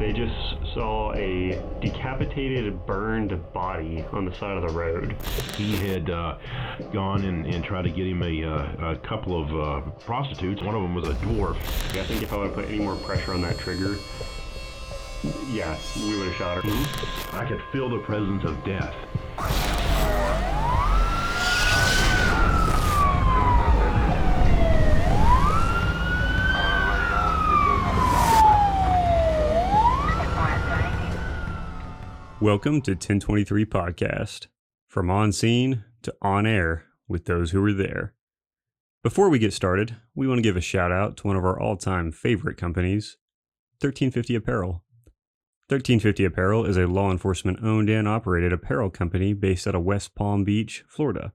They just saw a decapitated, burned body on the side of the road. He had gone and tried to get him a couple of prostitutes. One of them was a dwarf. I think if I would put any more pressure on that trigger, yeah, we would have shot her. I could feel the presence of death. Welcome to 1023 Podcast, from on scene to on air with those who were there. Before we get started, we want to give a shout out to one of our all-time favorite companies, 1350 Apparel. 1350 Apparel is a law enforcement owned and operated apparel company based out of West Palm Beach, Florida.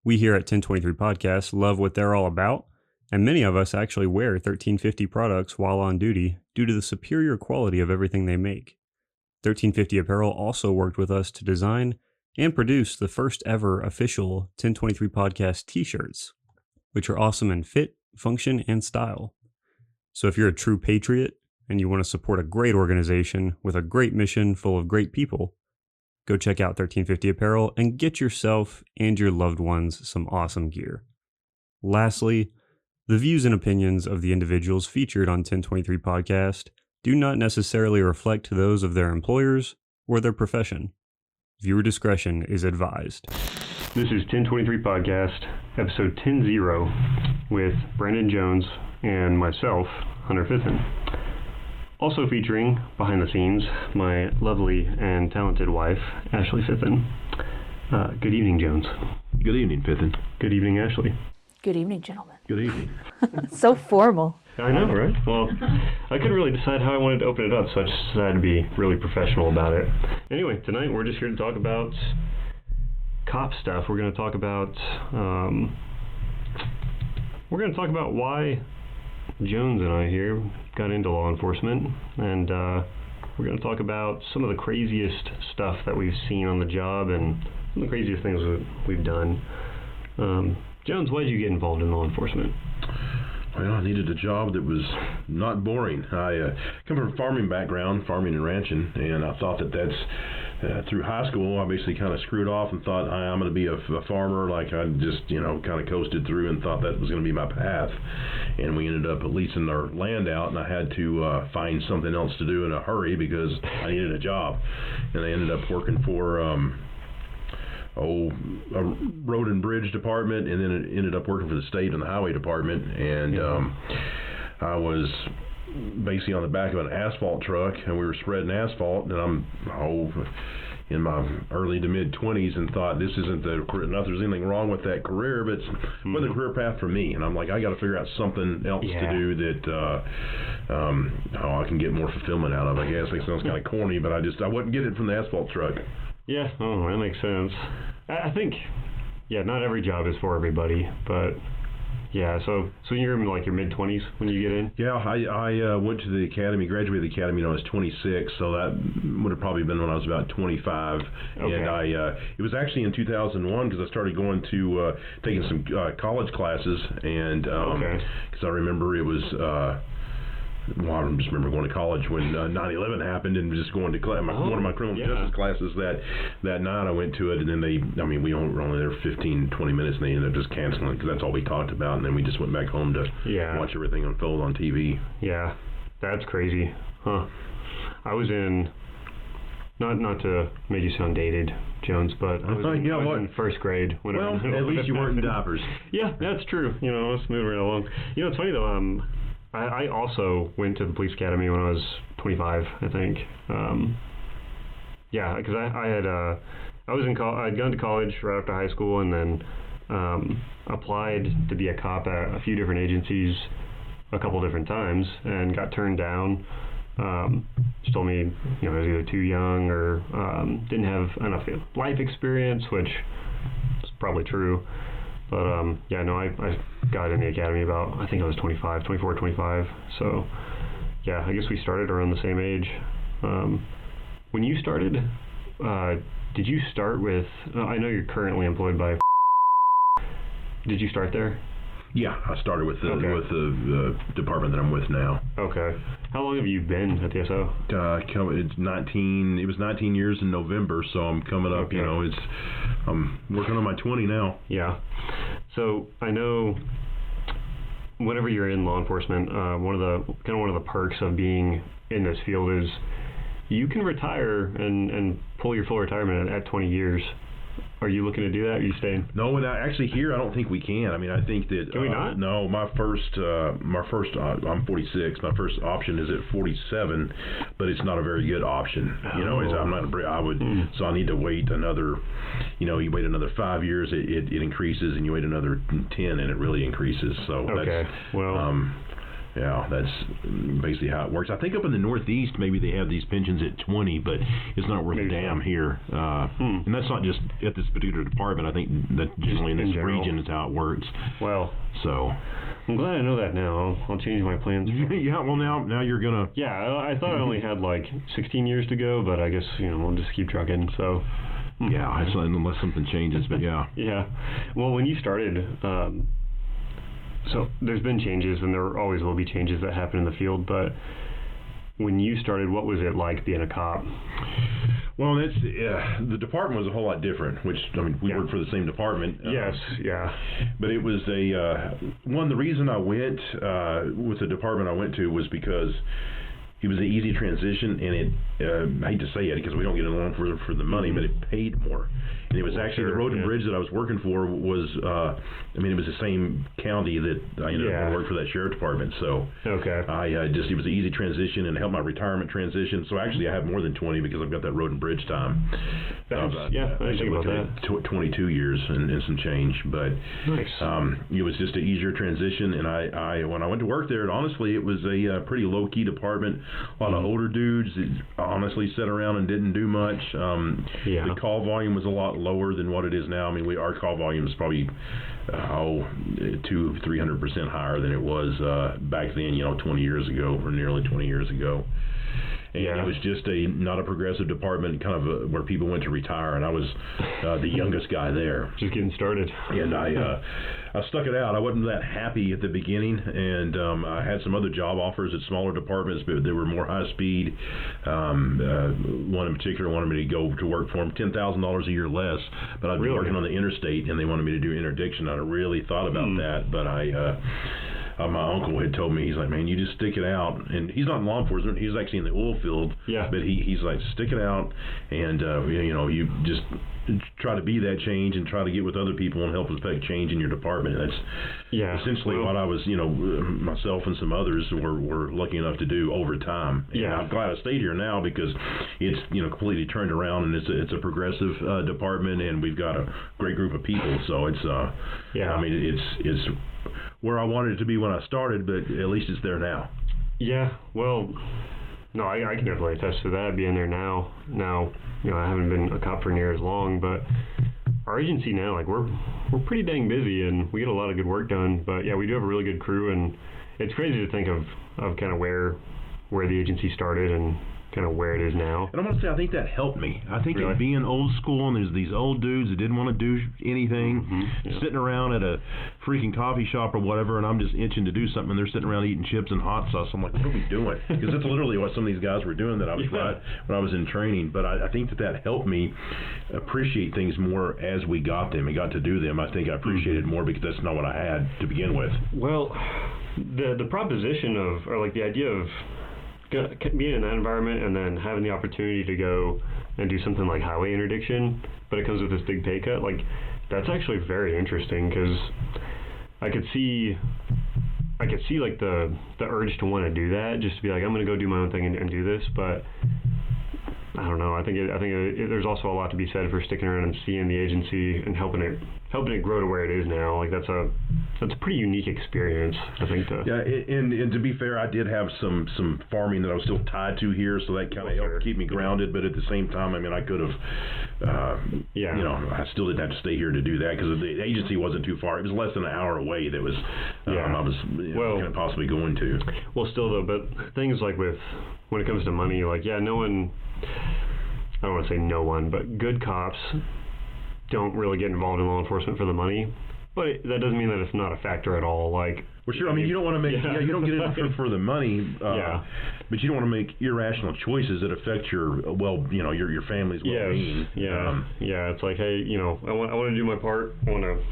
We here at 1023 Podcast love what they're all about, and many of us actually wear 1350 products while on duty due to the superior quality of everything they make. 1350 Apparel also worked with us to design and produce the first ever official 1023 Podcast t-shirts, which are awesome in fit, function, and style. So if you're a true patriot and you want to support a great organization with a great mission full of great people, go check out 1350 Apparel and get yourself and your loved ones some awesome gear. Lastly, the views and opinions of the individuals featured on 1023 Podcast do not necessarily reflect those of their employers or their profession. Viewer discretion is advised. This is 1023 Podcast, episode 10-0, with Brandon Jones and myself, Hunter Fithen. Also featuring, behind the scenes, my lovely and talented wife, Ashley Fithen. Good evening, Jones. Good evening, Fithen. Good evening, Ashley. Good evening, gentlemen. Good evening. So formal. I know, right? Well, I couldn't really decide how I wanted to open it up, so I just decided to be really professional about it. Anyway, tonight we're just here to talk about cop stuff. We're going to talk about why Jones and I here got into law enforcement, and we're going to talk about some of the craziest stuff that we've seen on the job and some of the craziest things that we've done. Jones, why did you get involved in law enforcement? Well, I needed a job that was not boring. I come from a farming background, farming and ranching, and I thought that's through high school, I basically kind of screwed off and thought I'm going to be a farmer. Like I just, kind of coasted through and thought that was going to be my path. And we ended up leasing our land out, and I had to find something else to do in a hurry because I needed a job. And I ended up working for a road and bridge department, and then it ended up working for the state and the highway department. And I was basically on the back of an asphalt truck, and we were spreading asphalt, and I'm in my early to mid 20s and thought this isn't the career. Not there's anything wrong with that career, but it's the career path for me. And I'm like, I got to figure out something else to do that I can get more fulfillment out of. I guess it sounds kind of corny, but I wouldn't get it from the asphalt truck. Yeah, that makes sense. I think, not every job is for everybody, but yeah. So you're in like your mid 20s when you get in. Yeah, I went to the academy, graduated the academy when I was 26, so that would have probably been when I was about 25. Okay. And it was actually in 2001 because I started going to taking some college classes, and because I remember it was. I just remember going to college when 9/11 happened and just going to one of my criminal justice classes that night. I went to it, and then we were only there 15, 20 minutes, and they ended up just canceling it because that's all we talked about, and then we just went back home to watch everything unfold on TV. Yeah, that's crazy. Huh. I was in, not to make you sound dated, Jones, but I was in first grade. Well, at least you weren't in diapers. Yeah, that's true. Let's move right along. It's funny though, I also went to the police academy when I was 25, I think. Because I'd gone to college right after high school, and then applied to be a cop at a few different agencies a couple different times and got turned down. Just told me, I was either too young or didn't have enough life experience, which is probably true. But I got in the academy about, I think I was 24, 25. So I guess we started around the same age. When you started, did you start with, I know you're currently employed by, did you start there? Yeah, I started with the department that I'm with now. Okay. How long have you been at the SO? It's 19. It was 19 years in November, so I'm coming up. Okay. I'm working on my 20 now. Yeah. So I know whenever you're in law enforcement, one of the perks of being in this field is you can retire and pull your full retirement at 20 years. Are you looking to do that? Or are you staying? No, actually here I don't think we can. I mean, I think that can we not? No, my first I'm 46. My first option is at 47, but it's not a very good option. Oh. I'm not. I would. So I need to wait another. You wait another 5 years, it increases, and you wait another 10, and it really increases. So okay. Yeah, that's basically how it works. I think up in the Northeast, maybe they have these pensions at 20, but it's not worth a damn here. And that's not just at this particular department. I think that generally in this region is how it works. Well, so I'm glad I know that now. I'll change my plans. Yeah, well now you're gonna. Yeah, I thought I only had like 16 years to go, but I guess we'll just keep trucking. So. Yeah, unless something changes, but yeah. Yeah. Well, when you started. So there's been changes, and there always will be changes that happen in the field, but when you started, what was it like being a cop? Well, the department was a whole lot different, which, we worked for the same department. Yes, yeah. But it was the reason I went with the department I went to was because it was an easy transition, and I hate to say it because we don't get along for the money, but it paid more. And it was actually the road and bridge that I was working for was, it was the same county that I ended up working for that sheriff department. So okay. It was an easy transition and helped my retirement transition. So actually I have more than 20 because I've got that road and bridge time. I think about that. 22 years and some change. But nice. It was just an easier transition. And I when I went to work there, honestly, it was a pretty low-key department. A lot of older dudes that honestly sat around and didn't do much. The call volume was a lot lower than what it is now. Our call volume is probably 200-300% higher than it was back then, 20 years ago, or nearly 20 years ago. And it was just not a progressive department, kind of where people went to retire, and I was the youngest guy there. Just getting started. And I stuck it out. I wasn't that happy at the beginning, and I had some other job offers at smaller departments, but they were more high speed. One in particular wanted me to go to work for them, $10,000 a year less, but I'd be working on the interstate, and they wanted me to do interdiction. I really thought about that, but my uncle had told me, he's like, man, you just stick it out. And he's not in law enforcement. He's actually in the oil field. Yeah. But he's like, stick it out, and you just try to be that change and try to get with other people and help affect change in your department. That's essentially what I was, myself and some others were lucky enough to do over time. And I'm glad I stayed here now because it's completely turned around, and it's a progressive department, and we've got a great group of people. So it's it's where I wanted it to be when I started, but at least it's there now. Yeah, well, no, I can definitely attest to that, being there now. Now, I haven't been a cop for near as long, but our agency now, we're pretty dang busy, and we get a lot of good work done. But yeah, we do have a really good crew, and it's crazy to think of kind of where the agency started and kind of where it is now. And I'm gonna say, I think that helped me. I think it being old school, and there's these old dudes that didn't want to do anything, sitting around at a freaking coffee shop or whatever, and I'm just itching to do something, and they're sitting around eating chips and hot sauce. I'm like, what are we doing? Because that's literally what some of these guys were doing that I was when I was in training. But I think that helped me appreciate things more as we got them and got to do them. I think I appreciated more because that's not what I had to begin with. Well, the proposition or the idea of being in that environment and then having the opportunity to go and do something like highway interdiction, but it comes with this big pay cut, that's actually very interesting, because I could see the urge to want to do that, just to be like, I'm going to go do my own thing and do this, but I don't know. I think there's also a lot to be said for sticking around and seeing the agency and helping it grow to where it is now. That's a pretty unique experience, I think. And to be fair, I did have some farming that I was still tied to here, so that kind of helped keep me grounded. But at the same time, I could have, I still didn't have to stay here to do that because the agency wasn't too far. It was less than an hour away. That was I was kind of possibly going to. Well, still though, but things like when it comes to money, no one. I don't want to say no one, but good cops don't really get involved in law enforcement for the money. But that doesn't mean that it's not a factor at all. Like, well, sure. I mean, you don't want to make you don't get it for the money. But you don't want to make irrational choices that affect your your family's well-being. Yeah. It's like, hey, I want to do my part. I want to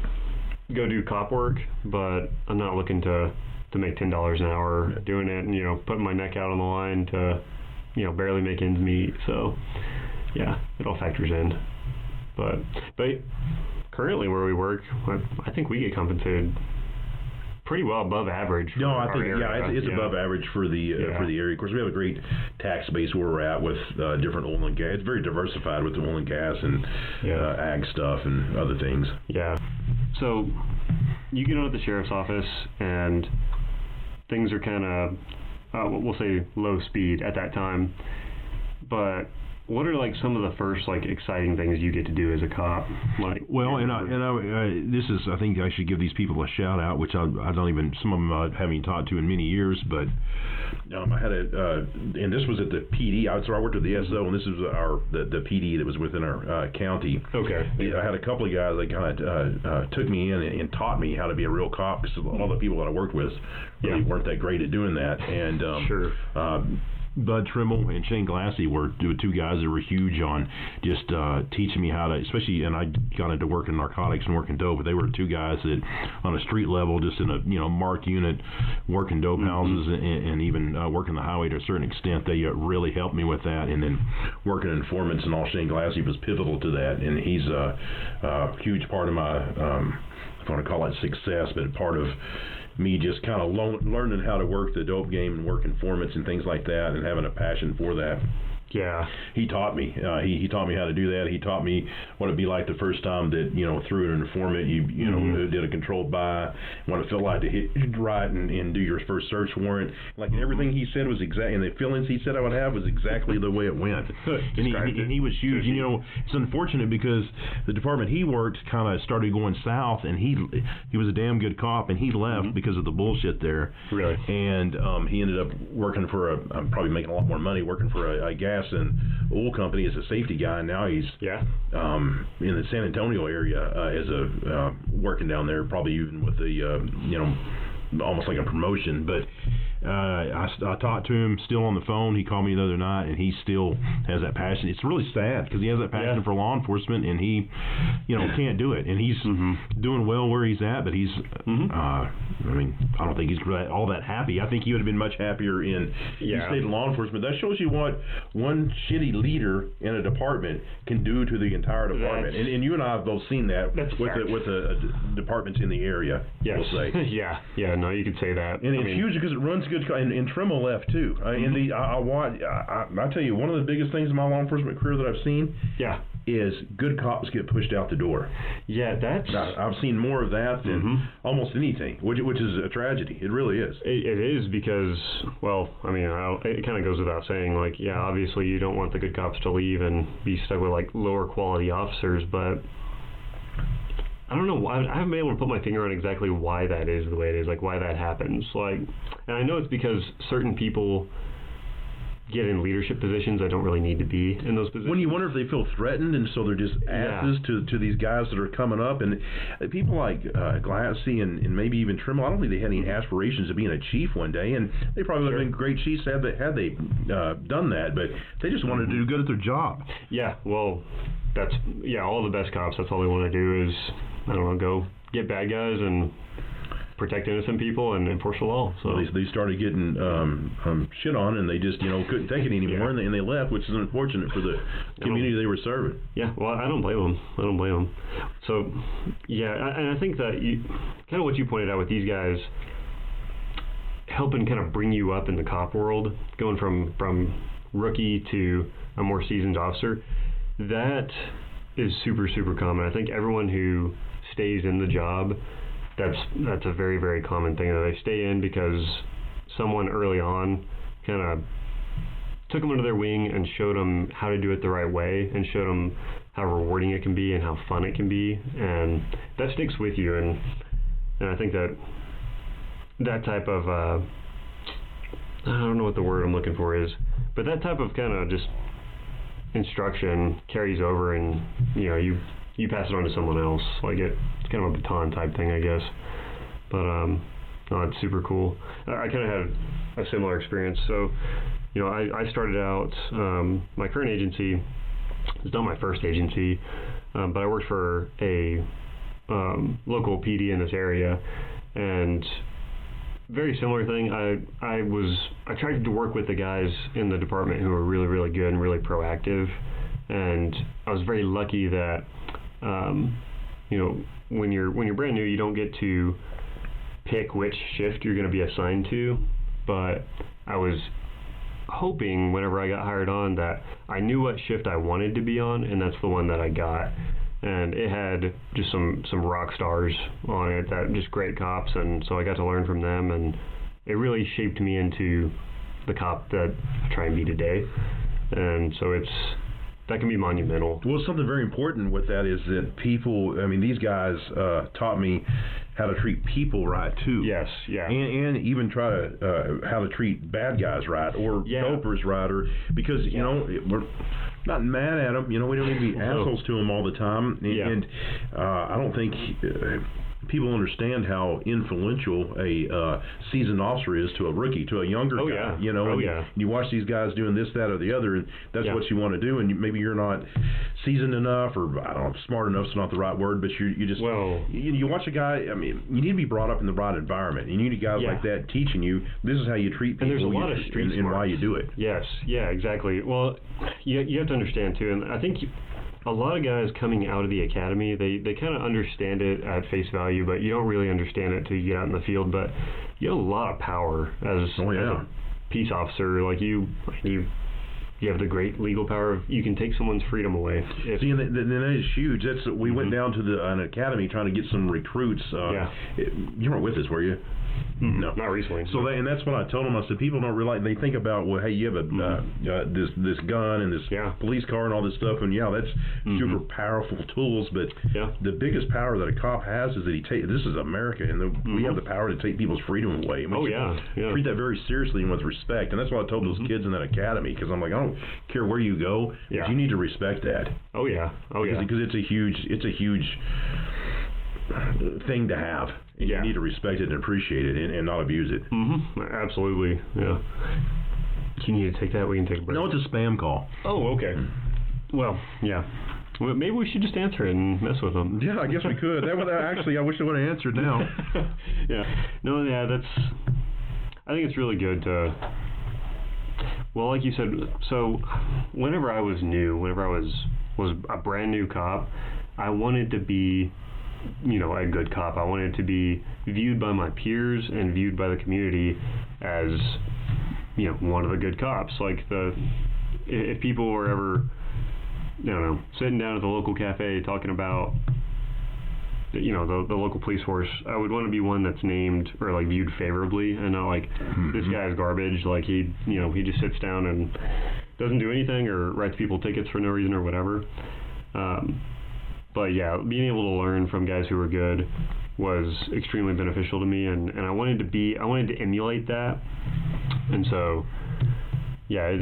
go do cop work, but I'm not looking to make $10 an hour doing it, and putting my neck out on the line to barely make ends meet. So yeah, it all factors in. But currently where we work, I think we get compensated pretty well above average. No, I think it's above average for the area. Of course, we have a great tax base where we're at with different oil and gas. It's very diversified with oil and gas and ag stuff and other things. Yeah. So you get out of the sheriff's office and things are kind of we'll say low speed at that time, but what are like some of the first like exciting things you get to do as a cop? Like, well, I think I should give these people a shout out, which I don't even, some of them I haven't talked to in many years, but I had and this was at the PD. So I worked at the SO, and this was the PD that was within our county. Okay. I had a couple of guys that kind of took me in and taught me how to be a real cop, because all the people that I worked with really weren't that great at doing that. And sure. Bud Trimmel and Shane Glassy were two guys that were huge on just teaching me how to, especially, and I got into working narcotics and working dope, but they were two guys that on a street level, just in a marked unit, working dope houses and even working the highway to a certain extent, they really helped me with that. And then working informants and all, Shane Glassy was pivotal to that, and he's a huge part of my, I want to call it success, but part of me just kind of learning how to work the dope game and work informants and things like that, and having a passion for that. Yeah. He taught me. He taught me how to do that. He taught me what it'd be like the first time that, through an informant, you did a controlled buy, what it felt like to hit right and do your first search warrant. Like, everything he said was exact, and the feelings he said I would have was exactly the way it went. and he was huge. And, it's unfortunate because the department he worked kind of started going south, and he was a damn good cop, and he left because of the bullshit there. Really? And he ended up working for probably making a lot more money working for a gas and oil company as a safety guy. And now he's in the San Antonio area as a working down there, probably even with almost like a promotion. But I talked to him still on the phone. He called me the other night, and he still has that passion. It's really sad because he has that passion for law enforcement, and he can't do it. And he's doing well where he's at, but he's I don't think he's all that happy. I think he would have been much happier in he stayed in law enforcement. That shows you what one shitty leader in a department can do to the entire department. And you and I have both seen that with the departments in the area. Yes. We'll say. No, you could say that. And it's huge because it runs good. And Trimmel left too. I tell you, one of the biggest things in my law enforcement career that I've seen is good cops get pushed out the door. Yeah, I've seen more of that than almost anything, which is a tragedy. It really is. It is because, it kind of goes without saying, obviously you don't want the good cops to leave and be stuck with lower quality officers, but I don't know why. I haven't been able to put my finger on exactly why that is the way it is, why that happens. And I know it's because certain people get in leadership positions that don't really need to be in those positions. When you wonder if they feel threatened, and so they're just asses to these guys that are coming up. And people like Glassy and maybe even Trimmel, I don't think they had any aspirations of being a chief one day, and they probably would have been great chiefs had they done that, but they just wanted to do good at their job. Yeah, well, that's, all the best cops, that's all they want to do is, go get bad guys and protect innocent people and enforce the law. So they started getting shit on, and they just couldn't take it anymore, and they left, which is unfortunate for the community they were serving. Yeah, well, I don't blame them. So and I think that kind of what you pointed out with these guys helping kind of bring you up in the cop world, going from rookie to a more seasoned officer, that is super, super common. I think everyone who stays in the job, that's a very, very common thing, that they stay in because someone early on kind of took them under their wing and showed them how to do it the right way, and showed them how rewarding it can be and how fun it can be, and that sticks with you. And I think that type of I don't know what the word I'm looking for is, but that type of kind of just instruction carries over, and you you pass it on to someone else. Like it's kind of a baton type thing, I guess. But no, it's super cool. I kind of had a similar experience. So, I started out my current agency. It's not my first agency, but I worked for a local PD in this area, and very similar thing. I tried to work with the guys in the department who were really, really good and really proactive, and I was very lucky that when you're brand new, you don't get to pick which shift you're going to be assigned to, but I was hoping whenever I got hired on that I knew what shift I wanted to be on, and that's the one that I got. And it had just some rock stars on it, that just great cops, and so I got to learn from them, and it really shaped me into the cop that I try and be today. And so that can be monumental. Well, something very important with that is that people, these guys taught me how to treat people right too. Yes, yeah. And even try to how to treat bad guys right, or dopers right, or because we're not mad at them. We don't need to be assholes to them all the time. And I don't think people understand how influential a seasoned officer is to a rookie, to a younger guy. You watch these guys doing this, that, or the other, and that's what you want to do. And maybe you're not seasoned enough, or I don't know, smart enough is not the right word, but you just you watch a guy. You need to be brought up in the right environment. You need guys like that teaching you this is how you treat people. And there's a lot of street and why you do it. Yes, yeah, exactly. Well, you have to understand too, and I think a lot of guys coming out of the academy, they kind of understand it at face value, but you don't really understand it till you get out in the field. But you have a lot of power as a peace officer. Like you have the great legal power of you can take someone's freedom away. See, and that is huge. We went down to an academy trying to get some recruits. You weren't with us, were you? No, not recently. So that's what I told them. I said, people don't realize, they think about, well, hey, you have this gun and this police car and all this stuff, and that's super powerful tools. But the biggest power that a cop has is that this is America, and we have the power to take people's freedom away. And treat that very seriously and with respect. And that's what I told those kids in that academy, because I'm like, I don't care where you go, but you need to respect that. Because it's a huge thing to have. And you need to respect it and appreciate it and not abuse it. Absolutely, yeah. You need to take that? We can take a break. No, it's a spam call. Oh, okay. Well, yeah. Well, maybe we should just answer it and mess with them. Yeah, I guess we could. Actually, I wish I would have answered now. I think it's really good to... Well, like you said, so whenever I was new, whenever I was a brand new cop, I wanted to be a good cop. I wanted to be viewed by my peers and viewed by the community as, one of the good cops. Like if people were ever, sitting down at the local cafe talking about, the local police force, I would want to be one that's named or like viewed favorably, and not like this guy's garbage. Like he just sits down and doesn't do anything or writes people tickets for no reason or whatever. But being able to learn from guys who were good was extremely beneficial to me, and I wanted to emulate that. And so, I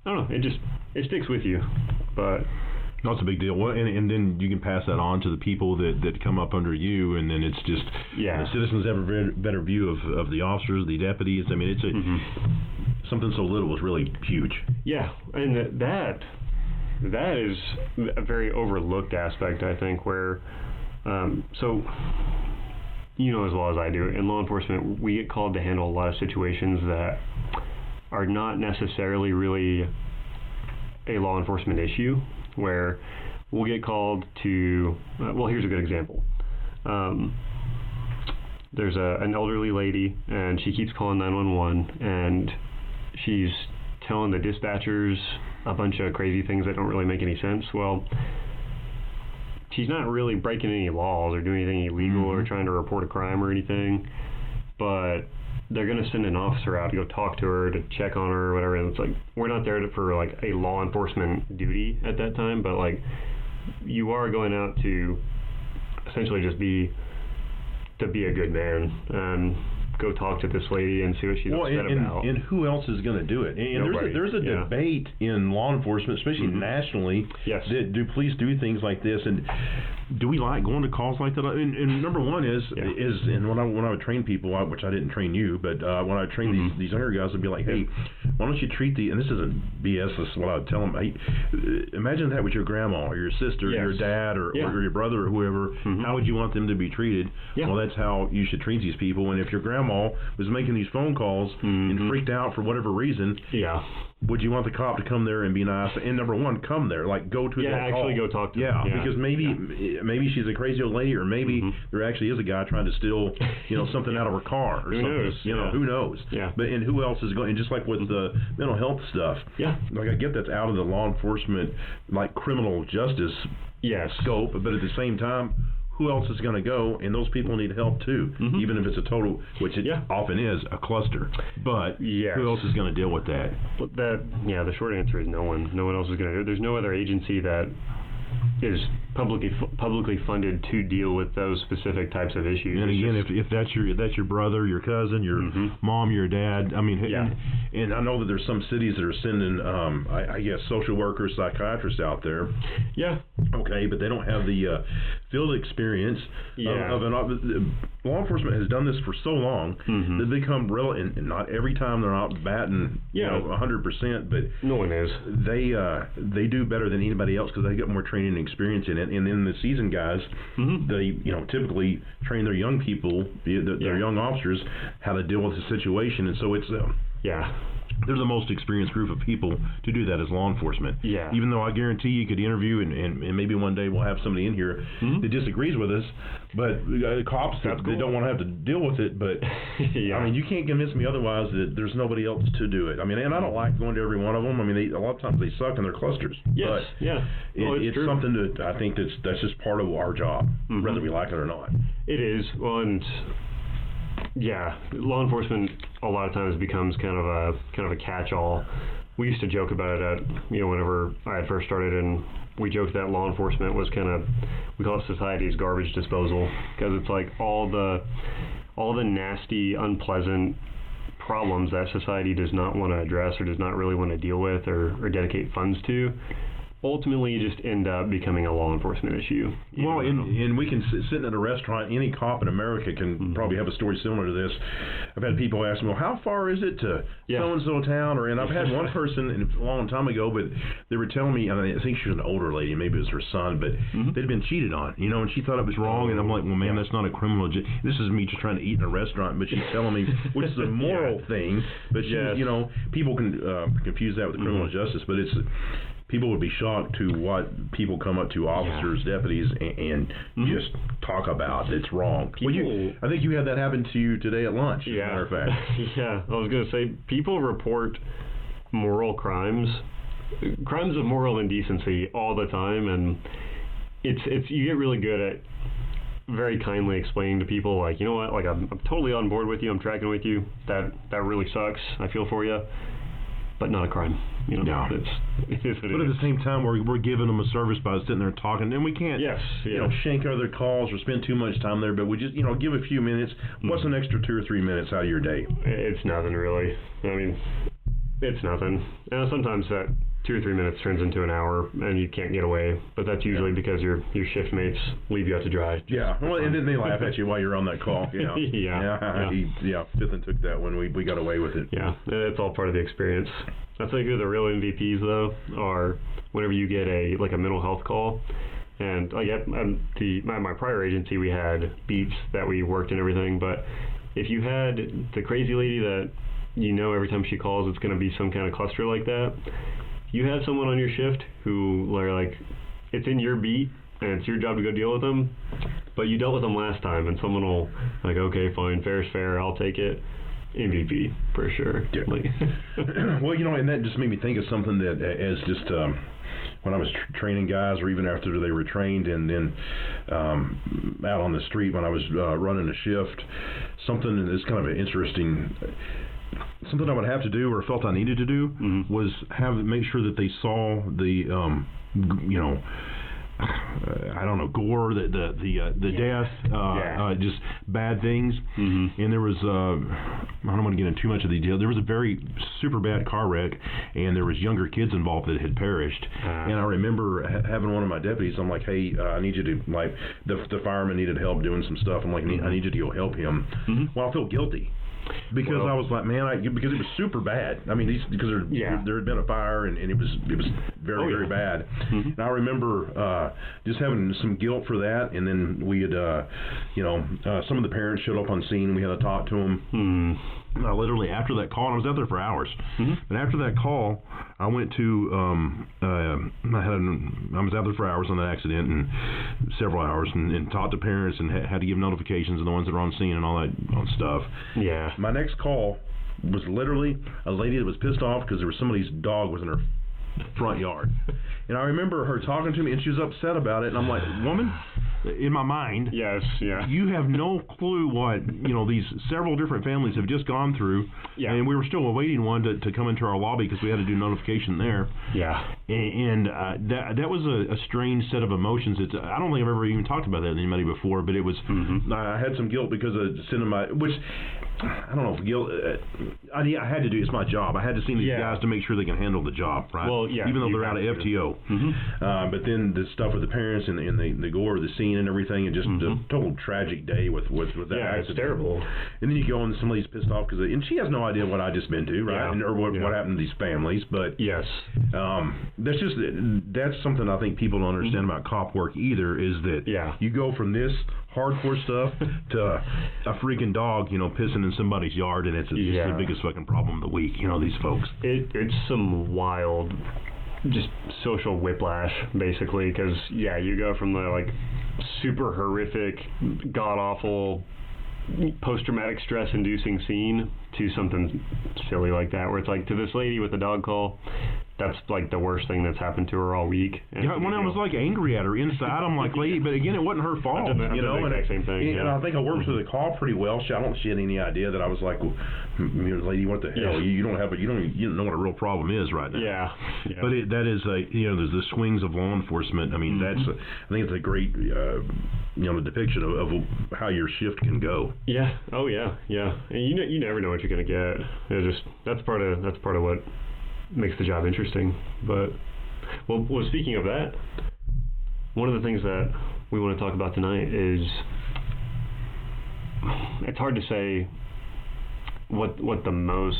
don't know, it sticks with you. But no, it's a big deal. Well, and then you can pass that on to the people that come up under you, and then it's just the citizens have a better view of the officers, the deputies. I mean, it's something so little is really huge. Yeah, and that is a very overlooked aspect, I think, where, so, as well as I do, in law enforcement, we get called to handle a lot of situations that are not necessarily really a law enforcement issue, where we'll get called to, here's a good example. There's an elderly lady, and she keeps calling 911, and she's telling the dispatchers a bunch of crazy things that don't really make any sense. Well, she's not really breaking any laws or doing anything illegal or trying to report a crime or anything, but they're going to send an officer out to go talk to her, to check on her or whatever. And it's like, we're not there for like a law enforcement duty at that time, but like you are going out to essentially just be a good man and go talk to this lady and see what she's upset about. And who else is going to do it? And there's a debate in law enforcement, especially nationally, that police do things like this. And do we like going to calls like that? And number one is and when I would train people, which I didn't train you, but when I train these younger guys, I'd be like, hey, why don't you treat and this isn't BS, this is what I would tell them. Hey, imagine that with your grandma or your sister or your dad or your brother or whoever. How would you want them to be treated? Well, that's how you should treat these people. And if your grandma was making these phone calls and freaked out for whatever reason, would you want the cop to come there and be nice? And number one, come there, like go to that call. Go talk to her. Because maybe she's a crazy old lady, or maybe there actually is a guy trying to steal, something out of her car or something. Who knows? But and who else is going? And just like with the mental health stuff, like I get that's out of the law enforcement, like criminal justice scope, but at the same time, who else is going to go? And those people need help too, even if it's a total, which it often is, a cluster. But who else is going to deal with that? The short answer is no one. No one else is going to do it. There's no other agency that is publicly funded to deal with those specific types of issues. And again, if that's your brother, your cousin, your mom, your dad, I mean, and I know that there's some cities that are sending, I guess, social workers, psychiatrists out there. Okay, but they don't have the field experience of law enforcement has done this for so long that they become real, and not every time they're out batting 100%, but no one is. They do better than anybody else because they get more training and experience in it. And then the seasoned guys, they typically train their young people, their young officers, how to deal with the situation. And so it's they're the most experienced group of people to do that as law enforcement. Even though I guarantee you could interview and maybe one day we'll have somebody in here that disagrees with us, but cops they don't want to have to deal with it. But I mean, you can't convince me otherwise that there's nobody else to do it. I mean, and I don't like going to every one of them. I mean, a lot of times they suck in their clusters. But it's something that I think that's just part of our job, whether we like it or not. It is. Well, and law enforcement a lot of times becomes kind of a catch-all. We used to joke about it at whenever I had first started, and we joked that law enforcement was we call it society's garbage disposal, because it's like all the nasty, unpleasant problems that society does not want to address or does not really want to deal with or dedicate funds to. Ultimately, you just end up becoming a law enforcement issue. Well, and we can sit at a restaurant. Any cop in America can probably have a story similar to this. I've had people ask me, well, how far is it to so-and-so town? And I've had one person a long time ago, but they were telling me, and I think she was an older lady, maybe it was her son, but they'd been cheated on, and she thought it was wrong. And I'm like, well, man, that's not a criminal. This is me just trying to eat in a restaurant, but she's telling me, which is a moral thing, but people can confuse that with criminal justice, but it's... People would be shocked to what people come up to officers, deputies, and just talk about. It's wrong. I think you had that happen to you today at lunch, as a matter of fact. I was going to say, people report moral crimes of moral indecency all the time, and it's you get really good at very kindly explaining to people, like, you know what, like I'm totally on board with you, I'm tracking with you, that really sucks, I feel for you. But not a crime, It is what it is. But at the same time, we're giving them a service by sitting there talking, and we can't, shank other calls or spend too much time there. But we just, give a few minutes. What's an extra 2 or 3 minutes out of your day? It's nothing really. I mean, it's nothing. And sometimes that 2 or 3 minutes turns into an hour, and you can't get away. But that's usually because your shift mates leave you out to dry. Well, and then they laugh at you while you're on that call. Fithen took that when we got away with it. It's all part of the experience. I think who the real MVPs though are whenever you get a mental health call. And my prior agency, we had beats that we worked and everything. But if you had the crazy lady that every time she calls it's going to be some kind of cluster like that. You have someone on your shift who are like, it's in your beat and it's your job to go deal with them, but you dealt with them last time, and someone will like, okay, fine, fair is fair, I'll take it. MVP for sure. Well, and that just made me think of something that as just when I was training guys, or even after they were trained, and then out on the street when I was running a shift, something that's kind of an interesting. Something I would have to do, or felt I needed to do, was make sure that they saw the, I don't know, gore, the death, just bad things. And there was, I don't want to get into too much of the detail. There was a very super bad car wreck, and there was younger kids involved that had perished. And I remember having one of my deputies. I'm like, hey, I need you to, like, the fireman needed help doing some stuff. I'm like, I need you to go help him. Well, I feel guilty. Because I was like, man, because it was super bad. I mean, because there had been a fire and it was very, very bad. And I remember just having some guilt for that. And then we had, some of the parents showed up on scene and we had to talk to them. And I literally, after that call, and I was out there for hours. And after that call, I went to, I was out there for hours on that accident and several hours and talked to parents and had to give notifications of the ones that were on scene and all that stuff. Yeah. My next call was literally a lady that was pissed off because there was somebody's dog was in her front yard. And I remember her talking to me and she was upset about it. And I'm like, woman, in my mind, yes, yeah, you have no clue what these several different families have just gone through. Yeah. And we were still awaiting one to come into our lobby because we had to do notification there. Yeah. And that was a strange set of emotions. I don't think I've ever even talked about that with anybody before, but it was. I had some guilt because of sending which I don't know if guilt. I had to do. It's my job. I had to see these guys to make sure they can handle the job, right? Well, yeah, even though they're out of FTO. But then the stuff with the parents and the gore, the scene and everything, and just a total tragic day with that accident. It's terrible. And then you go and somebody's pissed off and she has no idea what I just been to, right? Yeah. Or what happened to these families. But yes, that's something I think people don't understand about cop work either. Is that you go from this hardcore stuff to a freaking dog, pissing in somebody's yard, and it's the biggest fucking problem of the week. These folks. It's some wild, just social whiplash, basically, because you go from the like super horrific, god awful, post-traumatic stress-inducing scene to something silly like that, where it's like, to this lady with the dog call, that's like the worst thing that's happened to her all week. And when I was like angry at her inside, I'm like, lady, but again, it wasn't her fault. The exact same thing. And I think I worked through the call pretty well. I don't think she had any idea that I was like, lady, what the hell? You don't know what a real problem is right now. Yeah. But that is there's the swings of law enforcement. I mean, I think it's a great depiction of how your shift can go. Yeah. Oh yeah. Yeah. And you never know what you're gonna get. That's part of what makes the job interesting. But well, speaking of that, one of the things that we want to talk about tonight is, it's hard to say what the most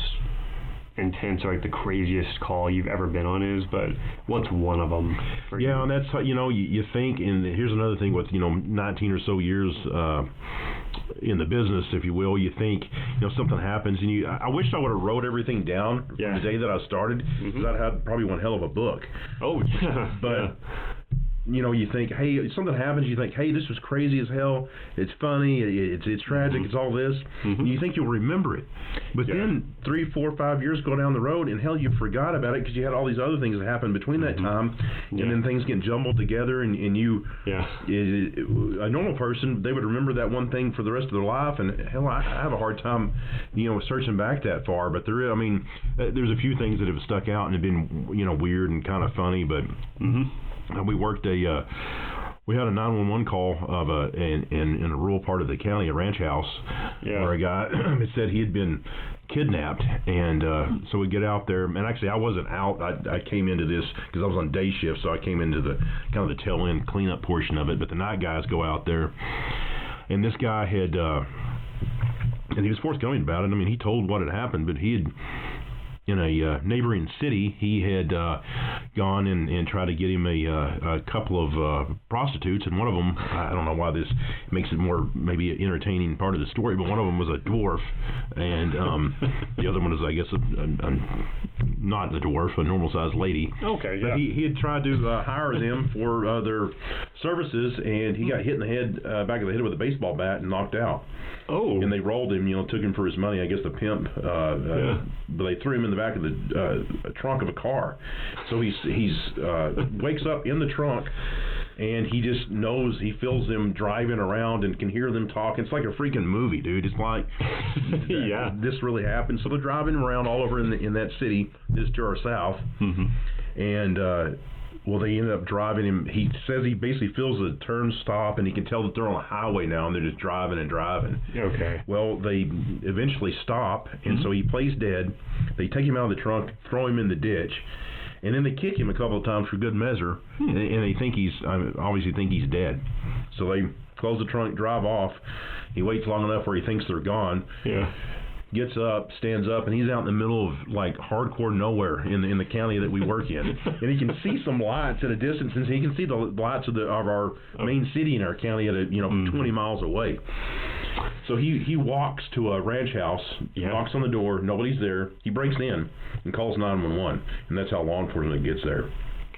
intense or like the craziest call you've ever been on is, but what's one of them for you? And that's how you think. And here's another thing with 19 or so years in the business, if you will, you think something happens, and I wish I would have wrote everything down from the day that I started, because I'd had probably one hell of a book. Oh yeah. But you think, hey, something happens, you think, hey, this was crazy as hell, it's funny, it's tragic, it's all this, and you think you'll remember it. But then 3, 4, 5 years go down the road, and hell, you forgot about it because you had all these other things that happened between that time, and then things get jumbled together, and you, a normal person, they would remember that one thing for the rest of their life, and hell, I have a hard time, searching back that far. But there's a few things that have stuck out and have been, weird and kind of funny, but. We worked we had a 911 call in a rural part of the county, a ranch house, where a guy had said he had been kidnapped, and so we get out there, and actually I wasn't out. I came into this because I was on day shift, so I came into the kind of the tail end cleanup portion of it. But the night guys go out there, and this guy had, and he was forthcoming about it. I mean, he told what had happened, but he had. In a neighboring city, he had gone and tried to get him a couple of prostitutes, and one of them, I don't know why this makes it more maybe an entertaining part of the story, but one of them was a dwarf, and the other one is, I guess, not a dwarf, a normal-sized lady. Okay, But he had tried to hire them for their services, and he got hit in the head, back of the head with a baseball bat and knocked out. Oh. And they rolled him, took him for his money. I guess the pimp, but they threw him in the back of the trunk of a car. So he's wakes up in the trunk, and he just knows, he feels them driving around and can hear them talk. It's like a freaking movie, dude. It's like, this really happened. So they're driving around all over in that city, this to our south, and Well, they ended up driving him. He says he basically feels the turn stop, and he can tell that they're on a highway now, and they're just driving and driving. Okay. Well, they eventually stop, and so he plays dead. They take him out of the trunk, throw him in the ditch, and then they kick him a couple of times for good measure, and they think obviously think he's dead. So they close the trunk, drive off. He waits long enough where he thinks they're gone. Yeah. Gets up, stands up, and he's out in the middle of like hardcore nowhere in the county that we work in, and he can see some lights at a distance, and he can see the lights of our main city in our county at 20 miles away. So he walks to a ranch house, knocks on the door, nobody's there. He breaks in and calls 911, and that's how law enforcement gets there.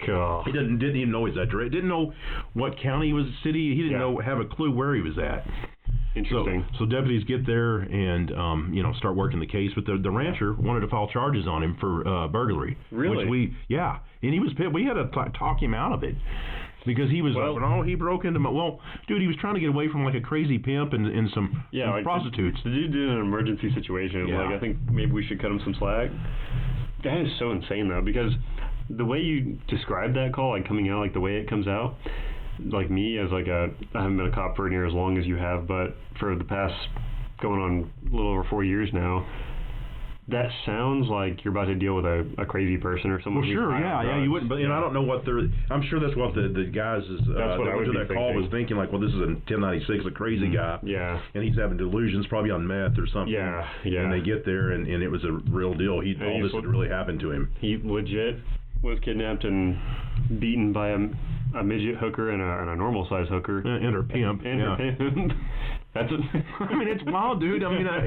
God. He didn't even know his address. Didn't know what county he was, city. He didn't have a clue where he was at. Interesting. So deputies get there and start working the case, but the rancher wanted to file charges on him for burglary. Really? And he was pissed. We had to talk him out of it because he was he broke into my. Well, dude, he was trying to get away from like a crazy pimp and some prostitutes. The dude did an emergency situation. Yeah. Like, I think maybe we should cut him some slack. That is so insane though, because the way you described that call, like coming out, like the way it comes out. Like me, I haven't been a cop for near as long as you have, but for the past going on a little over 4 years now, that sounds like you're about to deal with a crazy person or someone. Well, sure, you wouldn't, but I don't know what they're. I'm sure that's what the guys that's what I would be that call was thinking. Like, well, this is a 1096, a crazy guy. Yeah. And he's having delusions, probably on meth or something. Yeah. And they get there, and it was a real deal. All this had really happened to him. He legit was kidnapped and beaten by a midget hooker and a normal size hooker and her pimp. Her pimp. That's it's wild, dude. I mean, a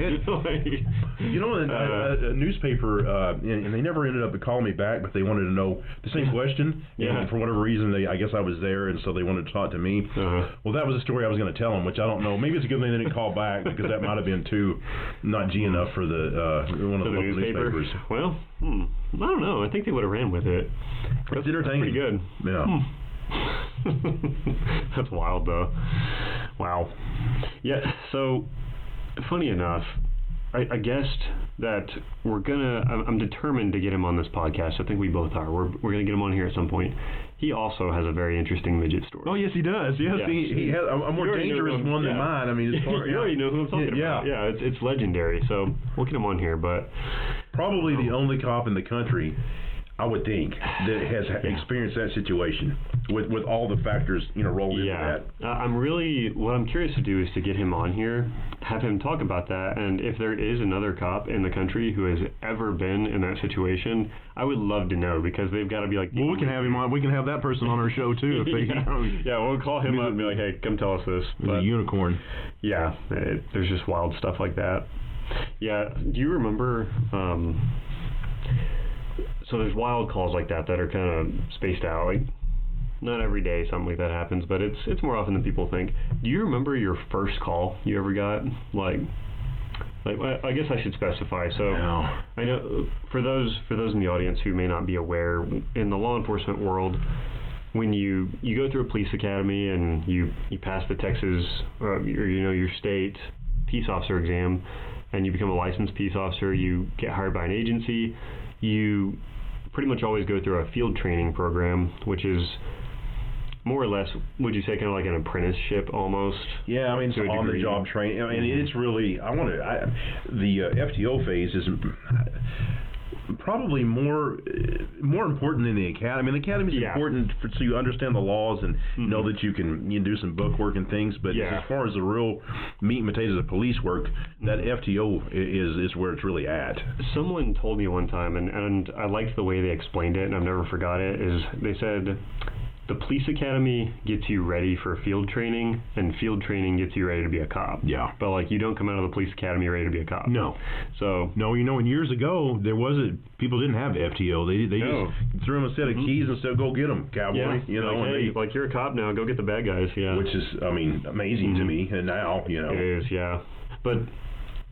newspaper, and they never ended up calling me back, but they wanted to know the same question. Yeah. And for whatever reason, I guess I was there, and so they wanted to talk to me. Uh-huh. Well, that was a story I was going to tell them, which I don't know. Maybe it's a good thing they didn't call back because that might have been too not G enough for one of the local newspapers. Well, I don't know. I think they would have ran with it. That's entertaining. Pretty good. Yeah. That's wild, though. Wow. Yeah, so, funny enough, I guessed that I'm determined to get him on this podcast. I think we both are. We're going to get him on here at some point. He also has a very interesting midget story. Oh, yes, he does. Yes, yeah. He has a more dangerous one than mine. I mean, you already know who I'm talking about. Yeah, it's legendary. So, we'll get him on here, but... Probably the only cop in the country, I would think, that has experienced that situation with all the factors rolled into that. What I'm curious to do is to get him on here, have him talk about that, and if there is another cop in the country who has ever been in that situation, I would love to know, because they've got to be like... Well, we can have him on. We can have that person on our show too. If we'll call him up and be like, hey, come tell us this. He's a unicorn. Yeah, there's just wild stuff like that. Yeah, do you remember... So there's wild calls like that are kind of spaced out. Like, not every day something like that happens, but it's more often than people think. Do you remember your first call you ever got? Like I guess I should specify. So no. I know for those in the audience who may not be aware, in the law enforcement world, when you go through a police academy and you pass the Texas or your state peace officer exam, and you become a licensed peace officer, you get hired by an agency. You pretty much always go through a field training program, which is more or less, would you say, kind of like an apprenticeship almost? Yeah, I mean, it's on-the-job training. I mean, it's really, the FTO phase is probably more important than the academy. I mean, the academy is important so you understand the laws and know that you can do some book work and things. But as far as the real meat and potatoes of police work, that FTO is where it's really at. Someone told me one time, and I liked the way they explained it, and I've never forgot it. Is they said, the police academy gets you ready for field training, and field training gets you ready to be a cop. Yeah. But you don't come out of the police academy ready to be a cop. No. So and years ago people didn't have the FTO. They just threw them a set of keys and said, "Go get them, cowboy." Hey, you're a cop now. Go get the bad guys. Yeah. Which is, amazing to me. And now, It is, yeah. But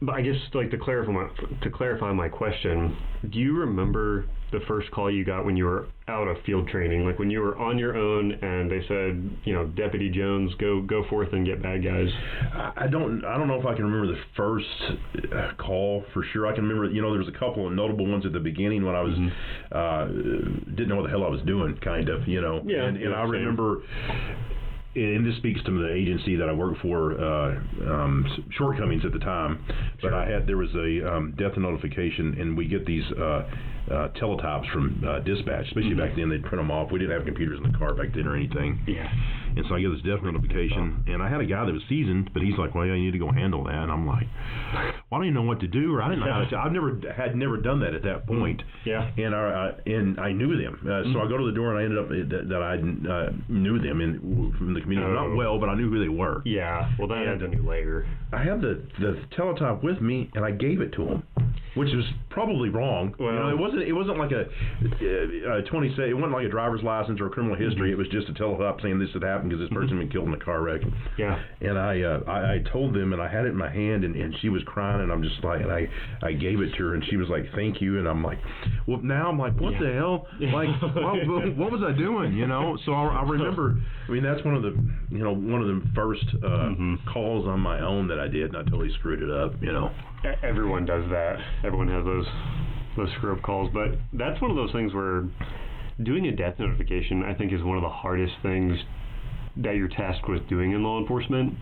But I guess, like, to clarify my question, do you remember the first call you got when you were out of field training, like when you were on your own and they said, Deputy Jones, go forth and get bad guys? I don't know if I can remember the first call for sure. I can remember, there was a couple of notable ones at the beginning when I was didn't know what the hell I was doing, kind of, Yeah, and I remember. And this speaks to the agency that I worked for, shortcomings at the time. But there was a death notification, and we get these teletypes from dispatch. Especially back then, they'd print them off. We didn't have computers in the car back then or anything. Yeah. And so I get this death notification, and I had a guy that was seasoned, but he's like, "Well, yeah, you need to go handle that." And I'm like, "Well, I don't even know what to do, or I didn't know how to." I've never done that at that point. Yeah. And I knew them, so I go to the door, and I ended up that I knew them from the community, not well, but I knew who they were. Yeah. Well, that adds a new layer. I had the teletype with me, and I gave it to him, which was probably wrong. Well, it wasn't like a 20. It wasn't like a driver's license or a criminal history. It was just a teletype saying this had happened because this person had been killed in a car wreck. Yeah. And I told them, and I had it in my hand, and she was crying, and I'm just like, and I gave it to her, and she was like, "Thank you," and I'm like, well, now I'm like, what the hell? Like, what was I doing? So I remember. I mean, that's one of the first calls on my own that I did, and I totally screwed it up. Everyone does that. Everyone has those screw-up calls, but that's one of those things where doing a death notification, I think, is one of the hardest things that you're tasked with doing in law enforcement,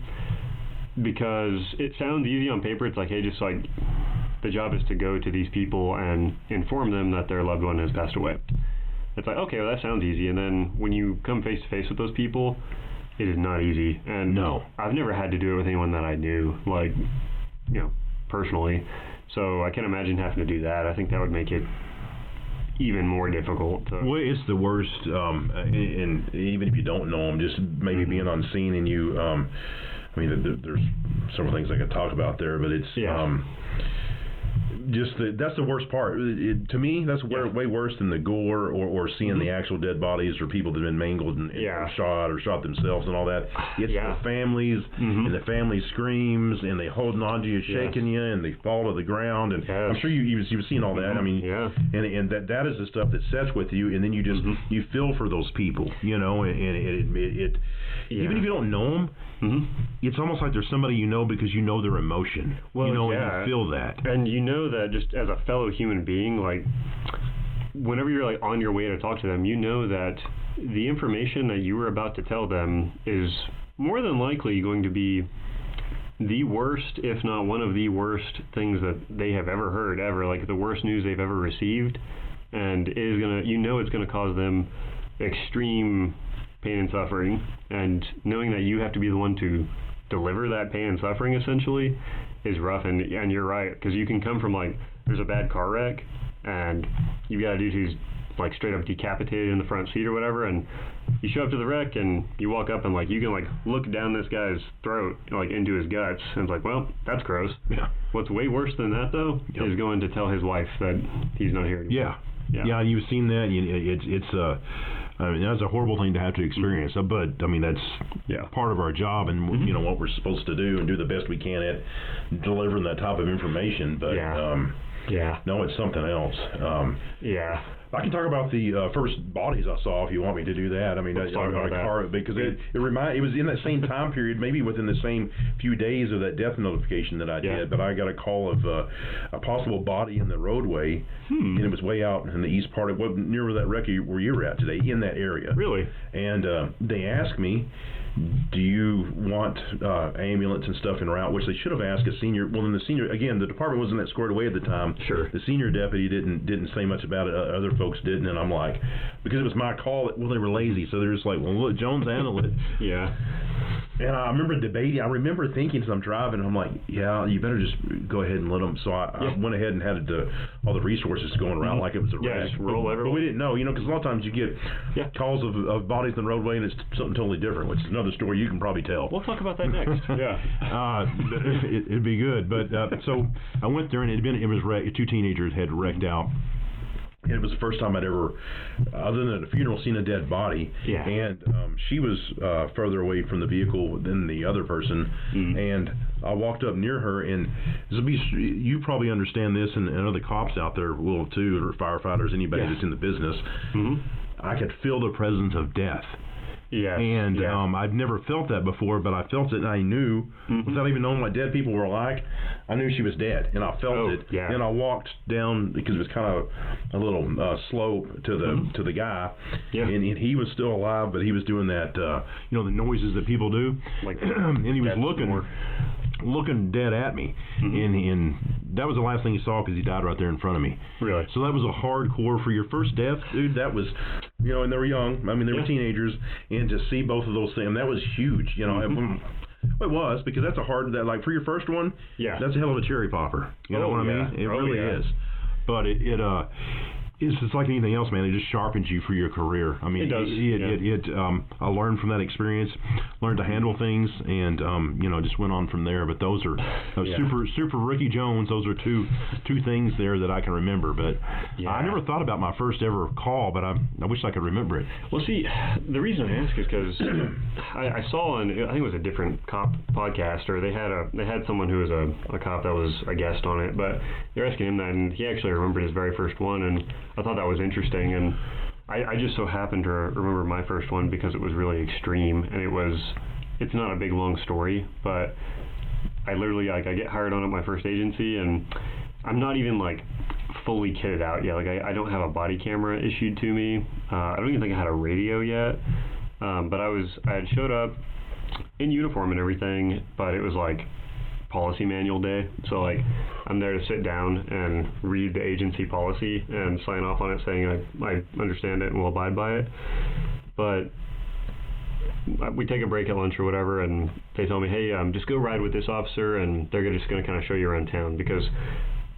because it sounds easy on paper. It's like, hey, just like the job is to go to these people and inform them that their loved one has passed away. It's like, okay, well, that sounds easy, and then when you come face to face with those people, it is not easy. And no, I've never had to do it with anyone that I knew, like, personally. So I can't imagine having to do that. I think that would make it even more difficult. Well, it's the worst, and even if you don't know them, just maybe being on scene and you, I mean, there's several things I could talk about there, but it's that's the worst part. To me, that's way worse than the gore or seeing the actual dead bodies or people that have been mangled and shot themselves and all that. It's the families and the family screams and they holding on to you, shaking you, and they fall to the ground. And I'm sure you've seen all that. I mean, and that is the stuff that sets with you, and then you just you feel for those people, and it even if you don't know them. It's almost like there's somebody because you know their emotion. Well, and you feel that. And you know that just as a fellow human being, like, whenever you're like on your way to talk to them, you know that the information that you were about to tell them is more than likely going to be the worst, if not one of the worst things that they have ever heard, ever. Like the worst news they've ever received. And it is it's gonna cause them extreme pain and suffering, and knowing that you have to be the one to deliver that pain and suffering essentially is rough. And you're right, because you can come from like, there's a bad car wreck and you've got a dude who's like straight up decapitated in the front seat or whatever, and you show up to the wreck and you walk up and like you can like look down this guy's throat, like into his guts, and it's like, well, that's gross. What's way worse than that though is going to tell his wife that he's not here anymore. Yeah, you've seen that. It's I mean, that's a horrible thing to have to experience. But I mean, that's part of our job, and what we're supposed to do, and do the best we can at delivering that type of information. But no, it's something else. I can talk about the first bodies I saw if you want me to do that. I mean, Let's talk about car, because it was in that same time period, maybe within the same few days of that death notification that I did. But I got a call of a possible body in the roadway, and it was way out in the east part of near where that wreck where you're at today, in that area. Really? And they asked me, do you want ambulance and stuff en route? Which they should have asked a senior. Well, then the senior, again, the department wasn't that squared away at the time. Sure. The senior deputy didn't say much about it. Other folks didn't, and I'm like, because it was my call. Well, they were lazy, so they're just like, well, look, Jones handled it. Yeah. And I remember debating. I remember thinking as I'm driving, I'm like, yeah, you better just go ahead and let them. So I went ahead and had all the resources going around like it was a wreck. But we didn't know, because a lot of times you get calls of bodies on the roadway, and it's something totally different, which is another story you can probably tell. We'll talk about that next. It'd be good. But so I went there, and it was wrecked. Two teenagers had wrecked out. And it was the first time I'd ever, other than at a funeral, seen a dead body. And she was further away from the vehicle than the other person. And I walked up near her, and you probably understand this, and other cops out there will too, or firefighters, anybody that's in the business. I could feel the presence of death. Yeah. And I've never felt that before, but I felt it, and I knew, without even knowing what dead people were like, I knew she was dead, and I felt it. Yeah. And I walked down, because it was kind of a little slope to the guy, and he was still alive, but he was doing that, the noises that people do, and he was looking dead at me, and that was the last thing he saw, because he died right there in front of me. Really? So that was a hardcore for your first death, dude. That was, and they were young. I mean, they were teenagers, and to see both of those things, that was huge. It was, because that's like for your first one, that's a hell of a cherry popper. You know what I mean? It really is. But it's just like anything else, man. It just sharpens you for your career. I mean, it does. I learned from that experience, learned to handle things, and just went on from there. But those are super Ricky Jones. Those are two things there that I can remember. But I never thought about my first ever call, but I wish I could remember it. Well, see, the reason I ask is because I saw on, I think it was a different cop podcast, or they had someone who was a cop that was a guest on it, but they're asking him that, and he actually remembered his very first one, and I thought that was interesting, and I just so happened to remember my first one because it was really extreme, and it's not a big long story, but I literally, I get hired on at my first agency, and I'm not even fully kitted out yet. I don't have a body camera issued to me. I don't even think I had a radio yet, but I had showed up in uniform and everything, but it was policy manual day, so I'm there to sit down and read the agency policy and sign off on it saying I understand it and will abide by it. But we take a break at lunch or whatever, and they tell me, hey, just go ride with this officer, and they're just going to kind of show you around town, because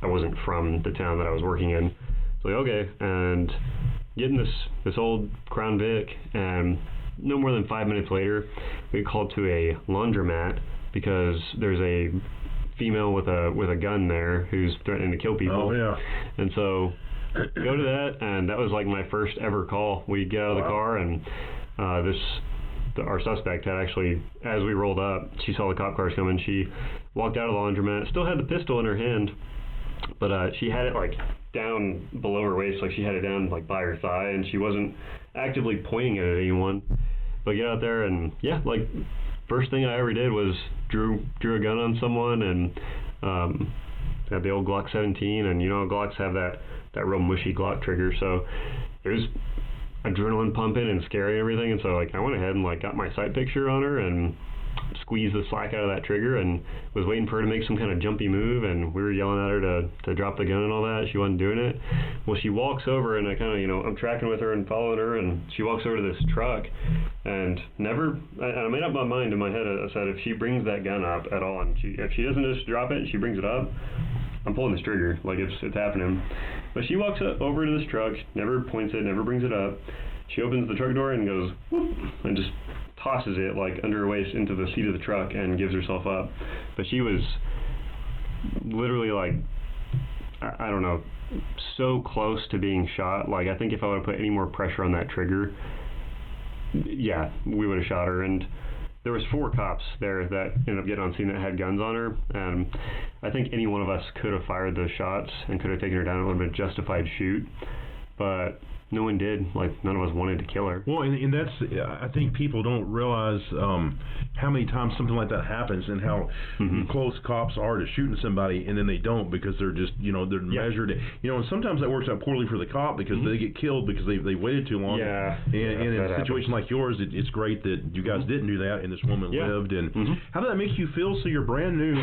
I wasn't from the town that I was working in. So okay, and get in this old Crown Vic, and no more than 5 minutes later, we get called to a laundromat because there's a female with a gun there who's threatening to kill people. Oh, yeah. And so go to that, and that was my first ever call. We get out of the car, and our suspect had actually, as we rolled up, she saw the cop cars coming. She walked out of the laundromat, still had the pistol in her hand, but she had it down below her waist, she had it down by her thigh, and she wasn't actively pointing it at anyone. But get out there, and first thing I ever did was drew a gun on someone, and had the old Glock 17, and Glocks have that real mushy Glock trigger, so it was adrenaline pumping and scary and everything, and so I went ahead and got my sight picture on her and squeezed the slack out of that trigger and was waiting for her to make some kind of jumpy move, and we were yelling at her to drop the gun and all that. She wasn't doing it. Well, she walks over, and I kind of, I'm tracking with her and following her, and she walks over to this truck, and I made up my mind in my head. I said, if she brings that gun up at all, and if she doesn't just drop it, she brings it up, I'm pulling this trigger. It's happening. But she walks over to this truck, never points it, never brings it up. She opens the truck door and goes, whoop, and just tosses it under her waist into the seat of the truck and gives herself up. But she was literally I don't know, so close to being shot. I think if I would have put any more pressure on that trigger, we would have shot her. And there was 4 cops there that ended up getting on scene that had guns on her, and I think any one of us could have fired those shots and could have taken her down. It would have been a justified shoot, but no one did. None of us wanted to kill her. Well, and that's, I think people don't realize how many times something like that happens, and how close cops are to shooting somebody, and then they don't, because they're just, they're measured. And sometimes that works out poorly for the cop, because they get killed because they waited too long. Yeah. And in a situation like yours, it's great that you guys didn't do that, and this woman lived. And how did that make you feel? So you're brand new,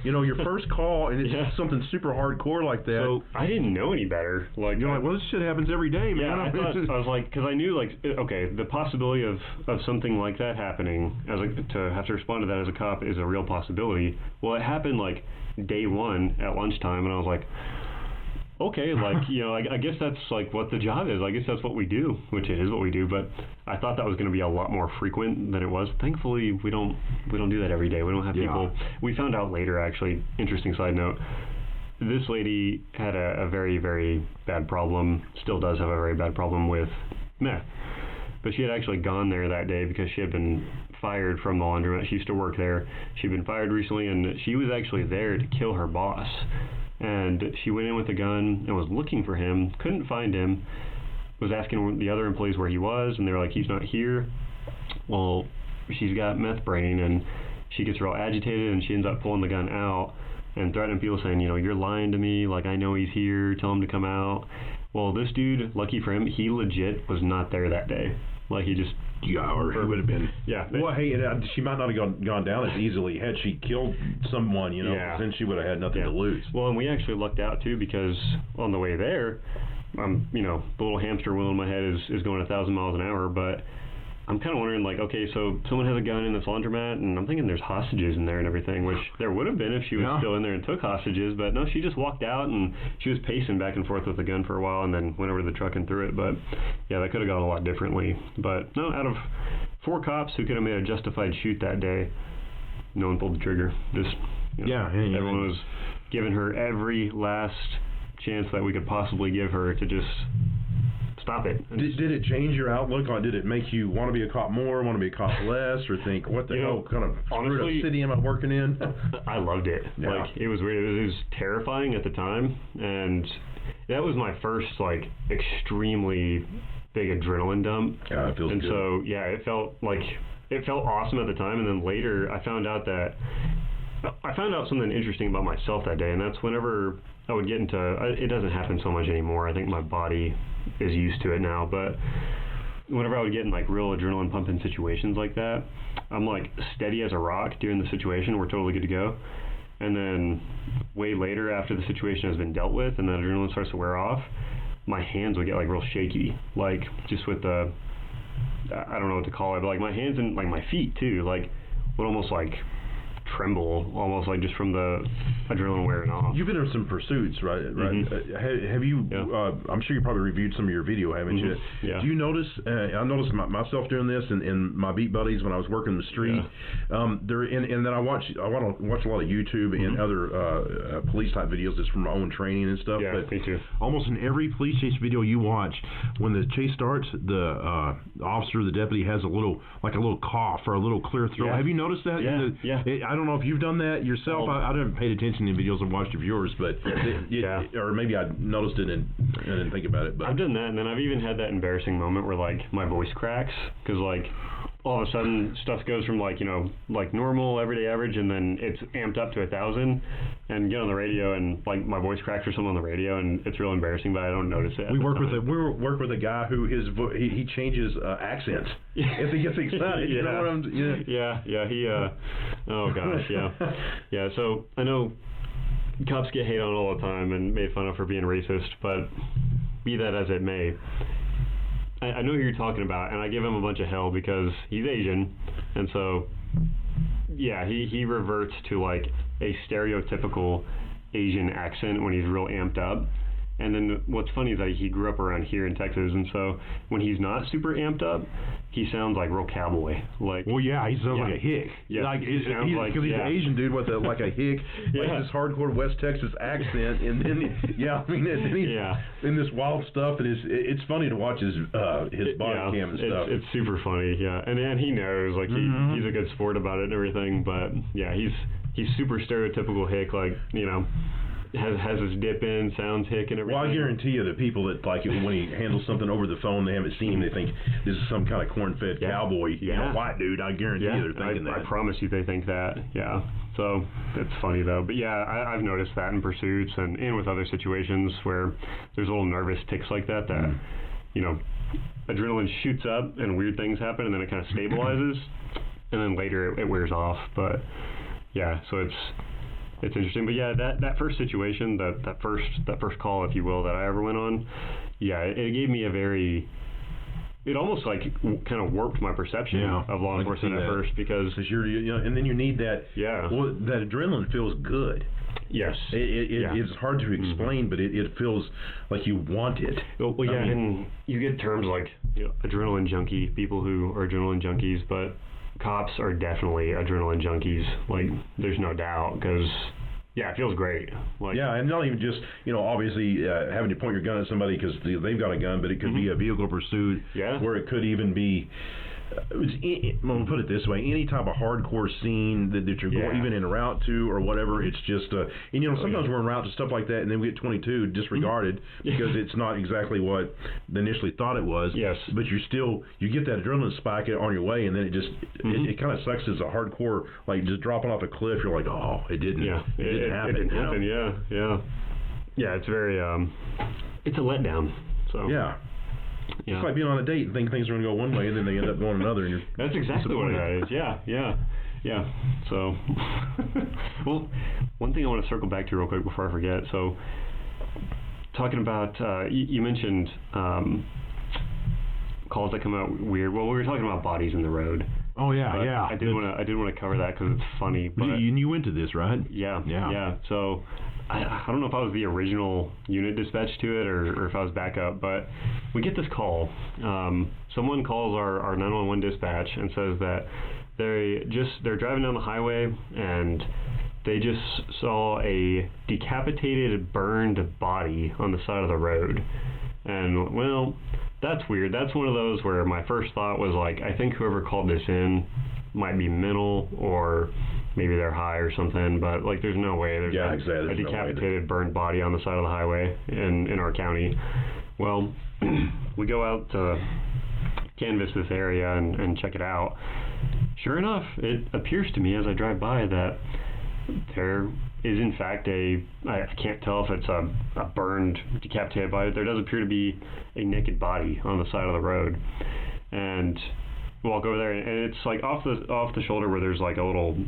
your first call, and it's something super hardcore like that. So I didn't know any better. Well, this shit happens every day, man. Yeah, I was because I knew okay, the possibility of something like that happening, to have to respond to that as a cop, is a real possibility. Well, it happened day one at lunchtime, and I was like, okay, I guess that's what the job is. I guess that's what we do, which it is what we do. But I thought that was going to be a lot more frequent than it was. Thankfully, we don't do that every day. We don't have people. We found out later, actually. Interesting side note. This lady had a very, very bad problem, still does have a very bad problem with meth. but she had actually gone there that day because she had been fired from the laundromat. She used to work there. She'd been fired recently, and she was actually there to kill her boss. And she went in with a gun and was looking for him, couldn't find him, was asking the other employees where he was, and they were like, he's not here. Well, she's got meth brain, and she gets real agitated, and she ends up pulling the gun out and threatening people, saying, you're lying to me, like, I know he's here, tell him to come out. Well, this dude, lucky for him, he legit was not there that day. Like, he just... Yeah, or he would have been... Yeah. Well, hey, she might not have gone down as easily had she killed someone, Yeah. then she would have had nothing to lose. Well, and we actually lucked out, too, because on the way there, the little hamster wheel in my head is going 1,000 miles an hour, but I'm kind of wondering, like, okay, so someone has a gun in this laundromat, and I'm thinking there's hostages in there and everything, which there would have been if she was still in there and took hostages, but no, she just walked out, and she was pacing back and forth with the gun for a while, and then went over to the truck and threw it, but yeah, that could have gone a lot differently. But no, out of 4 cops who could have made a justified shoot that day, no one pulled the trigger. Just, everyone was giving her every last chance that we could possibly give her to just stop it. Did it change your outlook on? Did it make you want to be a cop more, want to be a cop less, or think, what the hell kind of screwed up city am I working in? I loved it. Yeah. Like, it was weird. It was terrifying at the time, and that was my first extremely big adrenaline dump. Yeah, it feels and good. So it felt awesome at the time, and then later I found out something interesting about myself that day, and that's whenever I would get into, it doesn't happen so much anymore. I think my body is used to it now, but whenever I would get in real adrenaline pumping situations like that, I'm steady as a rock during the situation. We're totally good to go. And then way later, after the situation has been dealt with and the adrenaline starts to wear off, my hands would get real shaky, just with the, I don't know what to call it, but my hands and my feet too, would almost tremble, almost just from the adrenaline wearing off. You've been in some pursuits, right? Mm-hmm. Have you? Yeah. I'm sure you probably reviewed some of your video, haven't you? Yeah. Do you notice? I noticed myself doing this, and my beat buddies when I was working the street. Yeah. And then I want to watch a lot of YouTube and other police type videos just from my own training and stuff. Yeah, but me too. Almost in every police chase video you watch, when the chase starts, the officer, the deputy, has a little cough or a little clear throat. Yeah. Have you noticed that? Yeah. I don't know if you've done that yourself. I haven't paid attention to videos I've watched of yours, but or maybe I noticed it and didn't think about it. But I've done that, and then I've even had that embarrassing moment where my voice cracks because all of a sudden stuff goes from normal everyday average, and then it's amped up to 1,000, and get on the radio and my voice cracks or something on the radio, and it's real embarrassing, but I don't notice it. We work with a guy who he changes accents if he gets excited. You know what I'm? Oh gosh, yeah. So I know cops get hate on all the time and made fun of for being racist, but be that as it may, I know who you're talking about, and I give him a bunch of hell because he's Asian, and so he reverts to a stereotypical Asian accent when he's real amped up. And then what's funny is that he grew up around here in Texas, and so when he's not super amped up, he sounds like real cowboy. He sounds like a hick. Yeah, he's an Asian dude with a hick, this hardcore West Texas accent, and then he's in this wild stuff, and it's funny to watch his body cam and stuff. It's super funny, and he knows he's a good sport about it and everything, but he's super stereotypical hick, has his dip in, sounds hick and everything. Well, I guarantee you the people that when he handles something over the phone, they haven't seen him, they think this is some kind of corn-fed cowboy, white dude. I guarantee you they're thinking that. I promise you they think that, So it's funny though. But I've noticed that in pursuits and with other situations where there's little nervous ticks like that adrenaline shoots up and weird things happen, and then it kind of stabilizes, and then later it wears off. But so it's interesting. But that first situation, that first call, if you will, that I ever went on, it gave me it almost kind of warped my perception of law enforcement at first, because and then you need that. Well, that adrenaline feels good. Yes. It's hard to explain, but it feels like you want it. Well, and you get terms like adrenaline junkie, people who are adrenaline junkies, but cops are definitely adrenaline junkies. There's no doubt, because Yeah, it feels great. Like, Yeah, and not even just, obviously having to point your gun at somebody because they've got a gun, but it could be a vehicle pursuit where it could even be, I'm going to put it this way, any type of hardcore scene that you're going even en route to or whatever, it's just, sometimes we're en route to stuff like that and then we get 22 disregarded because it's not exactly what they initially thought it was. Yes. But you get that adrenaline spike on your way and then it just, it kind of sucks as a hardcore, like just dropping off a cliff, you're like, oh, it didn't happen. It didn't happen, yeah. Yeah, it's very, it's a letdown, so. Yeah. It's like being on a date and think things are going to go one way and then they end up going another. And that's exactly what it is. Yeah. So, well, one thing I want to circle back to real quick before I forget. So, talking about, you mentioned calls that come out weird. Well, we were talking about bodies in the road. Oh yeah. I did want to cover that because it's funny. But you went to this, right? Yeah. So. I don't know if I was the original unit dispatched to it or if I was backup, but we get this call. Someone calls our 911 dispatch and says that they're driving down the highway and they just saw a decapitated, burned body on the side of the road. And, well, that's weird. That's one of those where my first thought was like, I think whoever called this in might be mental or maybe they're high or something, but like there's no way there's a decapitated, burned body on the side of the highway in our county. Well, we go out to canvass this area and check it out. Sure enough, it appears to me as I drive by that there is in fact I can't tell if it's a burned, decapitated body. There does appear to be a naked body on the side of the road. And walk over there, and it's like off the shoulder where there's like a little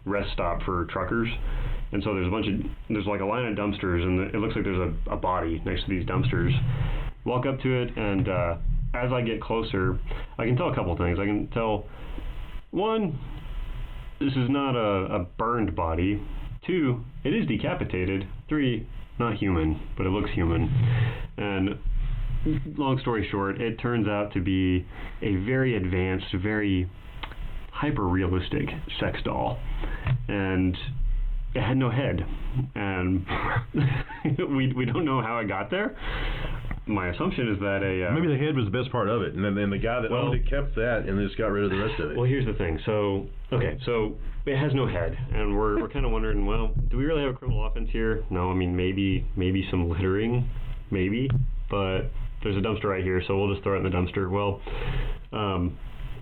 rest stop for truckers, and so there's like a line of dumpsters, and it looks like there's a body next to these dumpsters. Walk up to it, and as I get closer, I can tell a couple things. I can tell, one, this is not a burned body. Two, it is decapitated. Three, not human, but it looks human. And long story short, it turns out to be a very advanced, very hyper-realistic sex doll. And it had no head. And we don't know how it got there. My assumption is that maybe the head was the best part of it, and then the guy that owned it kept that and just got rid of the rest of it. Well, here's the thing. So it has no head, and we're kind of wondering, well, do we really have a criminal offense here? No, I mean, maybe some littering, maybe, but there's a dumpster right here, so we'll just throw it in the dumpster. Well,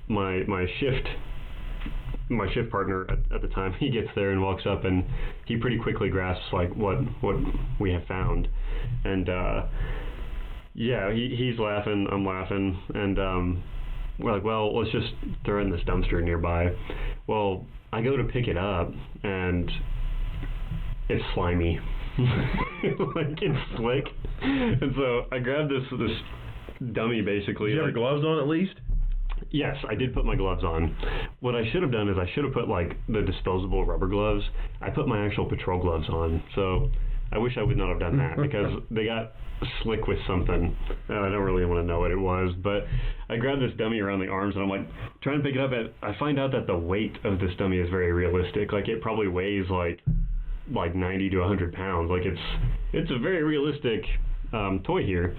my shift partner at the time, he gets there and walks up, and he pretty quickly grasps like what we have found, and he's laughing, I'm laughing, and we're like, well, let's just throw it in this dumpster nearby. Well, I go to pick it up, and it's slimy. Like, it's slick. And so I grabbed this dummy, basically. Did you have your gloves on at least? Yes, I did put my gloves on. What I should have done is I should have put like the disposable rubber gloves. I put my actual patrol gloves on. So I wish I would not have done that because they got slick with something. I don't really want to know what it was, but I grabbed this dummy around the arms and I'm like trying to pick it up, and I find out that the weight of this dummy is very realistic. Like, it probably weighs like 90 to 100 pounds. Like, it's a very realistic toy here.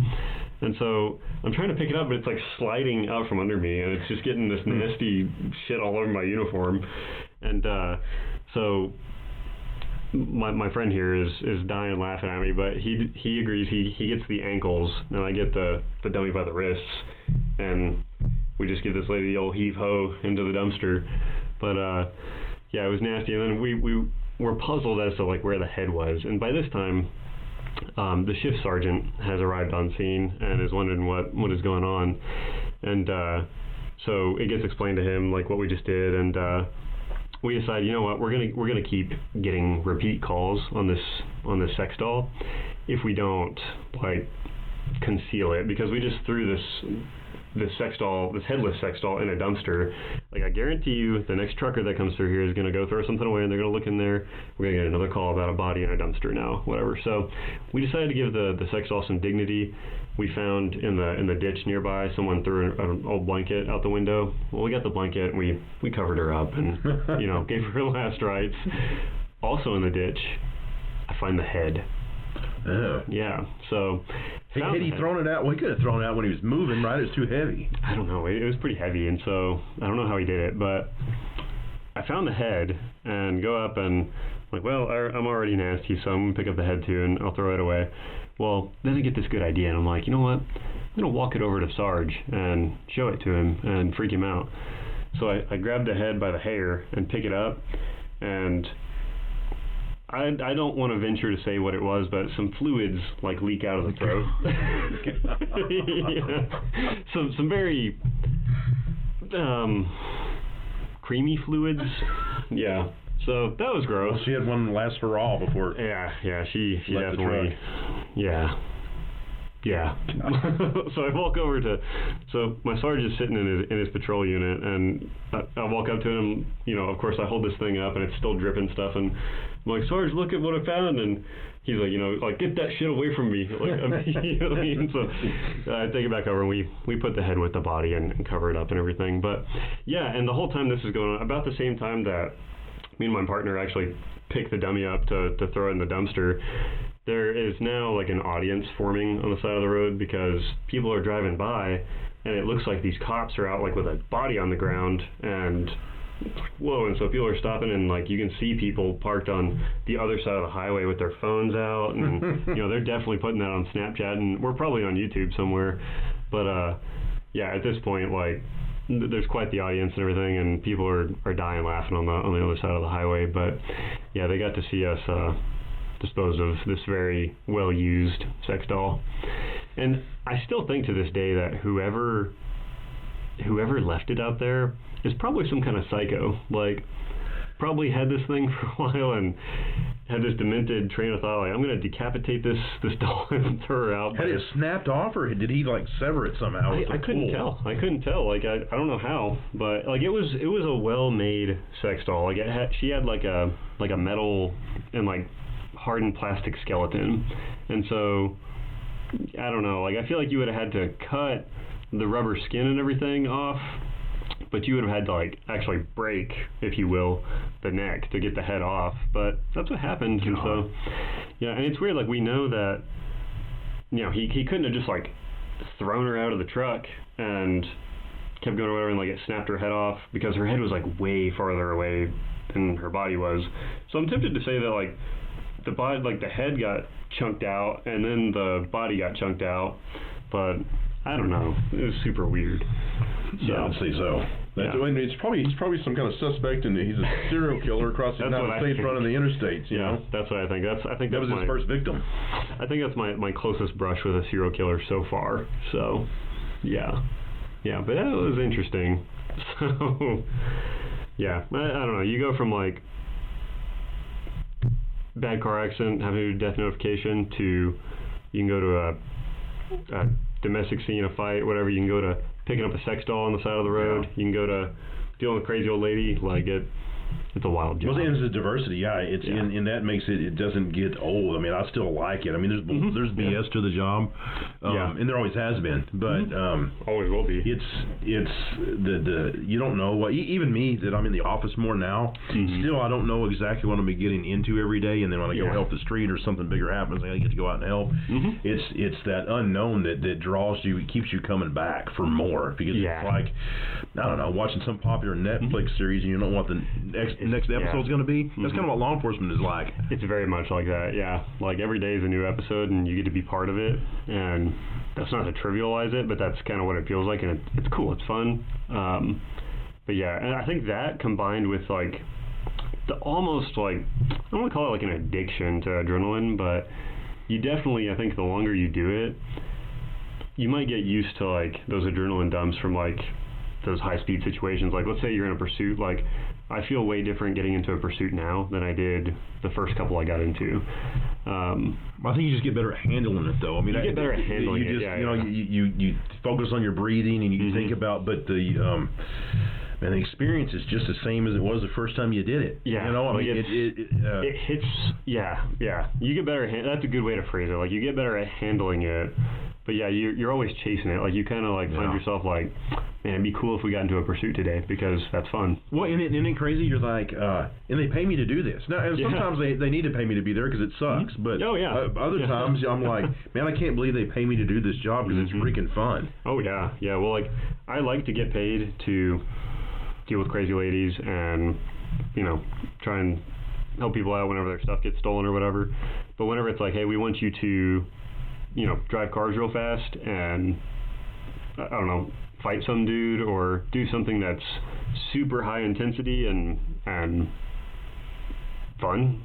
And so I'm trying to pick it up, but it's like sliding out from under me, and it's just getting this nasty shit all over my uniform. And so my friend here is dying laughing at me, but he agrees. He gets the ankles, and I get the dummy by the wrists, and we just give this lady the old heave-ho into the dumpster. But yeah, it was nasty. And then we were puzzled as to like where the head was, and by this time the shift sergeant has arrived on scene and is wondering what is going on. And so it gets explained to him like what we just did, and we decide, you know what, we're gonna keep getting repeat calls on this sex doll if we don't like conceal it, because we just threw this headless sex doll in a dumpster. Like, I guarantee you the next trucker that comes through here is going to go throw something away, and they're going to look in there. We're going to get another call about a body in a dumpster now, whatever. So we decided to give the sex doll some dignity. We found in the ditch nearby, someone threw an old blanket out the window. Well, we got the blanket, and we covered her up and, gave her her last rites. also in the ditch, I find the head. Oh. Yeah, so... Had he thrown it out? Well, he could have thrown it out when he was moving, right? It was too heavy. I don't know. It was pretty heavy, and so I don't know how he did it, but I found the head and go up and like, well, I'm already nasty, so I'm going to pick up the head too, and I'll throw it away. Well, then I get this good idea, and I'm like, you know what? I'm going to walk it over to Sarge and show it to him and freak him out. So I grabbed the head by the hair and pick it up, and I don't want to venture to say what it was, but some fluids like leak out of the throat. Yeah. Some very creamy fluids. Yeah. So that was gross. Well, she had one last for all before. Yeah. She left definitely. Yeah. So I walk over to, so my sergeant is sitting in his patrol unit, and I walk up to him. You know, of course, I hold this thing up, and it's still dripping stuff, and I'm like, Sarge, look at what I found, and he's like, you know, like, get that shit away from me. Like, you know what I mean? So I take it back over, and we put the head with the body and cover it up and everything. But yeah, and the whole time this is going on, about the same time that me and my partner actually picked the dummy up to throw it in the dumpster, there is now like an audience forming on the side of the road because people are driving by, and it looks like these cops are out like with a body on the ground, and whoa, and so people are stopping, and like you can see people parked on the other side of the highway with their phones out, and you know, they're definitely putting that on Snapchat, and we're probably on YouTube somewhere. But yeah, at this point, like, there's quite the audience and everything, and people are dying laughing on the other side of the highway. But yeah, they got to see us dispose of this very well used sex doll. And I still think to this day that whoever left it out there is probably some kind of psycho. Like, probably had this thing for a while and had this demented train of thought, like, I'm going to decapitate this doll and throw her out. Had it snapped off, or did he like sever it somehow? I couldn't tell. I couldn't tell. Like, I don't know how, but like it was a well-made sex doll. Like, she had like a metal and like hardened plastic skeleton, and so I don't know. Like, I feel like you would have had to cut the rubber skin and everything off, but you would have had to like actually break, if you will, the neck to get the head off. But that's what happened. And so yeah, and it's weird, like, we know that, you know, he couldn't have just like thrown her out of the truck and kept going over and like it snapped her head off, because her head was like way farther away than her body was. So I'm tempted to say that like the body, like the head got chunked out and then the body got chunked out, but I don't know. It was super weird. Yeah, I'd say so. He's probably some kind of suspect, and he's a serial killer across the United States running the interstates. You know? That's what I think. I think that was his first victim. I think that's my closest brush with a serial killer so far. So, yeah, but that was interesting. So, yeah, I don't know. You go from like bad car accident, having a death notification, to you can go to a domestic scene, a fight, whatever. You can go to picking up a sex doll on the side of the road. Yeah. You can go to dealing with a crazy old lady. Like, it's a wild job. Well, it's the diversity, yeah. And that makes it doesn't get old. I mean, I still like it. I mean, there's BS to the job, and there always has been, but always will be. It's the you don't know what. Even me, that I'm in the office more now, still I don't know exactly what I'm getting into every day. And then when I go help the street or something bigger happens, I get to go out and help. It's that unknown that draws you, it keeps you coming back for more, because it's like, I don't know, watching some popular Netflix series and you don't know what the next episode's going to be. That's kind of what law enforcement is like. It's very much like that, yeah. Like, every day is a new episode, and you get to be part of it. And that's not to trivialize it, but that's kind of what it feels like, and it's cool. It's fun. But yeah, and I think that combined with like the almost like, I don't want to call it like an addiction to adrenaline, but you definitely, I think the longer you do it, you might get used to like those adrenaline dumps from like those high-speed situations. Like, let's say you're in a pursuit. Like, I feel way different getting into a pursuit now than I did the first couple I got into. I think you just get better at handling it, though. I mean, you get better at handling it. You focus on your breathing, and you think about, but the experience is just the same as it was the first time you did it. Yeah, you know, I mean, it hits. Yeah. You get better at that's a good way to phrase it. Like, you get better at handling it But yeah, you're always chasing it. Like you kind of like find yourself like, man, it'd be cool if we got into a pursuit today because that's fun. Well, isn't it crazy? You're like, and they pay me to do this. Now, and sometimes they need to pay me to be there because it sucks. But other times I'm like, man, I can't believe they pay me to do this job because it's freaking fun. Oh yeah, yeah. Well, like I like to get paid to deal with crazy ladies and try and help people out whenever their stuff gets stolen or whatever. But whenever it's like, hey, we want you to drive cars real fast and I don't know, fight some dude or do something that's super high intensity and fun.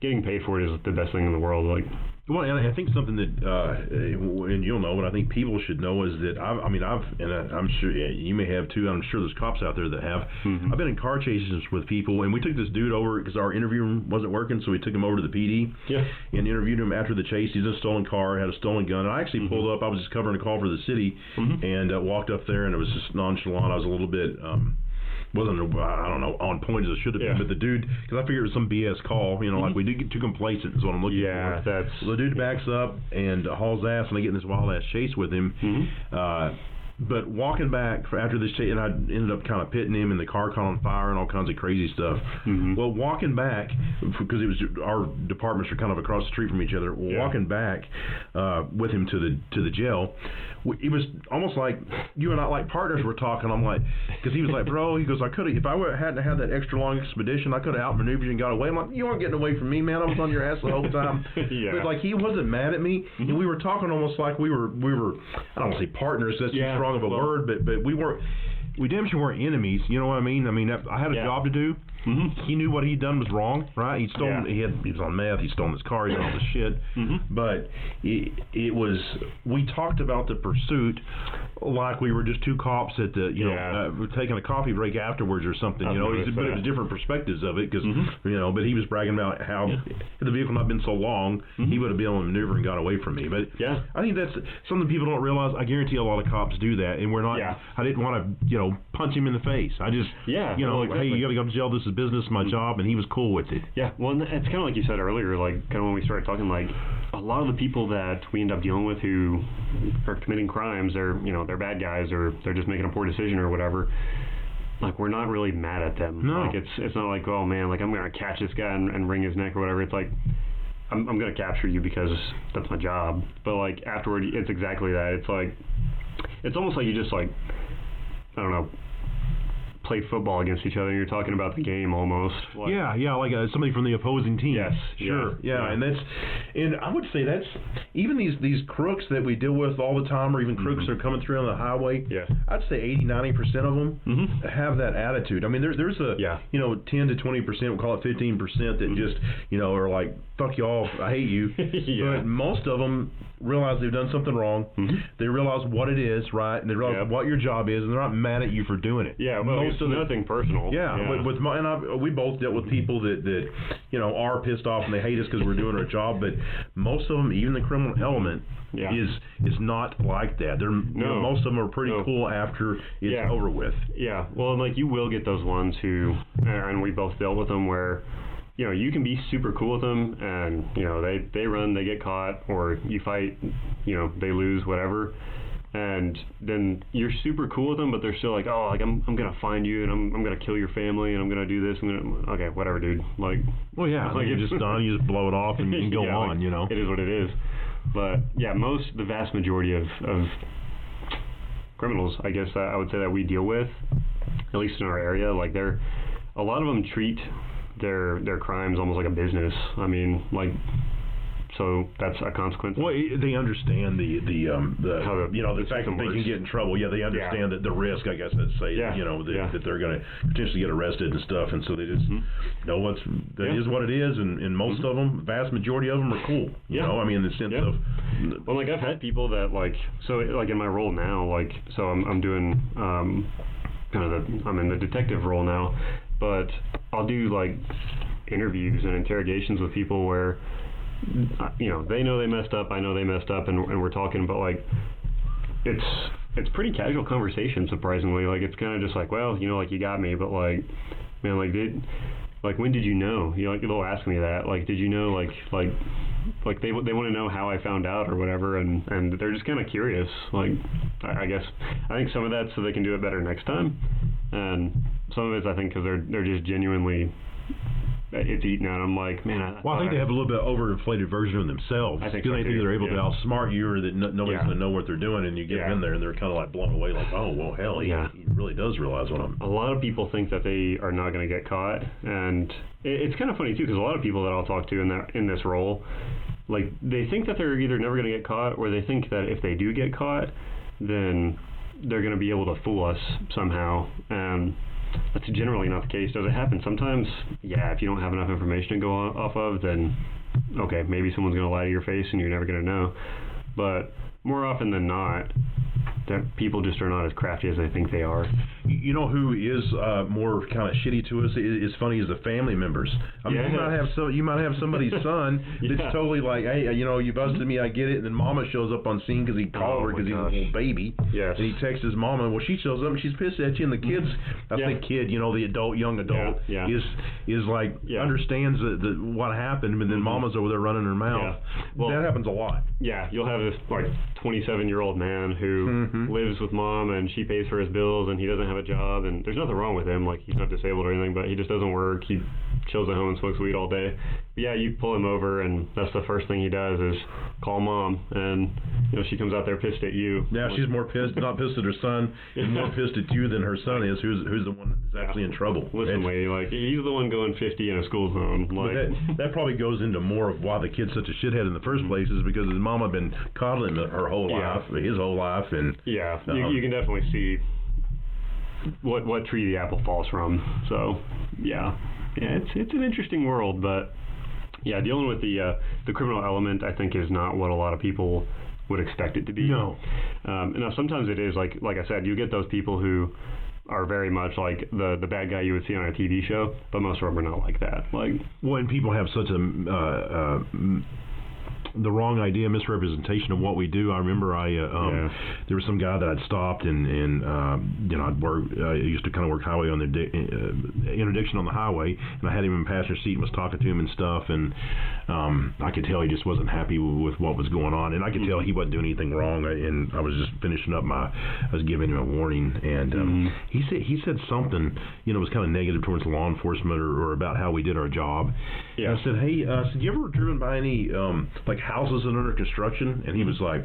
Getting paid for it is the best thing in the world. Like, well, and I think something that, and you'll know, but I think people should know is that I'm sure you may have too. I'm sure there's cops out there that have. I've been in car chases with people, and we took this dude over because our interview room wasn't working, so we took him over to the PD and interviewed him after the chase. He's in a stolen car, had a stolen gun, and I actually pulled up. I was just covering a call for the city, and walked up there, and it was just nonchalant. I was a little bit. Wasn't on point as it should have been, but the dude, because I figured it was some BS call, like we did get too complacent is what I'm looking for. So the dude backs up and hauls ass, and I get in this wild ass chase with him. But walking back after this chase, and I ended up kind of pitting him, and the car caught on fire and all kinds of crazy stuff. Well, walking back, because it was our departments are kind of across the street from each other. Walking back with him to the jail, it was almost like you and I, like partners, were talking. I'm like, because he was like, bro, he goes, I could have, if I hadn't had that extra long expedition, I could have outmaneuvered you and got away. I'm like, you aren't getting away from me, man. I was on your ass the whole time. But like, he wasn't mad at me, and we were talking almost like we were. I don't want to say partners. That's too strong of a word, but we damn sure weren't enemies. You know what I mean? I had a job to do. He knew what he'd done was wrong, right? He'd stolen. He was on meth. He'd stolen his car. He did all this shit. But it was. We talked about the pursuit like we were just two cops at the taking a coffee break afterwards or something. But it was different perspectives of it because But he was bragging about how had the vehicle not been so long, he would have been able to maneuver and got away from me. But I think that's something people don't realize. I guarantee a lot of cops do that, and we're not. I didn't want to punch him in the face. I just hey, you got to go to jail. This is business, my job, and he was cool with it. Yeah, well, it's kind of like you said earlier, like kind of when we started talking, like a lot of the people that we end up dealing with who are committing crimes, they're bad guys or they're just making a poor decision or whatever. Like, we're not really mad at them. No. Like, it's not like, oh man, like I'm gonna catch this guy and wring his neck or whatever. It's like, I'm gonna capture you because that's my job. But like afterward, it's exactly that. It's like, it's almost like you just like, I don't know, play football against each other and you're talking about the game almost. Like, like somebody from the opposing team. Yes, sure. And I would say that's even these crooks that we deal with all the time, or even crooks that are coming through on the highway. I'd say 80-90% of them have that attitude. I mean, there's a 10 to 20%, we'll call it 15% that just are like, fuck y'all, I hate you. But most of them realize they've done something wrong. They realize what it is, right? And they realize what your job is, and they're not mad at you for doing it. It's nothing personal. We both dealt with people that are pissed off and they hate us because we're doing our job. But most of them, even the criminal element, is not like that. Most of them are pretty cool after it's over with. Well, and like you will get those ones who, and we both dealt with them where, you can be super cool with them and, they run, they get caught, or you fight, they lose, whatever. And then you're super cool with them, but they're still like, oh, like I'm gonna find you and I'm gonna kill your family and I'm gonna do this. Okay, whatever, dude. Like, well, like you're just done. You just blow it off and go on. Like, it is what it is. But the vast majority of criminals, I guess I would say that we deal with, at least in our area, like a lot of them treat their crimes almost like a business. I mean, like. So that's a consequence. Well, they understand the fact that they can get in trouble. They understand that the risk, I guess I'd say, that they're going to potentially get arrested and stuff, and so they just know that is what it is. And most of them, vast majority of them, are cool. In the sense of. Well, like I've had people that like in my role now, like so I'm doing I'm in the detective role now, but I'll do like interviews and interrogations with people where. They know they messed up, I know they messed up, and we're talking about, like, it's pretty casual conversation, surprisingly. Like, it's kind of just like, well, like, you got me, but, like, man, like, when did you know? They'll ask me that. Like, did you know, like, like they want to know how I found out or whatever, and they're just kind of curious. Like, I guess I think some of that's so they can do it better next time, and some of it's I think because they're just genuinely. It's eating at them like, man. I think they have a little bit overinflated version of themselves. I think they think they're able to outsmart you, or that nobody's going to know what they're doing, and you get them in there, and they're kind of like blown away, like, oh, well, hell, he really does realize what I'm. A lot of people think that they are not going to get caught, and it's kind of funny too, because a lot of people that I'll talk to in this role, like they think that they're either never going to get caught, or they think that if they do get caught, then they're going to be able to fool us somehow, and. That's generally not the case. Does it happen sometimes? Yeah, if you don't have enough information to go off of, then okay, maybe someone's going to lie to your face and you're never going to know. But more often than not, that people just are not as crafty as they think they are. You know who is more kind of shitty to us? It's funny as the family members. I mean, you might have somebody's son that's totally like, hey, you busted me, I get it, and then Mama shows up on scene because he called her because he's a little baby. Yes. And he texts his mama. Well, she shows up and she's pissed at you, and the kids, I think kid, the adult, young adult, is like understands what happened, but then Mama's over there running her mouth. Yeah. Well, that happens a lot. Yeah, you'll have this like 27-year-old man who lives with Mom and she pays for his bills and he doesn't have a job, and there's nothing wrong with him, like he's not disabled or anything, but he just doesn't work. He chills at home and smokes weed all day. But yeah, you pull him over and that's the first thing he does is call Mom, and she comes out there pissed at you. Yeah, she's more pissed, not pissed at her son, and more pissed at you than her son is, who's the one that's actually in trouble. Listen, lady, like he's the one going 50 in a school zone. Like that probably goes into more of why the kid's such a shithead in the first place, is because his mama been coddling her whole life, his whole life, and you can definitely see what tree the apple falls from. So it's an interesting world, but dealing with the criminal element, I think, is not what a lot of people would expect it to be. No. Now sometimes it is like I said, you get those people who are very much like the bad guy you would see on a TV show, but most of them are not like that. Like, when people have such the wrong idea, misrepresentation of what we do. I remember there was some guy that I'd stopped and I'd work. I used to kind of work highway on the interdiction on the highway, and I had him in the passenger seat and was talking to him and stuff, and I could tell he just wasn't happy with what was going on, and I could tell he wasn't doing anything wrong, and I was just finishing up I was giving him a warning, and he said something, was kind of negative towards law enforcement or about how we did our job. Yeah. And I said, hey, you ever driven by any like houses that are under construction? And he was like,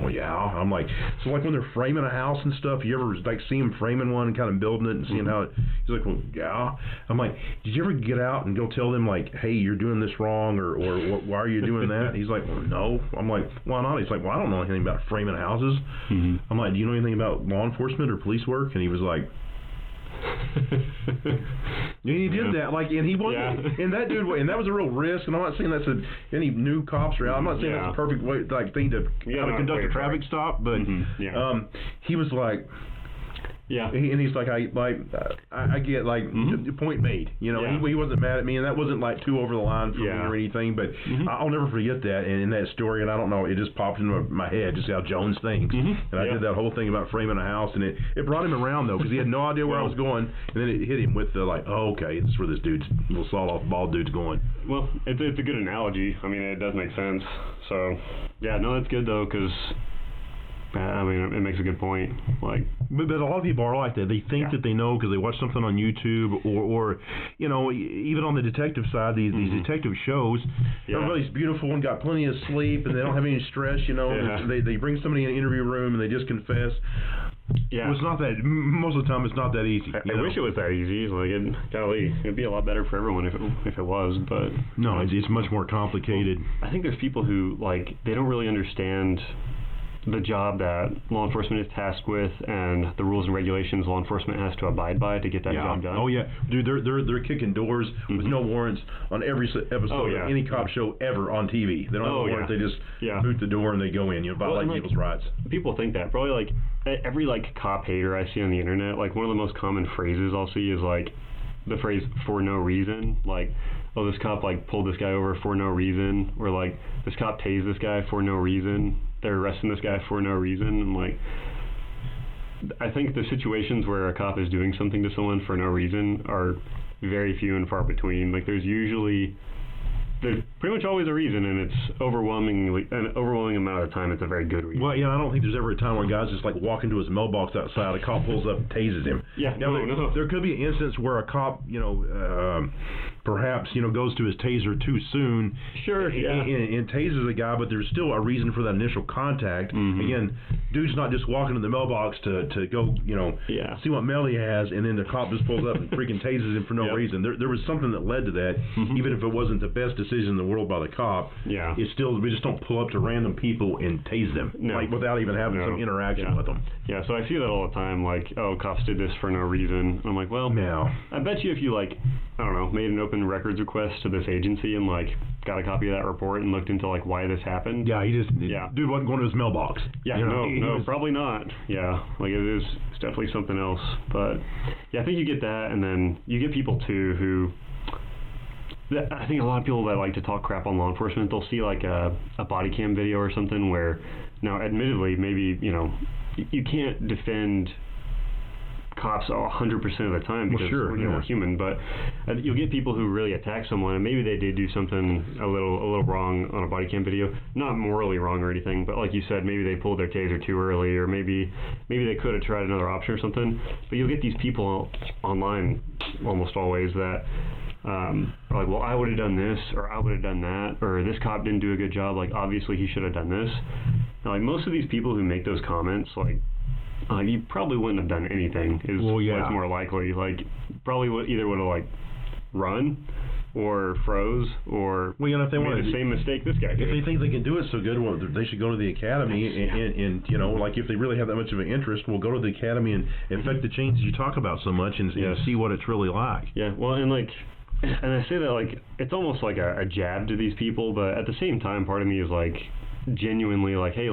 oh yeah. I'm like, so like when they're framing a house and stuff, you ever like see them framing one and kind of building it and seeing how it, he's like, well, yeah. I'm like, did you ever get out and go tell them like, hey, you're doing this wrong, or why are you doing that? He's like, well, no. I'm like, why not? He's like, well, I don't know anything about framing houses. I'm like, do you know anything about law enforcement or police work? And he was like, and he did that, like, and he wasn't, and that dude, and that was a real risk. And I'm not saying that's any new cops are out. I'm not saying that's a perfect way, like, thing to kind of conduct a traffic stop, but he was like. Yeah, and he's like, I get, like, point made, He wasn't mad at me, and that wasn't like too over the line for me or anything, but I'll never forget that. And in that story, and I don't know, it just popped into my head, just how Jones thinks. And I did that whole thing about framing a house, and it brought him around though, because he had no idea where I was going, and then it hit him with the like, oh, okay, this is where this little sawed off bald dude's going. Well, it's a good analogy. I mean, it does make sense. So yeah, no, that's good though, because. I mean, it makes a good point. Like, but a lot of people are like that. They think that they know because they watch something on YouTube, or even on the detective side, these detective shows. Everybody's beautiful and got plenty of sleep, and they don't have any stress. They bring somebody in an interview room and they just confess. Yeah, well, it's not that. Most of the time, it's not that easy. I wish it was that easy. Like, it'd be a lot better for everyone if it was. But no, it's much more complicated. I think there's people who they don't really understand the job that law enforcement is tasked with and the rules and regulations law enforcement has to abide by to get that job done. Oh yeah, dude, they're kicking doors with no warrants on every episode of any cop show ever on TV. They don't have a warrant. They just boot the door and they go in. Violate people's rights. People think that probably every cop hater I see on the internet. Like, one of the most common phrases I'll see is the phrase "for no reason." Like, oh, this cop pulled this guy over for no reason, or this cop tased this guy for no reason. They're arresting this guy for no reason. And I think the situations where a cop is doing something to someone for no reason are very few and far between. There's usually pretty much always a reason, and it's an overwhelming amount of the time, it's a very good reason. Well, I don't think there's ever a time where a guy's just like walking to his mailbox outside, a cop pulls up and tases him. Yeah, no. There could be an instance where a cop, perhaps, goes to his taser too soon. Sure, yeah. And tases a guy, but there's still a reason for that initial contact. Mm-hmm. Again, dude's not just walking to the mailbox to go, see what mail he has, and then the cop just pulls up and freaking tases him for no reason. There was something that led to that, even if it wasn't the best decision in the world by the cop. Yeah. It's still, we just don't pull up to random people and tase them, without even having some interaction with them. Yeah, so I see that all the time, like, oh, cops did this for no reason. And I'm like, well, I bet you if you, made an open records request to this agency and, got a copy of that report and looked into, why this happened. Yeah, dude wasn't going to his mailbox. Yeah, no, probably not. Yeah, it's definitely something else. But, yeah, I think you get that, and then you get people, too, who... I think a lot of people that like to talk crap on law enforcement, they'll see a body cam video or something where, now admittedly, maybe, you can't defend cops 100% of the time because we're human, but you'll get people who really attack someone and maybe they did do something a little wrong on a body cam video, not morally wrong or anything, but like you said, maybe they pulled their taser too early, or maybe they could have tried another option or something. But you'll get these people online almost always that are like, well, I would have done this, or I would have done that, or this cop didn't do a good job, obviously he should have done this. Now, most of these people who make those comments, you probably wouldn't have done anything, what's more likely. Probably would have run or froze or if they made the same mistake this guy did. If they think they can do it so good, well, they should go to the academy and if they really have that much of an interest, we'll go to the academy and affect the changes you talk about so much and see what it's really like. Yeah, well, and I say that it's almost like a jab to these people, but at the same time, part of me is genuinely hey,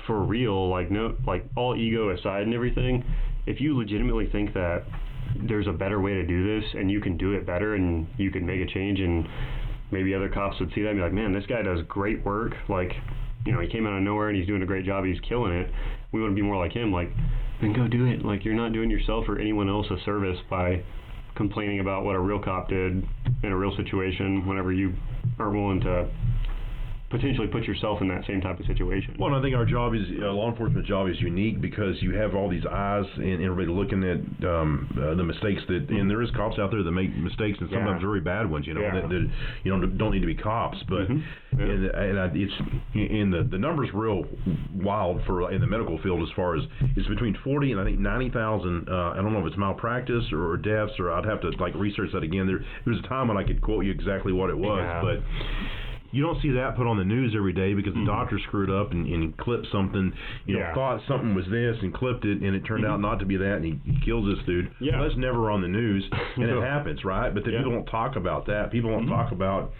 for real, no, all ego aside and everything, if you legitimately think that there's a better way to do this and you can do it better and you can make a change, and maybe other cops would see that and be like, man, this guy does great work, he came out of nowhere and he's doing a great job, he's killing it, we want to be more like him, then go do it. You're not doing yourself or anyone else a service by complaining about what a real cop did in a real situation whenever you aren't willing to potentially put yourself in that same type of situation. Well, I think our job law enforcement job is unique because you have all these eyes and everybody looking at the mistakes and there is cops out there that make mistakes and sometimes very bad ones, that don't need to be cops, but the numbers real wild for in the medical field as far as it's between 40 and I think 90,000. I don't know if it's malpractice or deaths, or I'd have to research that again. There was a time when I could quote you exactly what it was, but you don't see that put on the news every day because the doctor screwed up and clipped something, thought something was this and clipped it, and it turned out not to be that, and he kills this dude. Yeah. Well, that's never on the news, and it happens, right? But people don't talk about that. People don't talk about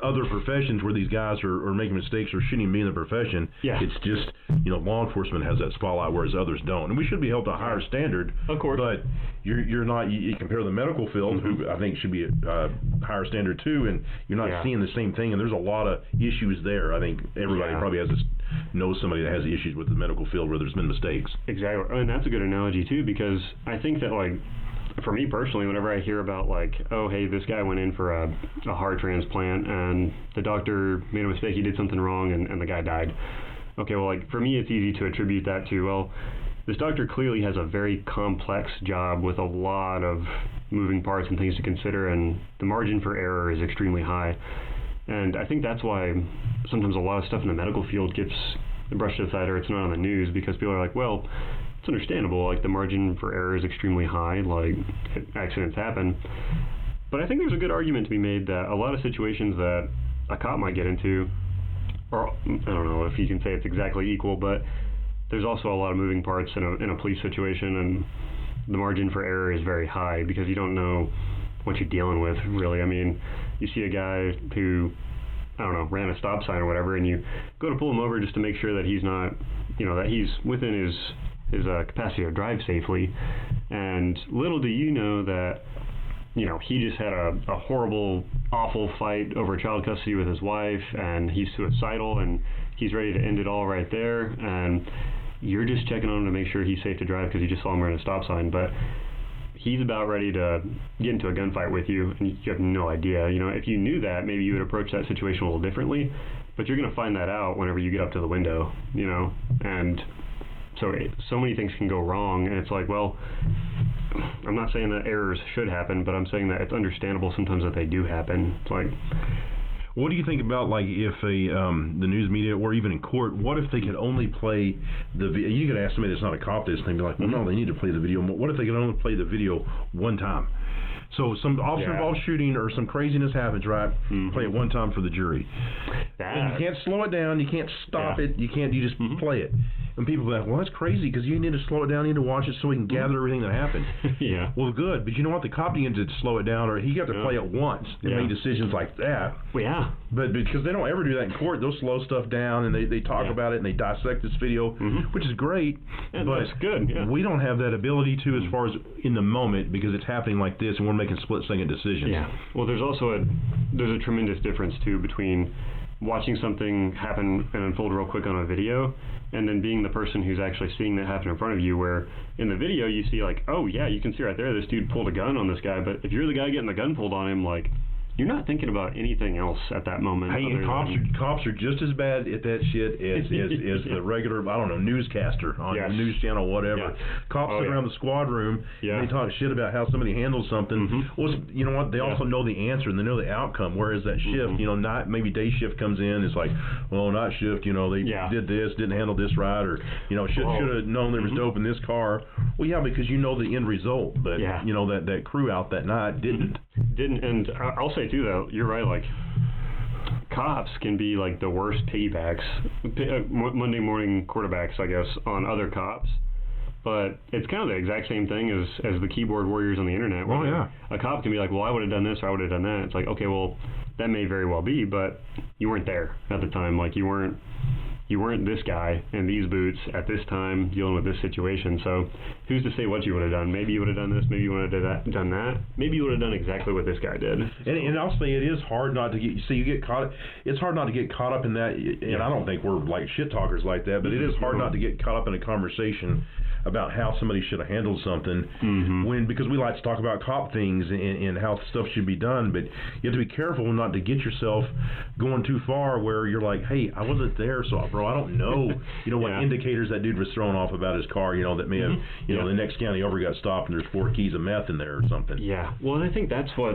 other professions where these guys are making mistakes or shouldn't even be in the profession. Yeah. It's just, law enforcement has that spotlight whereas others don't. And we should be held to a higher standard. Of course. But you're not, you compare the medical field, who I think should be a higher standard too, and you're not seeing the same thing. And there's a lot of issues there. I think everybody probably knows somebody that has issues with the medical field where there's been mistakes. Exactly. And that's a good analogy too, because I think that for me personally, whenever I hear about oh, hey, this guy went in for a heart transplant and the doctor made a mistake, he did something wrong and the guy died. Okay, well, for me, it's easy to attribute that to, well, this doctor clearly has a very complex job with a lot of moving parts and things to consider, and the margin for error is extremely high. And I think that's why sometimes a lot of stuff in the medical field gets brushed aside or it's not on the news, because people are like, well, it's understandable, the margin for error is extremely high, accidents happen. But I think there's a good argument to be made that a lot of situations that a cop might get into, or I don't know if you can say it's exactly equal, but there's also a lot of moving parts in a police situation, and the margin for error is very high because you don't know what you're dealing with, really. I mean, you see a guy who, I don't know, ran a stop sign or whatever, and you go to pull him over just to make sure that he's not, that he's within his capacity to drive safely, and little do you know that he just had a horrible, awful fight over child custody with his wife, and he's suicidal, and he's ready to end it all right there, and you're just checking on him to make sure he's safe to drive because you just saw him run a stop sign. But he's about ready to get into a gunfight with you, and you have no idea. You know, if you knew that, maybe you would approach that situation a little differently. But you're going to find that out whenever you get up to the window, you know, and so many things can go wrong, and it's like, well, I'm not saying that errors should happen, but I'm saying that it's understandable sometimes that they do happen. It's like, what do you think about, like, if the news media or even in court, what if they could only play the video? You could ask somebody that's not a cop this, and they'd be like, well, no, they need to play the video. What if they could only play the video one time? So some officer-involved shooting or some craziness happens, right? Play it one time for the jury. And you can't slow it down. You can't stop it. You just play it. And people are like, well, that's crazy because you need to slow it down. You need to watch it so we can gather everything that happened. Yeah. Well, good. But you know what? The cop needed to slow it down, or he got to play it once and make decisions like that. Well, yeah. But because they don't ever do that in court, they'll slow stuff down and they talk about it and they dissect this video, which is great. And but that's good. Yeah. We don't have that ability to as far as in the moment because it's happening like this and we're making split-second decisions. Yeah. Well, there's also a tremendous difference, too, between watching something happen and unfold real quick on a video and then being the person who's actually seeing that happen in front of you, where in the video you see, like, oh yeah, you can see right there this dude pulled a gun on this guy, but if you're the guy getting the gun pulled on him, like, you're not thinking about anything else at that moment. Hey, and cops are just as bad at that shit as the regular, I don't know, newscaster on the news channel, whatever. Cops sit around the squad room and they talk shit about how somebody handles something. Well, you know what? They also know the answer and they know the outcome. Whereas that shift, you know, not maybe day shift comes in, it's like, well, night shift, you know, they did this, didn't handle this right, or you know, should have known there was dope in this car. Well, yeah, because you know the end result, but you know that crew out that night didn't. And I'll say too, though, you're right, like, cops can be like the worst piggybacks, Monday morning quarterbacks, I guess, on other cops, but it's kind of the exact same thing as the keyboard warriors on the internet, where a cop can be like, well, I would have done this or I would have done that. It's like, okay, well, that may very well be, but you weren't there at the time. Like, you weren't this guy in these boots at this time dealing with this situation. So who's to say what you would have done? Maybe you would have done this. Maybe you would have done that. Maybe you would have done exactly what this guy did. And I'll say it is hard not to get. You get caught. It's hard not to get caught up in that. And I don't think we're like shit talkers like that. But it is hard not to get caught up in a conversation about how somebody should have handled something because we like to talk about cop things and how stuff should be done, but you have to be careful not to get yourself going too far where you're like, hey, I wasn't there, so bro, I don't know, you know, what indicators that dude was throwing off about his car, you know, that may have, you know, the next county over got stopped and there's 4 keys of meth in there or something. Yeah, well, and I think that's what,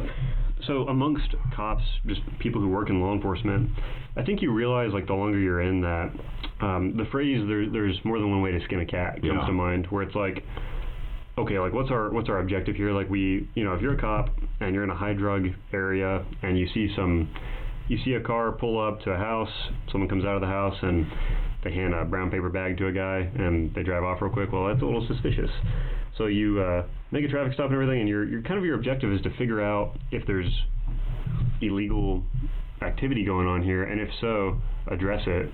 so amongst cops, just people who work in law enforcement, I think you realize, like, the longer you're in that, the phrase there's more than one way to skin a cat comes to mind, where it's like, okay, like, what's our objective here? Like, we, you know, if you're a cop and you're in a high drug area and you see a car pull up to a house, someone comes out of the house and they hand a brown paper bag to a guy and they drive off real quick, well, that's a little suspicious. So you make a traffic stop and everything, and your objective is to figure out if there's illegal activity going on here, and if so, address it.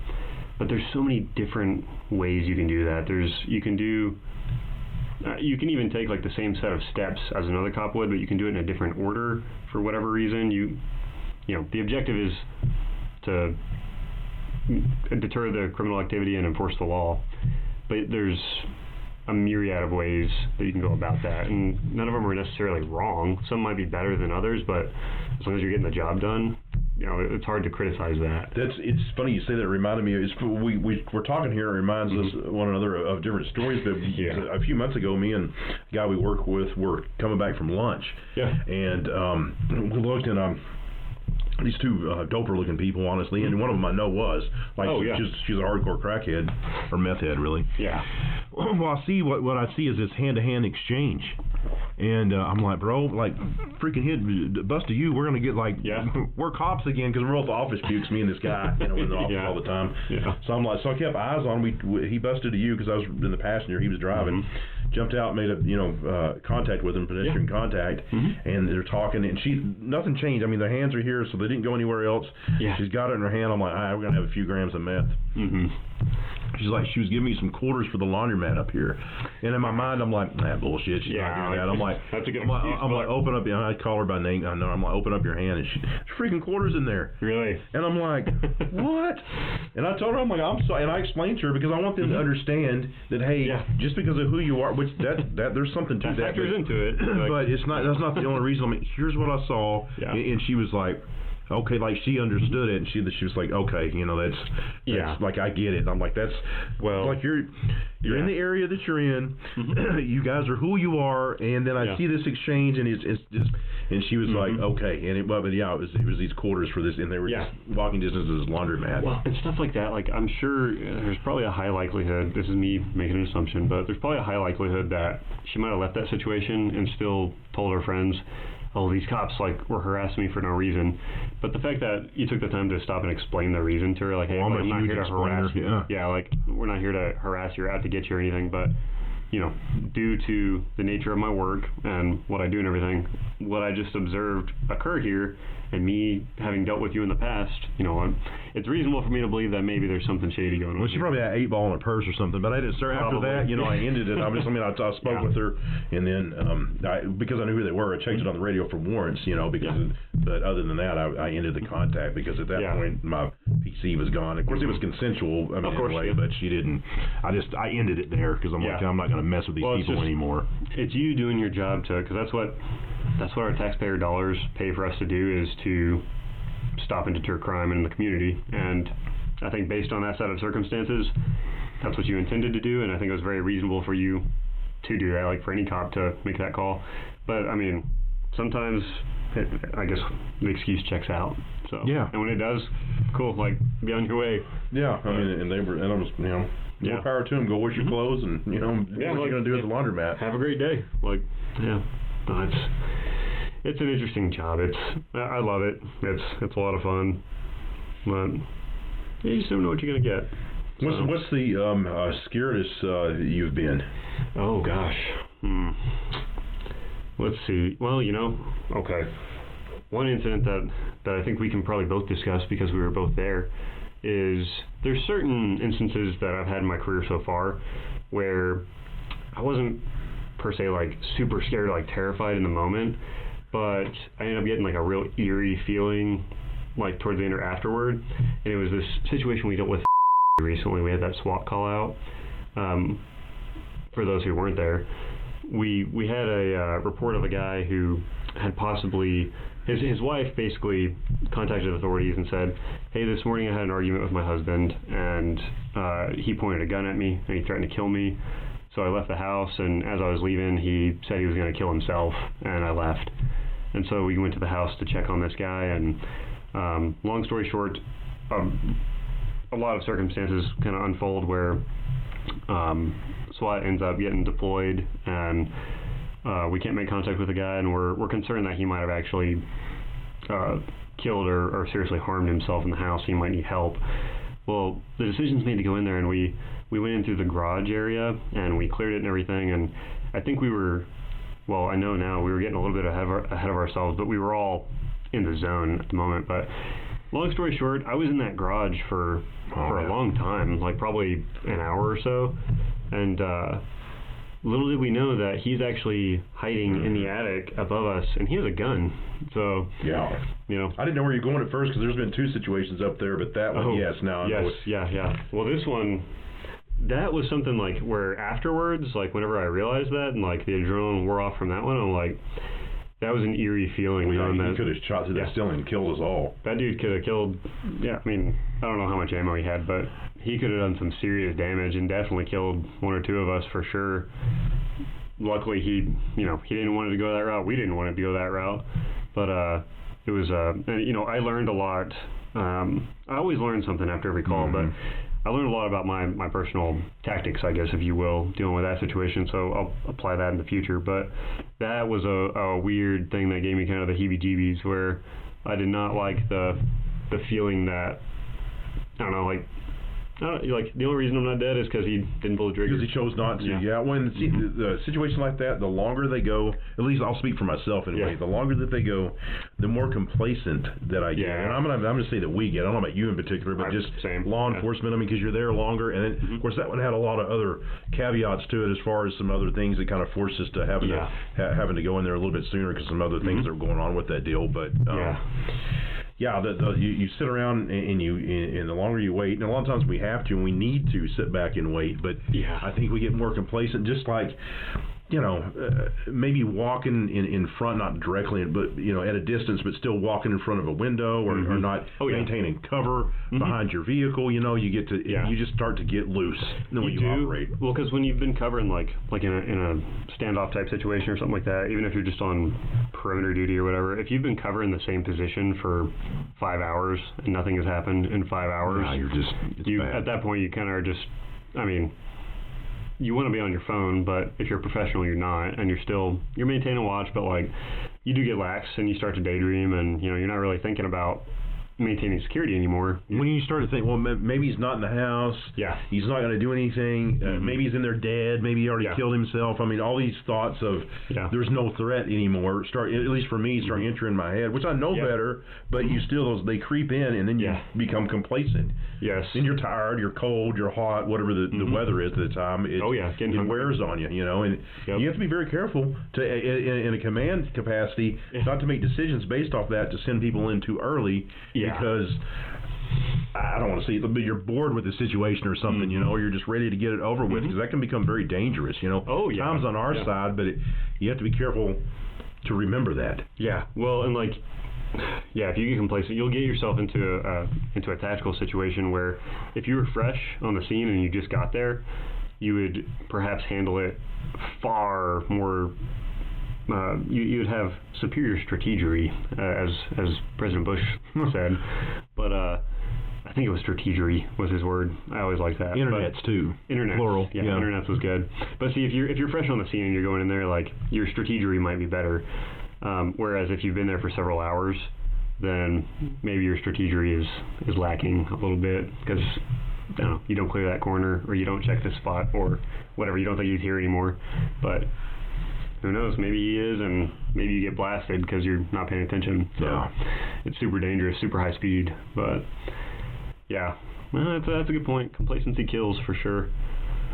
But there's so many different ways you can do that. You can even take, like, the same set of steps as another cop would, but you can do it in a different order for whatever reason. You know, the objective is to deter the criminal activity and enforce the law. But there's a myriad of ways that you can go about that, and none of them are necessarily wrong. Some might be better than others, but as long as you're getting the job done, you know, it's hard to criticize that. It's funny you say that. It reminded me. We're talking here. It reminds us one another of different stories. But a few months ago, me and a guy we work with were coming back from lunch. Yeah. And we looked and these two doper looking people, honestly, and one of them I know was like, she's a hardcore crackhead or meth head, really. Yeah. Well, I see what I see is this hand-to-hand exchange, and I'm like, bro, like, freaking hit, bust to you. We're gonna get like, we're cops again because we're both office pukes, me and this guy, you know, in the office all the time. Yeah. So I'm like, so I kept eyes on him. He busted to you because I was in the passenger. He was driving. Jumped out, made a contact with him, pedestrian contact, and they're talking, and nothing changed. I mean, their hands are here, so they didn't go anywhere else. Yeah. She's got it in her hand. I'm like, all right, we're gonna have a few grams of meth. she's like, she was giving me some quarters for the laundromat up here, and in my mind I'm like, nah, bullshit, she's not doing that. I'm like, that's a good I'm like, open up, I call her by name, I know, I'm like, open up your hand, and there's freaking quarters in there. Really? And I'm like, what? And I told her, I'm like, I'm sorry, and I explained to her because I want them to understand that, hey, just because of who you are, which that there's something to that. Factors into it. But it's not. That's not the only reason. I mean, here's what I saw, and she was like, okay, like she understood it, and she was like, okay, that's like I get it. I'm like, that's like you're in the area that you're in. You guys are who you are, and then I see this exchange, and it's just, and she was like, okay, and it was these quarters for this, and they were just walking distance to this laundromat. Well, and stuff like that. Like I'm sure there's probably a high likelihood. This is me making an assumption, but there's probably a high likelihood that she might have left that situation and still told her friends, oh, these cops were harassing me for no reason. But the fact that you took the time to stop and explain the reason to her, like, hey, I'm not here to harass you. Yeah, like, we're not here to harass you or out to get you or anything, but, due to the nature of my work and what I do and everything, what I just observed occur here, and me having dealt with you in the past, it's reasonable for me to believe that maybe there's something shady going on. Well, she probably had 8 ball in her purse or something, but I didn't start after that. I ended it. I spoke with her, and then because I knew who they were, I checked it on the radio for warrants. But other than that, I ended the contact because at that point my PC was gone. Of course, it was consensual. I mean, in a way, but she didn't. I ended it there because I'm like, I'm not going to mess with these people anymore. It's you doing your job because that's what our taxpayer dollars pay for us to do, is to stop and deter crime in the community. And I think based on that set of circumstances, that's what you intended to do, and I think it was very reasonable for you to do that, like for any cop to make that call. But I mean, sometimes I guess the excuse checks out. So and when it does, cool, like be on your way. Yeah, I mean, and I was, more power to them. Go wash your clothes, and what you're gonna do at the laundromat. Have a great day. Like, no, it's an interesting job. I love it. It's a lot of fun, but you just don't know what you're gonna get. What's the scariest you've been? Oh gosh. Let's see. Well, okay. One incident that I think we can probably both discuss because we were both there is there's certain instances that I've had in my career so far where I wasn't per se super scared, terrified in the moment, but I ended up getting a real eerie feeling towards the end or afterward. And it was this situation we dealt with recently. We had that SWAT call out. For those who weren't there, we had a report of a guy who had possibly his wife basically contacted authorities and said, hey, this morning I had an argument with my husband, and he pointed a gun at me and he threatened to kill me. So I left the house, and as I was leaving, he said he was going to kill himself, and I left. And so we went to the house to check on this guy, and long story short, a lot of circumstances kind of unfold where SWAT ends up getting deployed, and we can't make contact with the guy, and we're concerned that he might have actually killed or seriously harmed himself in the house. He might need help. Well, the decision's made to go in there, and we went in through the garage area, and we cleared it and everything, and I think I know now we were getting a little bit ahead of ourselves, but we were all in the zone at the moment. But long story short, I was in that garage for a long time, probably an hour or so, and little did we know that he's actually hiding in the attic above us, and he has a gun. So I didn't know where you're going at first because there's been 2 situations up there, but that one, I know. Yeah. Well, this one, that was something where afterwards, whenever I realized that and the adrenaline wore off from that one, I'm like, that was an eerie feeling. He could have shot through that ceiling and killed us all. That dude could have killed. I mean, I don't know how much ammo he had, but he could have done some serious damage and definitely killed 1 or 2 of us for sure. Luckily, he didn't want it to go that route. We didn't want it to go that route, but it was I learned a lot. I always learn something after every call, but I learned a lot about my personal tactics, I guess, if you will, dealing with that situation, so I'll apply that in the future. But that was a weird thing that gave me kind of the heebie-jeebies, where I did not like the feeling that, I don't know, Like, the only reason I'm not dead is because he didn't pull the trigger. Because he chose not to. Yeah. Yeah. When the situation like that, the longer they go, at least I'll speak for myself anyway. Yeah. The longer that they go, the more complacent that I get. Yeah. And I'm gonna say that we get. I don't know about you in particular, but just Same. law Yeah. enforcement. I mean, because you're there longer, and then, of course that one had a lot of other caveats to it as far as some other things that kind of forced us to having to go in there a little bit sooner because some other things that were going on with that deal. But yeah, you sit around and the longer you wait, and a lot of times we have to and we need to sit back and wait, but I think we get more complacent, just like, maybe walking in front, not directly, but, at a distance, but still walking in front of a window or not maintaining cover behind your vehicle, you get to, you just start to get loose when you operate. Well, because when you've been covering, like in a standoff type situation or something like that, even if you're just on perimeter duty or whatever, if you've been covering the same position for 5 hours and nothing has happened in 5 hours, at that point you kind of are just, you want to be on your phone, but if you're a professional, you're not, and you're maintaining watch, but like you do get lax and you start to daydream, and you're not really thinking about maintaining security anymore. When you start to think, well, maybe he's not in the house. Yeah. He's not going to do anything. Maybe he's in there dead. Maybe he already killed himself. All these thoughts of there's no threat anymore start, at least for me, start entering my head, which I know better, but you still, they creep in, and then you become complacent. Yes. And you're tired, you're cold, you're hot, whatever the weather is at the time. It wears on you, and you have to be very careful to, in a command capacity, not to make decisions based off that, to send people in too early. Because I don't want to see it, but you're bored with the situation or something, or you're just ready to get it over with, because that can become very dangerous, Time's on our side, but you have to be careful to remember that. Yeah, well, and if you get complacent, you'll get yourself into a tactical situation where if you were fresh on the scene and you just got there, you would perhaps handle it far more. You'd have superior strategery, as President Bush said, but I think it was strategery was his word. I always like that. Internets too. Internets, plural. Yeah, internets was good. But see, if you're fresh on the scene and you're going in there, like, your strategery might be better. Whereas if you've been there for several hours, then maybe your strategery is lacking a little bit because you don't clear that corner, or you don't check the spot, or whatever. You don't think he's here anymore, but who knows? Maybe he is, and maybe you get blasted because you're not paying attention. So it's super dangerous, super high speed. But that's a good point. Complacency kills for sure.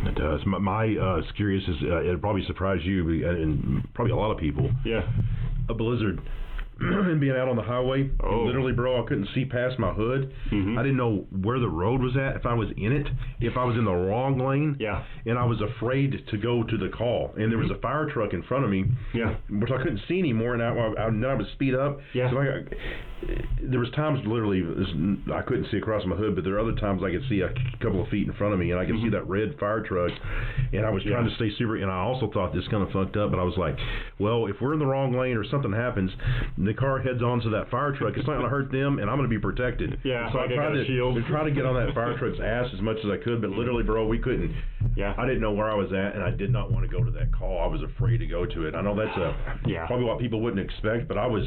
It does. My scariest is it'll probably surprise you and probably a lot of people. Yeah. A blizzard. And being out on the highway, literally, bro, I couldn't see past my hood. I didn't know where the road was at, if I was in it, if I was in the wrong lane. Yeah. And I was afraid to go to the call. And there was a fire truck in front of me, which I couldn't see anymore, and then I would speed up. Yeah. So there was times literally I couldn't see across my hood, but there are other times I could see a couple of feet in front of me, and I could see that red fire truck, and I was trying to stay super, and I also thought this kind of fucked up, but I was like, well, if we're in the wrong lane or something happens, the car heads onto that fire truck, it's not going to hurt them, and I'm going to be protected. Yeah, so I tried to get on that fire truck's ass as much as I could, but literally, bro, we couldn't. Yeah. I didn't know where I was at, and I did not want to go to that call. I was afraid to go to it. I know that's probably what people wouldn't expect, but I was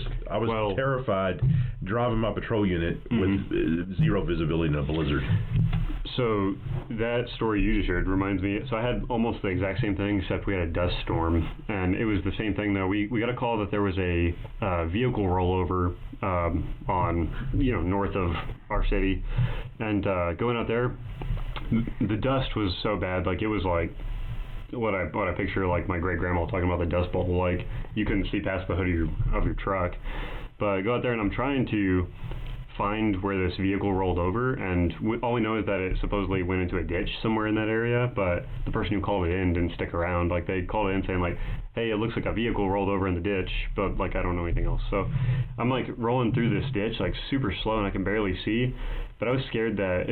terrified driving my patrol unit with zero visibility in a blizzard. So that story you just shared reminds me. So I had almost the exact same thing, except we had a dust storm, and it was the same thing though. We got a call that there was a vehicle rollover on north of our city, and going out there, the dust was so bad. Like, it was like what I picture, like my great grandma talking about the dust bowl. Like, you couldn't see past the hood of your truck. But I go out there and I'm trying to find where this vehicle rolled over, and all we know is that it supposedly went into a ditch somewhere in that area, but the person who called it in didn't stick around. Like, they called it in saying, like, hey, it looks like a vehicle rolled over in the ditch, but, like, I don't know anything else. So I'm, like, rolling through this ditch, like, super slow, and I can barely see, but I was scared that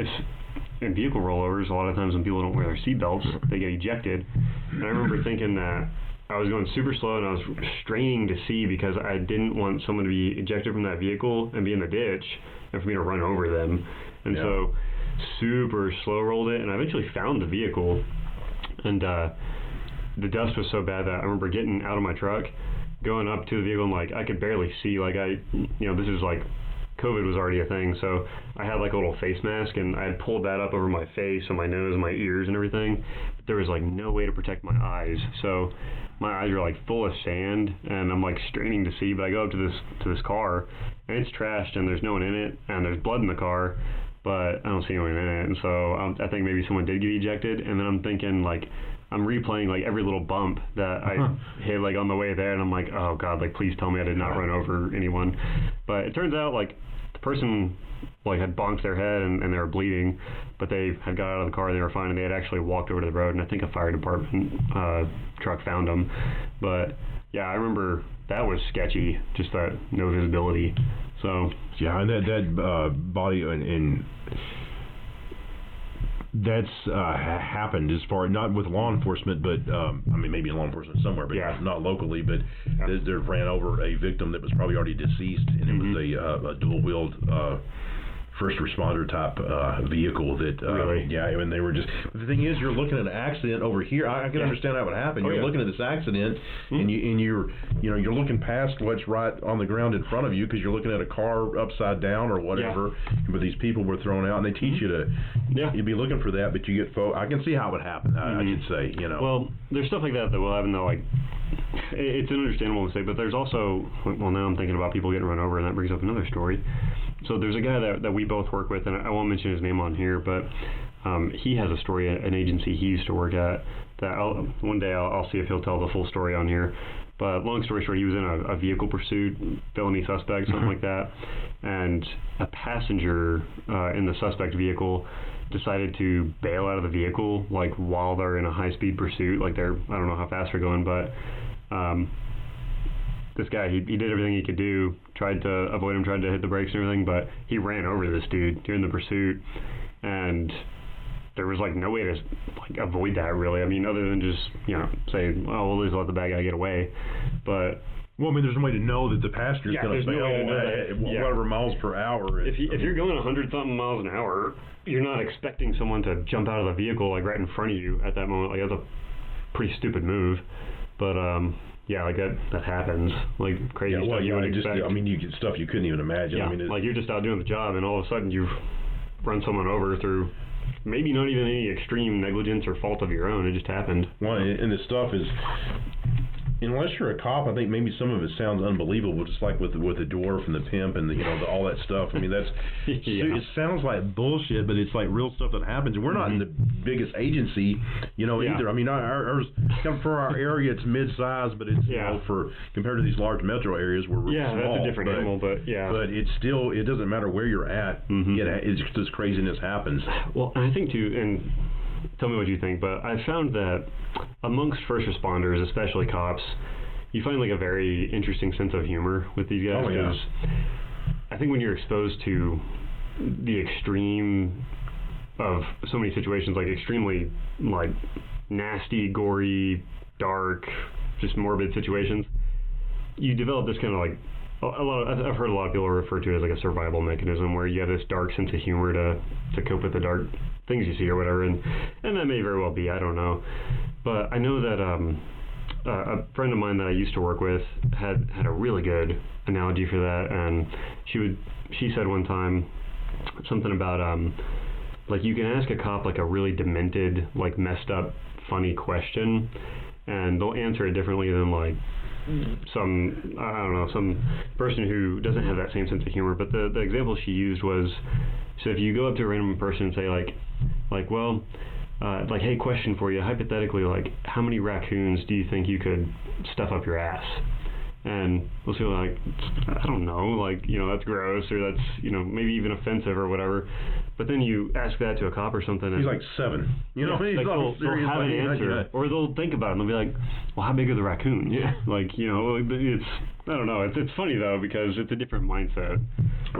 in vehicle rollovers, a lot of times when people don't wear their seatbelts, they get ejected. And I remember thinking that I was going super slow, and I was straining to see because I didn't want someone to be ejected from that vehicle and be in the ditch and for me to run over them. And so super slow rolled it, and I eventually found the vehicle. And the dust was so bad that I remember getting out of my truck, going up to the vehicle, and like I could barely see. Like this is like COVID was already a thing, so I had like a little face mask, and I had pulled that up over my face and my nose and my ears and everything. But there was like no way to protect my eyes, so my eyes are like full of sand, and I'm like straining to see. But I go up to this car, and it's trashed, and there's no one in it, and there's blood in the car, but I don't see anyone in it. And so I think maybe someone did get ejected, and then I'm thinking like, I'm replaying like every little bump that I hit like on the way there, and I'm like, oh God, like please tell me I did not run over anyone. But it turns out like the person like had bonked their head and they were bleeding, but they had got out of the car and they were fine, and they had actually walked over to the road, and I think a fire department truck found them. But yeah, I remember that was sketchy, just that no visibility. So yeah, and that body and that's happened as far, not with law enforcement, but I mean maybe in law enforcement somewhere, but not locally. But they ran over a victim that was probably already deceased, and it was a dual-wheeled first responder type vehicle that really? And they were just, the thing is, you're looking at an accident over here. I can understand how it would happen. You're looking at this accident, and you're looking past what's right on the ground in front of you, because you're looking at a car upside down or whatever. But these people were thrown out, and they teach you to you'd be looking for that, but you get I can see how it would happen. I should say, Well, there's stuff like that we'll have in the like. It's an understandable mistake, but there's also, well, now I'm thinking about people getting run over, and that brings up another story. So there's a guy that we both work with, and I won't mention his name on here, but he has a story at an agency he used to work at that one day I'll see if he'll tell the full story on here. But long story short, he was in a vehicle pursuit, felony suspect, something like that, and a passenger in the suspect vehicle decided to bail out of the vehicle like while they're in a high-speed pursuit. Like I don't know how fast they're going, but this guy, he did everything he could do, tried to avoid him, tried to hit the brakes and everything, but he ran over this dude during the pursuit, and there was like no way to like avoid that really. I mean, other than just say, well, we'll just let the bad guy get away. But well, I mean, there's no way to know that the passenger's going to fail whatever miles per hour. If you're going 100-something miles an hour, you're not expecting someone to jump out of the vehicle like right in front of you at that moment. Like that's a pretty stupid move, but like that happens, like crazy stuff you would expect. You get stuff you couldn't even imagine. Yeah, like you're just out doing the job, and all of a sudden you've run someone over through maybe not even any extreme negligence or fault of your own. It just happened. Well, and the stuff is, unless you're a cop, I think maybe some of it sounds unbelievable, just like with the dwarf and the pimp and all that stuff. I mean, that's it sounds like bullshit, but it's like real stuff that happens. And we're not in the biggest agency, either. I mean, ours for our area, it's mid-size, but it's for compared to these large metro areas, we're small. That's a different animal, but it's still, it doesn't matter where you're at. It's this craziness happens. Well, I think too, and tell me what you think, but I found that amongst first responders, especially cops, you find like a very interesting sense of humor with these guys. Because I think when you're exposed to the extreme of so many situations, like extremely like nasty, gory, dark, just morbid situations, you develop this kind of like I've heard a lot of people refer to it as like a survival mechanism, where you have this dark sense of humor to cope with the dark things you see or whatever, and that may very well be, I don't know. But I know that a friend of mine that I used to work with had a really good analogy for that, and she said one time something about like you can ask a cop like a really demented, like messed up, funny question, and they'll answer it differently than like some person who doesn't have that same sense of humor. But the example she used was, so if you go up to a random person and say like, hey, question for you, hypothetically, like, how many raccoons do you think you could stuff up your ass? And we'll say like, I don't know, like, that's gross, or that's, maybe even offensive or whatever. But then you ask that to a cop or something, and he's like 7. He's like they'll have an answer, or they'll think about it and they'll be like, well, how big are the raccoons? Yeah. Like, it's, I don't know. It's funny though, because it's a different mindset.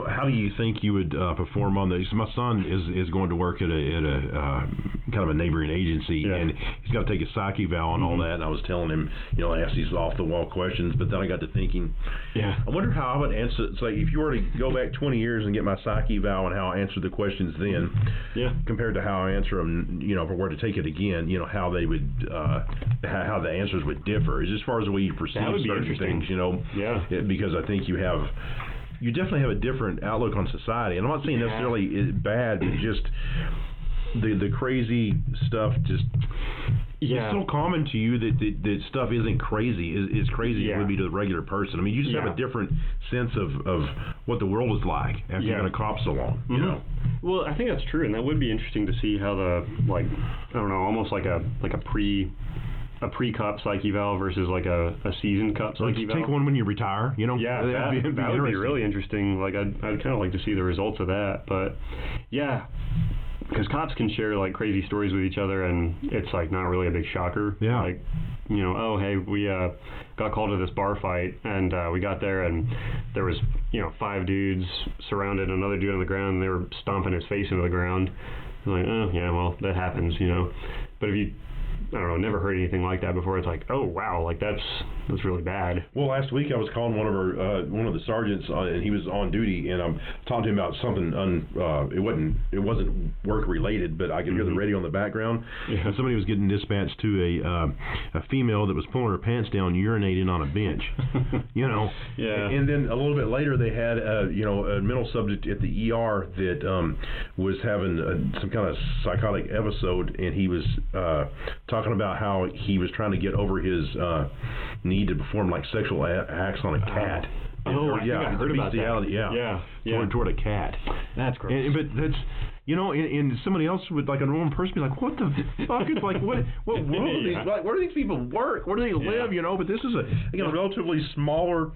How do you think you would perform on this? My son is going to work at a kind of a neighboring agency, and he's got to take a psych eval and all that. And I was telling him, I asked these off the wall questions, but then I got to thinking, I wonder how I would answer. It's like if you were to go back 20 years and get my psych eval and how I answered the questions then, compared to how I answer them, if I were to take it again, how they would, how the answers would differ, as far as the way you perceive certain things, because I think you have you definitely have a different outlook on society. And I'm not saying necessarily it's bad, but just the crazy stuff just it's so common to you that stuff isn't crazy is crazy as it would be to the regular person. I mean, you just have a different sense of what the world is like after you've been a cop so long. You know. Well, I think that's true, and that would be interesting to see how the I don't know, almost like a pre-cop psych eval versus like a seasoned cop psych eval. Take one when you retire, you know. Yeah, that would be really interesting. Like I'd kind of like to see the results of that, but yeah. Because cops can share like crazy stories with each other, and it's like not really a big shocker. Yeah. Like, you know, oh hey, we got called to this bar fight, and we got there, and there was 5 dudes surrounded another dude on the ground, and they were stomping his face into the ground. I'm like, oh yeah, well that happens, But if you I don't know, never heard anything like that before. It's like, oh wow, like that's really bad. Well, last week I was calling one of the sergeants, and he was on duty, and I'm talking to him about something. It wasn't work related, but I could hear the radio in the background. Yeah. And somebody was getting dispatched to a female that was pulling her pants down, urinating on a bench. Yeah. And then a little bit later, they had a mental subject at the ER that was having some kind of psychotic episode, and he was talking about how he was trying to get over his need to perform like sexual acts on a cat. I think I heard about that. Yeah. Toward a cat. That's gross. But that's and somebody else would, like a normal person, be like, what the fuck? It's like, what world are these? Like, where do these people work? Where do they live? But this is a relatively smaller,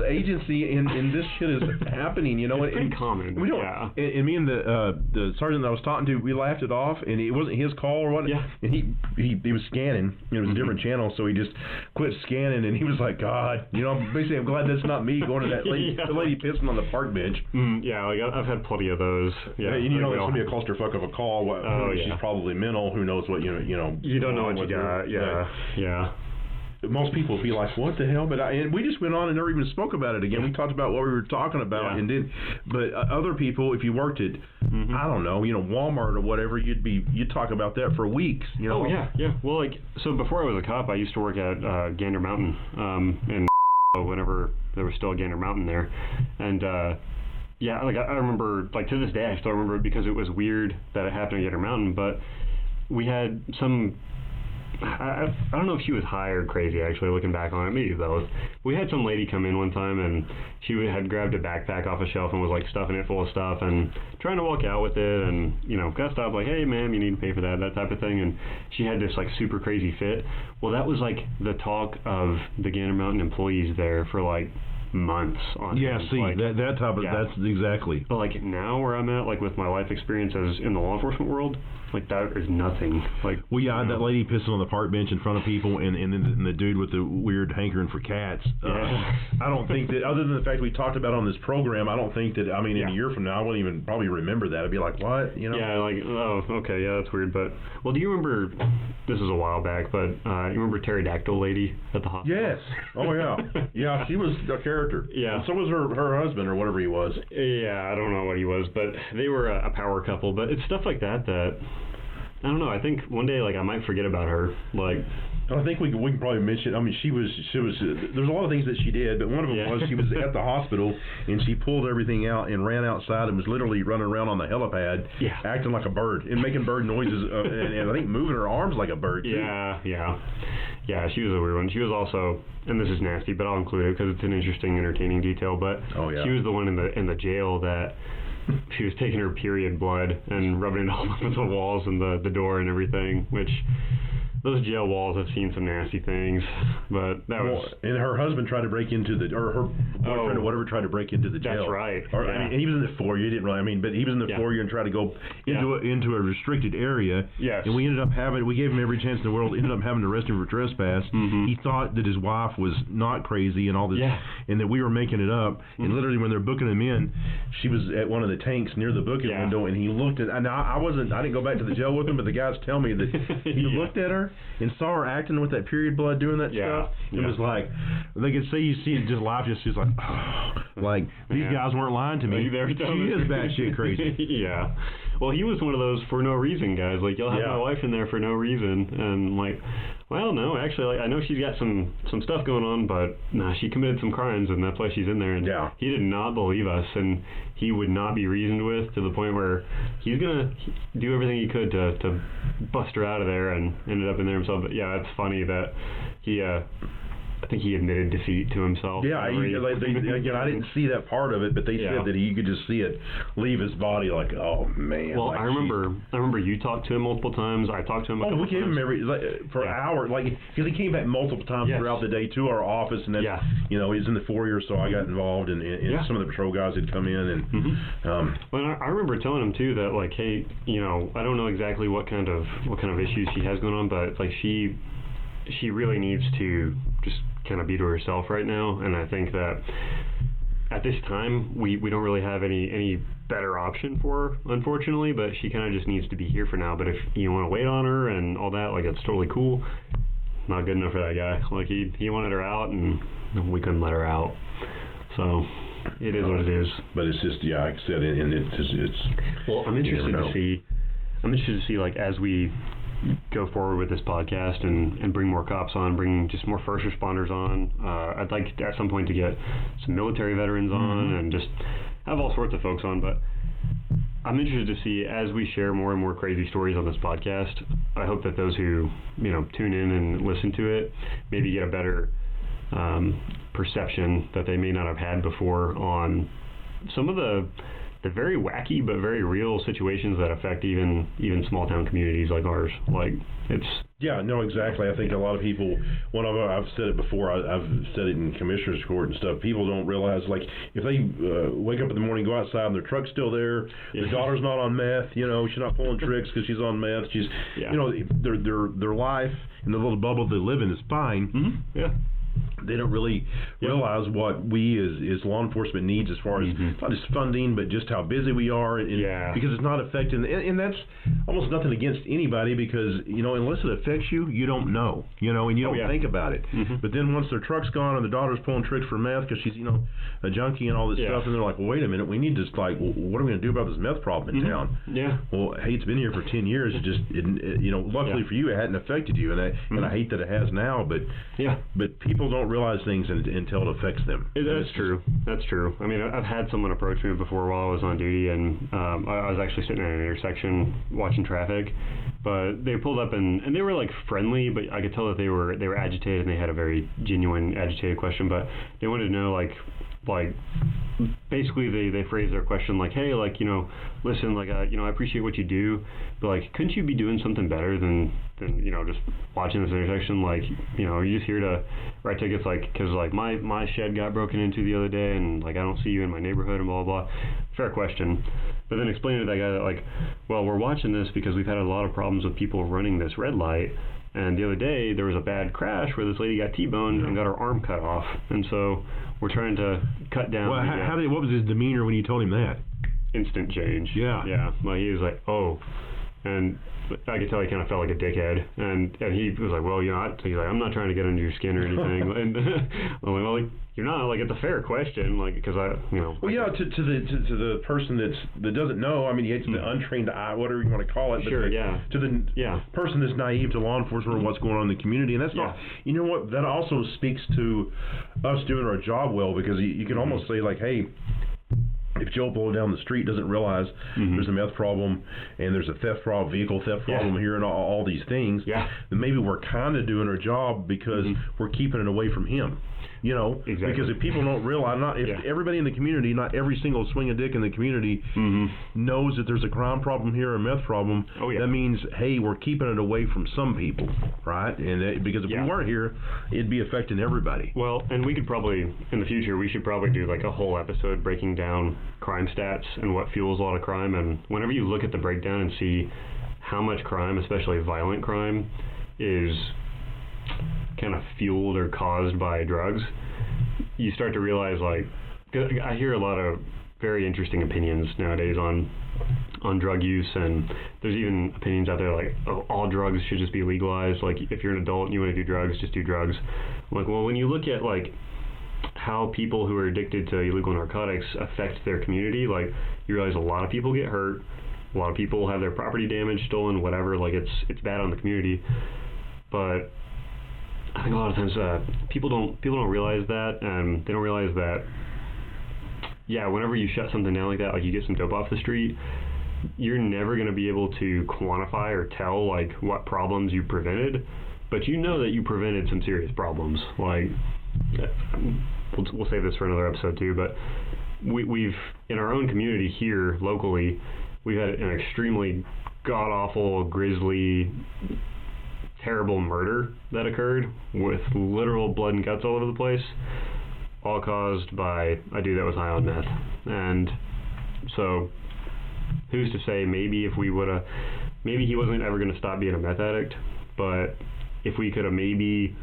agency, and this shit is happening. It's pretty common. We don't. Yeah. And me and the sergeant that I was talking to, we laughed it off, and it wasn't his call or what. Yeah. And he was scanning. It was a different channel, so he just quit scanning, and he was like, God, basically, I'm glad that's not me going to that lady, the lady pissing on the park bench. Yeah, like I've had plenty of those. Yeah. And it's going to be a clusterfuck of a call. She's probably mental. Who knows what, You don't know what you got. Yeah. Most people would be like, what the hell? And we just went on and never even spoke about it again. We talked about what we were talking about, but other people, if you worked at, I don't know, Walmart or whatever, you'd talk about that for weeks. Oh, yeah. Well, so before I was a cop, I used to work at Gander Mountain, and whenever there was still a Gander Mountain there, and yeah, like I remember, like to this day, I still remember it because it was weird that it happened at Gander Mountain. But we had some, I don't know if she was high or crazy, actually, looking back on it, maybe both. We had some lady come in one time, and she had grabbed a backpack off a shelf and was like stuffing it full of stuff and trying to walk out with it, and got stopped like, hey ma'am, you need to pay for that type of thing. And she had this like super crazy fit. Well, that was like the talk of the Gander Mountain employees there for like months on that type of that's exactly. But like now where I'm at, like with my life experience as in the law enforcement world, like that is nothing. Like that lady pissing on the park bench in front of people, and then the dude with the weird hankering for cats. I don't think that, other than the fact we talked about on this program, I don't think that, in a year from now I wouldn't even probably remember that. I'd be like, what? Yeah, like, oh, okay, yeah, that's weird. But well, do you remember? This is a while back, but you remember Pterodactyl lady at the hospital? Yes. Oh yeah. Yeah, she was a character. Yeah. And so was her husband or whatever he was. Yeah, I don't know what he was, but they were a power couple. But it's stuff like that I don't know. I think one day, like, I might forget about her. Like, I think we can probably mention. She was. There's a lot of things that she did, but one of them was she was at the hospital and she pulled everything out and ran outside and was literally running around on the helipad, acting like a bird and making bird noises, and I think moving her arms like a bird too. Yeah. She was a weird one. She was also, and this is nasty, but I'll include it because it's an interesting, entertaining detail. But she was the one in the jail that. She was taking her period blood and rubbing it all over the walls and the door and everything, which those jail walls have seen some nasty things, but that was... And her husband tried to break into her boyfriend or whatever tried to break into the jail. That's right. And he was in the foyer. You didn't really, but he was in the foyer and tried to go into a restricted area. Yes. And we gave him every chance in the world, ended up having to arrest him for trespass. Mm-hmm. He thought that his wife was not crazy and all this, and that we were making it up. Mm-hmm. And literally when they're booking him in, she was at one of the tanks near the booking window, and he looked at, and I didn't go back to the jail with him, but the guys tell me that he looked at her and saw her acting with that period blood, doing that stuff. It was like, they could say, you see it just laugh, she's like, oh, like, these guys weren't lying to me. She is batshit crazy. Yeah. Well, he was one of those for no reason guys. Like, you'll have my wife in there for no reason, and like, well, no, actually, like, I know she's got some stuff going on, but nah, she committed some crimes, and that's why she's in there. And he did not believe us, and he would not be reasoned with, to the point where he's gonna do everything he could to bust her out of there, and ended up in there himself. But yeah, it's funny that he. I think he admitted defeat to himself. Yeah, again, I didn't see that part of it, but they said that you could just see it leave his body. Like, oh man. Well, like, I remember you talked to him multiple times. I talked to him. We gave him for an hour, like, because he came back multiple times throughout the day to our office, and then he was in the foyer, so I got involved, and some of the patrol guys had come in, and well, I remember telling him too that, like, hey, I don't know exactly what kind of issues she has going on, but like she really needs to just kind of be to herself right now, and I think that at this time we don't really have any better option for her, unfortunately, but she kind of just needs to be here for now. But if you want to wait on her and all that, like, it's totally cool. Not good enough for that guy. Like, he wanted her out, and we couldn't let her out, so it is what it is. But it's just, like I said, and it's well, I'm interested to see, like, as we go forward with this podcast and bring more cops on, bring just more first responders on. I'd like at some point to get some military veterans on, and just have all sorts of folks on. But I'm interested to see, as we share more and more crazy stories on this podcast, I hope that those who tune in and listen to it maybe get a better perception that they may not have had before on some of the very wacky but very real situations that affect even small town communities like ours. Like, it's exactly. I think a lot of people, I've said it before, I've said it in commissioner's court and stuff, people don't realize, like, if they wake up in the morning, go outside, and their truck's still there, their daughter's not on meth, she's not pulling tricks because she's on meth, she's their life and the little bubble they live in is fine. They don't really realize what we as law enforcement needs, as far as not just funding, but just how busy we are, and because it's not affecting, and that's almost nothing against anybody, because unless it affects you, you don't know, and you don't think about it. But then once their truck's gone and the daughter's pulling tricks for meth because she's a junkie and all this stuff, and they're like, well, wait a minute, we need to, like, what are we going to do about this meth problem in town? Well, hey, it's been here for 10 years. It just luckily for you, it hadn't affected you, and I hate that it has now, but people don't realize things until it affects them. That's true. I mean, I've had someone approach me before while I was on duty, and I was actually sitting at an intersection watching traffic, but they pulled up and they were, like, friendly, but I could tell that they were agitated, and they had a very genuine agitated question, but they wanted to know, like basically they phrased their question like, hey, like, listen, like, I appreciate what you do, but, like, couldn't you be doing something better than just watching this intersection? Like, are you just here to write tickets, like, because, like, my shed got broken into the other day, and, like, I don't see you in my neighborhood, and blah blah blah. Fair question. But then explaining to that guy that, like, well, we're watching this because we've had a lot of problems with people running this red light. And the other day, there was a bad crash where this lady got T-boned and got her arm cut off. And so we're trying to cut down. Well, what was his demeanor when you told him that? Instant change. Yeah. Well, he was like, oh. And I could tell he kind of felt like a dickhead. And he was like, well, he's like, I'm not trying to get under your skin or anything. And I'm like, well, you're not. Like, it's a fair question, like, because Well, to the person that doesn't know, I mean, it's the untrained eye, whatever you want to call it. Sure, To the person that's naive to law enforcement or what's going on in the community, and that's not. You know what? That also speaks to us doing our job well, because you can almost say, like, hey, if Joe Blow down the street doesn't realize there's a meth problem and there's a vehicle theft problem here, and all these things, then maybe we're kind of doing our job because we're keeping it away from him. Exactly. Because if people don't realize, if everybody in the community, not every single swing a dick in the community knows that there's a crime problem here, a meth problem, that means, hey, we're keeping it away from some people, right? And because if we weren't here, it'd be affecting everybody. Well, and we could probably, in the future, we should probably do, like, a whole episode breaking down crime stats and what fuels a lot of crime. And whenever you look at the breakdown and see how much crime, especially violent crime, is kind of fueled or caused by drugs, you start to realize, like, I hear a lot of very interesting opinions nowadays on drug use, and there's even opinions out there like, oh, all drugs should just be legalized. Like, if you're an adult and you want to do drugs, just do drugs. I'm like, well, when you look at, like, how people who are addicted to illegal narcotics affect their community, like, you realize a lot of people get hurt, a lot of people have their property damaged, stolen, whatever. Like it's bad on the community, but I think a lot of times people don't realize that, and they don't realize that. Yeah, whenever you shut something down like that, like you get some dope off the street, you're never going to be able to quantify or tell like what problems you prevented, but you know that you prevented some serious problems. Like we'll save this for another episode too, but we've in our own community here locally, we've had an extremely god awful, grisly, terrible murder that occurred with literal blood and guts all over the place, all caused by a dude that was high on meth. And so who's to say maybe if we would have, maybe he wasn't ever going to stop being a meth addict, but if we could have maybe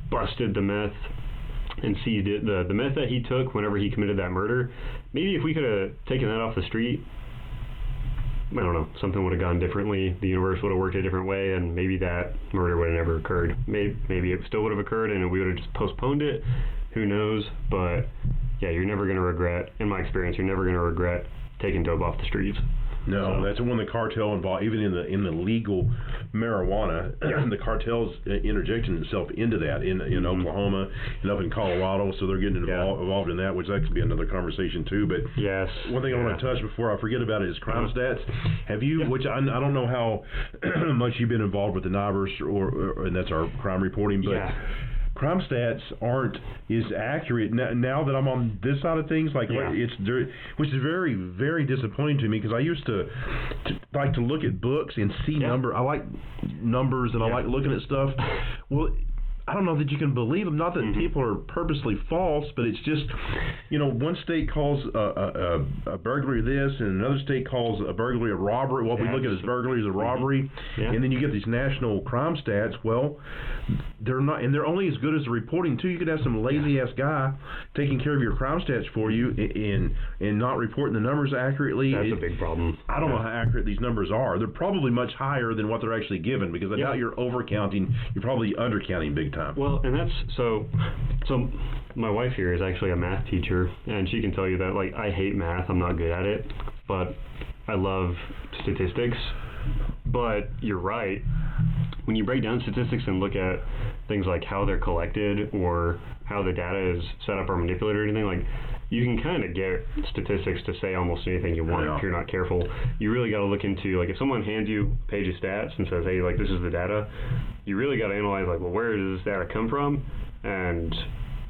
busted the meth and seized it, the meth that he took whenever he committed that murder, maybe if we could have taken that off the street, I don't know, something would have gone differently. The universe would have worked a different way, and maybe that murder would have never occurred. Maybe it still would have occurred, and we would have just postponed it. Who knows? But yeah, you're never going to regret, in my experience, you're never going to regret taking dope off the streets. No, that's when the cartel involved, even in the legal marijuana, the cartel's interjecting itself into that in Oklahoma and up in Colorado, so they're getting involved in that, which that could be another conversation too. But yes, one thing I want to touch before I forget about it is crime stats. Have you, which I don't know how much you've been involved with the NIBRS, and that's our crime reporting, but crime stats aren't as accurate now that I'm on this side of things. Like it's which is very, very disappointing to me, because I used to like to look at books and see number. I like numbers and I like looking at stuff. Well, I don't know that you can believe them. Not that people are purposely false, but it's just, one state calls a burglary this, and another state calls a burglary a robbery. What we look at as burglary is a robbery, and then you get these national crime stats. Well, they're not, and they're only as good as the reporting too. You could have some lazy ass guy taking care of your crime stats for you and not reporting the numbers accurately. That's a big problem. I don't know how accurate these numbers are. They're probably much higher than what they're actually given, because I doubt you're overcounting. You're probably undercounting big time. Well, and that's so my wife here is actually a math teacher, and she can tell you that, like, I hate math. I'm not good at it, but I love statistics. But you're right. When you break down statistics and look at things like how they're collected or how the data is set up or manipulated or anything, like, you can kind of get statistics to say almost anything you want if you're not careful. You really got to look into, like, if someone hands you a page of stats and says, hey, like, this is the data, you really got to analyze, like, well, where does this data come from, and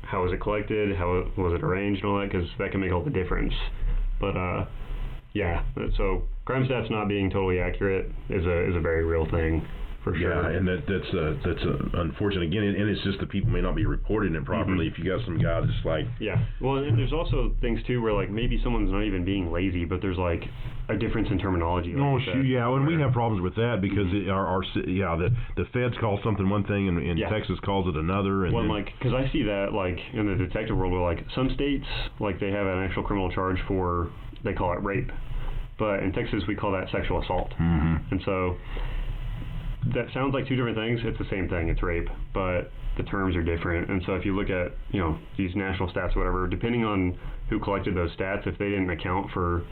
how was it collected, how was it arranged and all that, because that can make all the difference. But so crime stats not being totally accurate is a very real thing. For sure. Yeah, and that's unfortunate again, and it's just that people may not be reporting it properly. If you got some guy that's like well, and there's also things too where, like, maybe someone's not even being lazy, but there's like a difference in terminology. Like and we have problems with that because the feds call something one thing and Texas calls it another. And because I see that, like, in the detective world, where, like, some states, like, they have an actual criminal charge for, they call it rape, but in Texas we call that sexual assault. And so that sounds like two different things. It's the same thing. It's rape, but the terms are different. And so if you look at, these national stats or whatever, depending on who collected those stats, if they didn't account for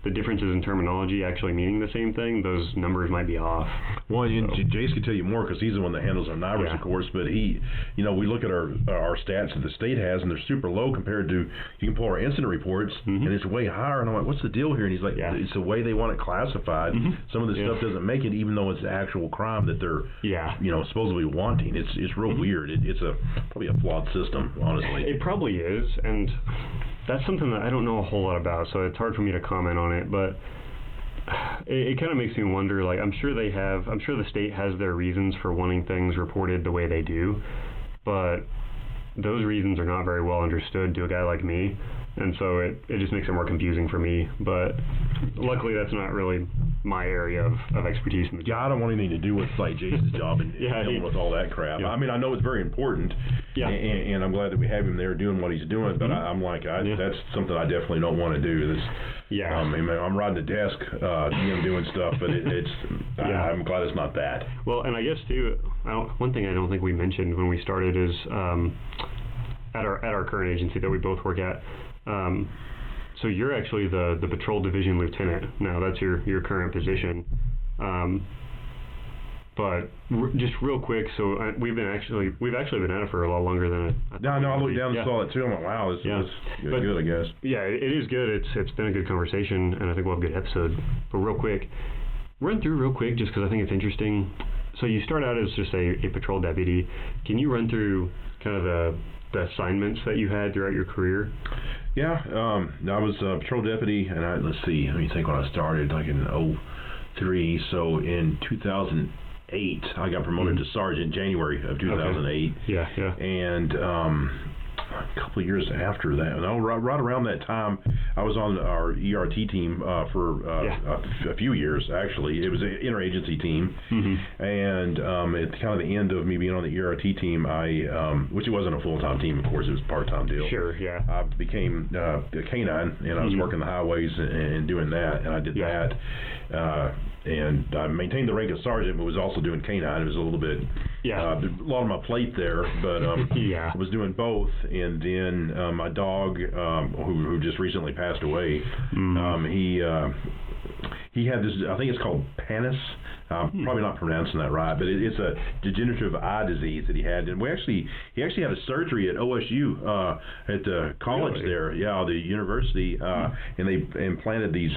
the differences in terminology actually meaning the same thing, those numbers might be off. Well, and Jace can tell you more because he's the one that handles our NIBRS, of course, but we look at our stats that the state has, and they're super low compared to, you can pull our incident reports, and it's way higher, and I'm like, what's the deal here? And he's like, it's the way they want it classified. Some of this stuff doesn't make it, even though it's actual crime that they're, supposedly wanting. It's real weird. It's probably a flawed system, honestly. It probably is, and that's something that I don't know a whole lot about, so it's hard for me to comment on it, but it kind of makes me wonder, like, I'm sure the state has their reasons for wanting things reported the way they do, but those reasons are not very well understood to a guy like me, and so it just makes it more confusing for me. But luckily that's not really my area of expertise in the job. I don't want anything to do with, like, Jason's job and dealing with all that crap. I mean, I know it's very important, and I'm glad that we have him there doing what he's doing, but I'm like, that's something I definitely don't want to do. I'm riding the desk doing stuff, but I'm glad it's not that. Well, and I guess too, one thing I don't think we mentioned when we started is at our current agency that we both work at, so you're actually the patrol division lieutenant now. That's your current position. But just real quick, so we've actually been at it for a lot longer than I thought. No, I looked down and saw it too. I'm like, wow, this is good, I guess. Yeah, it is good. It's been a good conversation, and I think we'll have a good episode. But real quick, run through real quick, just because I think it's interesting. So you start out as just a patrol deputy. Can you run through kind of the assignments that you had throughout your career? Yeah, I was a patrol deputy, and let me think when I started, like in 2003. So in 2008, I got promoted to sergeant January of 2008. Okay. Yeah. And a couple of years after that, right around that time, I was on our ERT team for a few years, actually. It was an interagency team. And at kind of the end of me being on the ERT team, which it wasn't a full-time team, of course, it was a part-time deal. Sure, yeah. I became a canine, and I was working the highways and doing that, and I did that. And I maintained the rank of sergeant, but was also doing canine. It was a little bit, a lot on my plate there, but I was doing both. And then my dog, who just recently passed away, he had this, I think it's called Panis. Probably not pronouncing that right, but it's a degenerative eye disease that he had. And he actually had a surgery at OSU, at the college there, the university, and they implanted these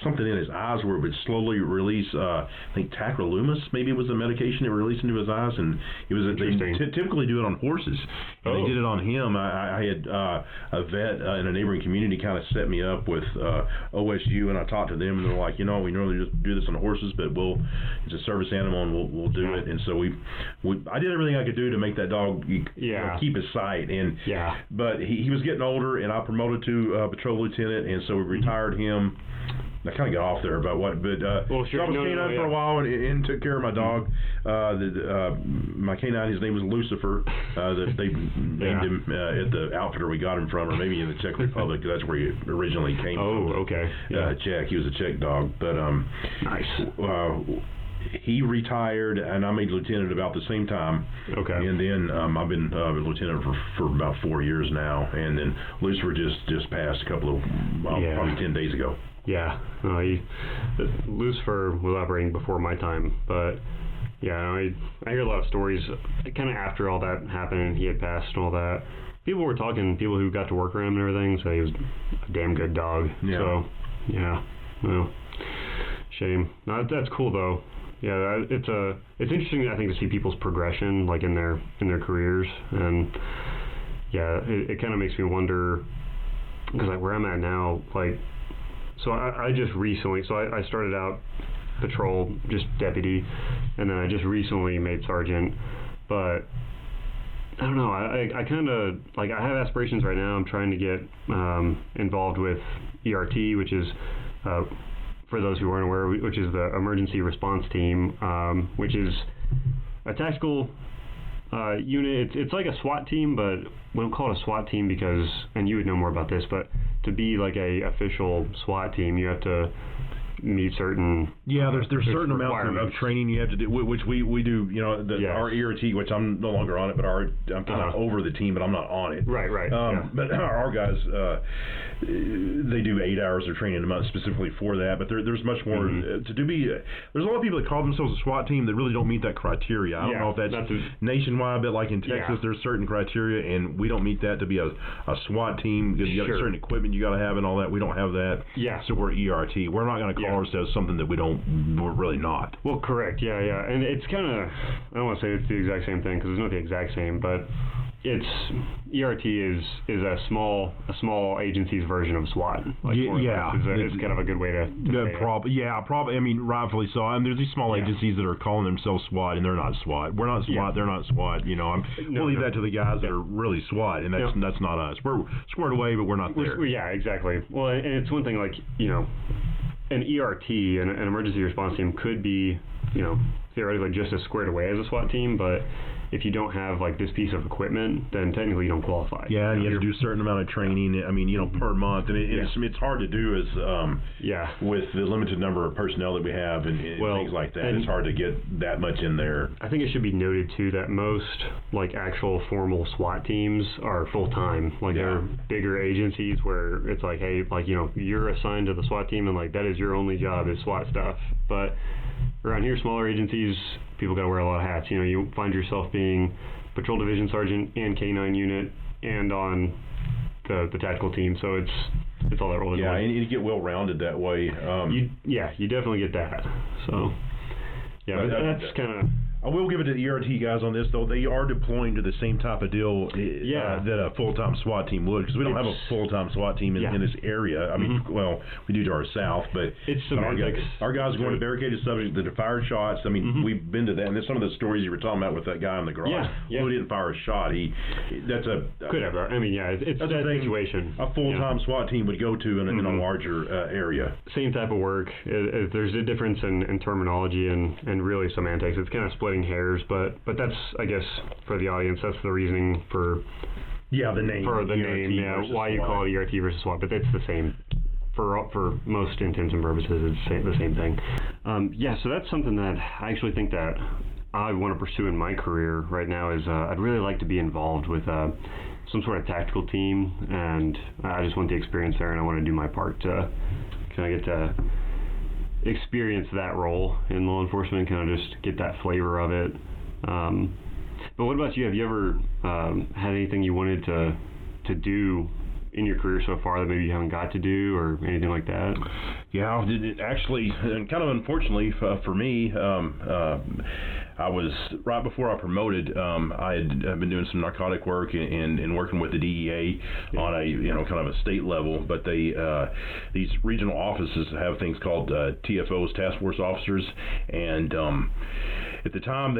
something in his eyes where it would slowly release, I think tacrolimus maybe it was the medication it released into his eyes, and it was they typically do it on horses, and they did it on him. I had a vet in a neighboring community kind of set me up with OSU, and I talked to them, and they're like, we normally just do this on horses, but it's a service animal, and we'll do it. And so I did everything I could do to make that dog keep his sight, and but he was getting older, and I promoted to patrol lieutenant, and so we retired him. I kind of got off there about what, but so I was canine for a while and took care of my dog. My canine, his name was Lucifer. They named him at the outfitter we got him from, or maybe in the Czech Republic. That's where he originally came from. Oh, okay. Czech. He was a Czech dog, but nice. He retired, and I made lieutenant about the same time. Okay. And then I've been lieutenant for about 4 years now, and then Lucifer just passed a couple of probably 10 days ago. Yeah, Lucifer was operating before my time, but I hear a lot of stories kind of after all that happened and he had passed and all that. People who got to work around him and everything, so he was a damn good dog. Yeah. So, well, shame. No, that's cool though. Yeah, it's interesting, I think, to see people's progression, like in their careers, and it kind of makes me wonder, because like where I'm at now, like. So I just recently, I started out patrol, just deputy, and then I just recently made sergeant, but I don't know, I kind of, like, I have aspirations right now. I'm trying to get involved with ERT, which is, for those who aren't aware, which is the emergency response team, which is a tactical unit. It's like a SWAT team, but we don't call it a SWAT team because, and you would know more about this, but to be like a official SWAT team, you have to meet certain there's certain amounts of training you have to do, which we do. Our ERT, which I'm no longer on it, but I'm kind of over the team, but I'm not on it. Right. But our guys, they do 8 hours of training a month specifically for that. But there's much more to do. There's a lot of people that call themselves a SWAT team that really don't meet that criteria. I don't know if that's nationwide, but like in Texas, there's certain criteria, and we don't meet that to be a SWAT team because you got certain equipment you got to have and all that. We don't have that. Yeah. So we're ERT. We're not going to call ourselves something that we're really not. Well, correct. Yeah. And it's kind of, I don't want to say it's the exact same thing because it's not the exact same, but it's ERT is a small agency's version of SWAT. Like it's kind of a good way to say it. Probably. I mean, rightfully so. I mean, there's these small agencies that are calling themselves SWAT, and they're not SWAT. We're not SWAT. They're not SWAT. We'll leave that to the guys that are really SWAT, and that's not us. We're squared away, but we're not there. Yeah, exactly. Well, and it's one thing, like, an ERT, an emergency response team, could be, theoretically just as squared away as a SWAT team, but if you don't have like this piece of equipment, then technically you don't qualify. Yeah, and you have to do a certain amount of training. I mean, per month, and it's hard to do with the limited number of personnel that we have and things like that. It's hard to get that much in there. I think it should be noted too that most like actual formal SWAT teams are full time. Like they're bigger agencies where it's like, hey, like you're assigned to the SWAT team and like that is your only job is SWAT stuff. But around here, smaller agencies, people got to wear a lot of hats. You find yourself being patrol division sergeant and K9 unit and on the tactical team, so it's all that rolled into one. Yeah, and you get well rounded that way. You definitely get that. So but that's kind of. I will give it to the ERT guys on this, though. They are deploying to the same type of deal that a full-time SWAT team would, because we don't have a full-time SWAT team in this area. I mean, well, we do to our south, but it's semantics. Our guys are going to barricaded subjects that have fired shots. I mean, we've been to that, and there's some of the stories you were talking about with that guy in the garage who didn't fire a shot. Could have. I mean, it's that situation. A full-time SWAT team would go to in a larger area. Same type of work. There's a difference in terminology and really semantics. It's kind of splitting hairs, but that's, I guess, for the audience, that's the reasoning for the name. For the name, why you call it ERT versus SWAT, but it's the same. For most intents and purposes, it's the same thing. So that's something that I actually think that I want to pursue in my career right now is I'd really like to be involved with some sort of tactical team, and I just want the experience there, and I want to do my part to kind of get to experience that role in law enforcement, kind of just get that flavor of it. But what about you? Have you ever had anything you wanted to do in your career so far that maybe you haven't got to do or anything like that? Yeah, actually, and kind of unfortunately for me, I was right before I promoted. I had been doing some narcotic work and working with the DEA on a kind of a state level. But these regional offices have things called TFOs, task force officers, and at the time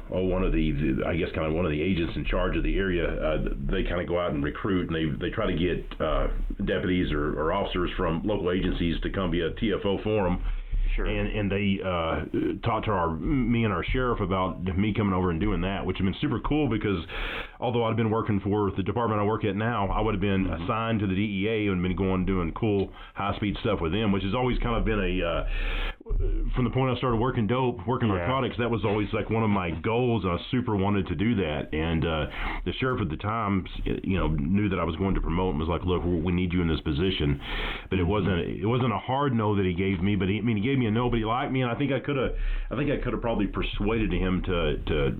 one of the agents in charge of the area, they kind of go out and recruit, and they try to get deputies or officers from local agencies to come be a TFO for them. Sure. And they talked to me and our sheriff about me coming over and doing that, which has been super cool because although I'd been working for the department I work at now, I would have been assigned to the DEA and been going doing cool high-speed stuff with them, which has always kind of been from the point I started working narcotics, that was always like one of my goals, and I super wanted to do that. And the sheriff at the time, knew that I was going to promote and was like, "Look, we need you in this position." But it wasn't a hard no that he gave me, but he gave me a no, but he liked me, and I think I could have probably persuaded him to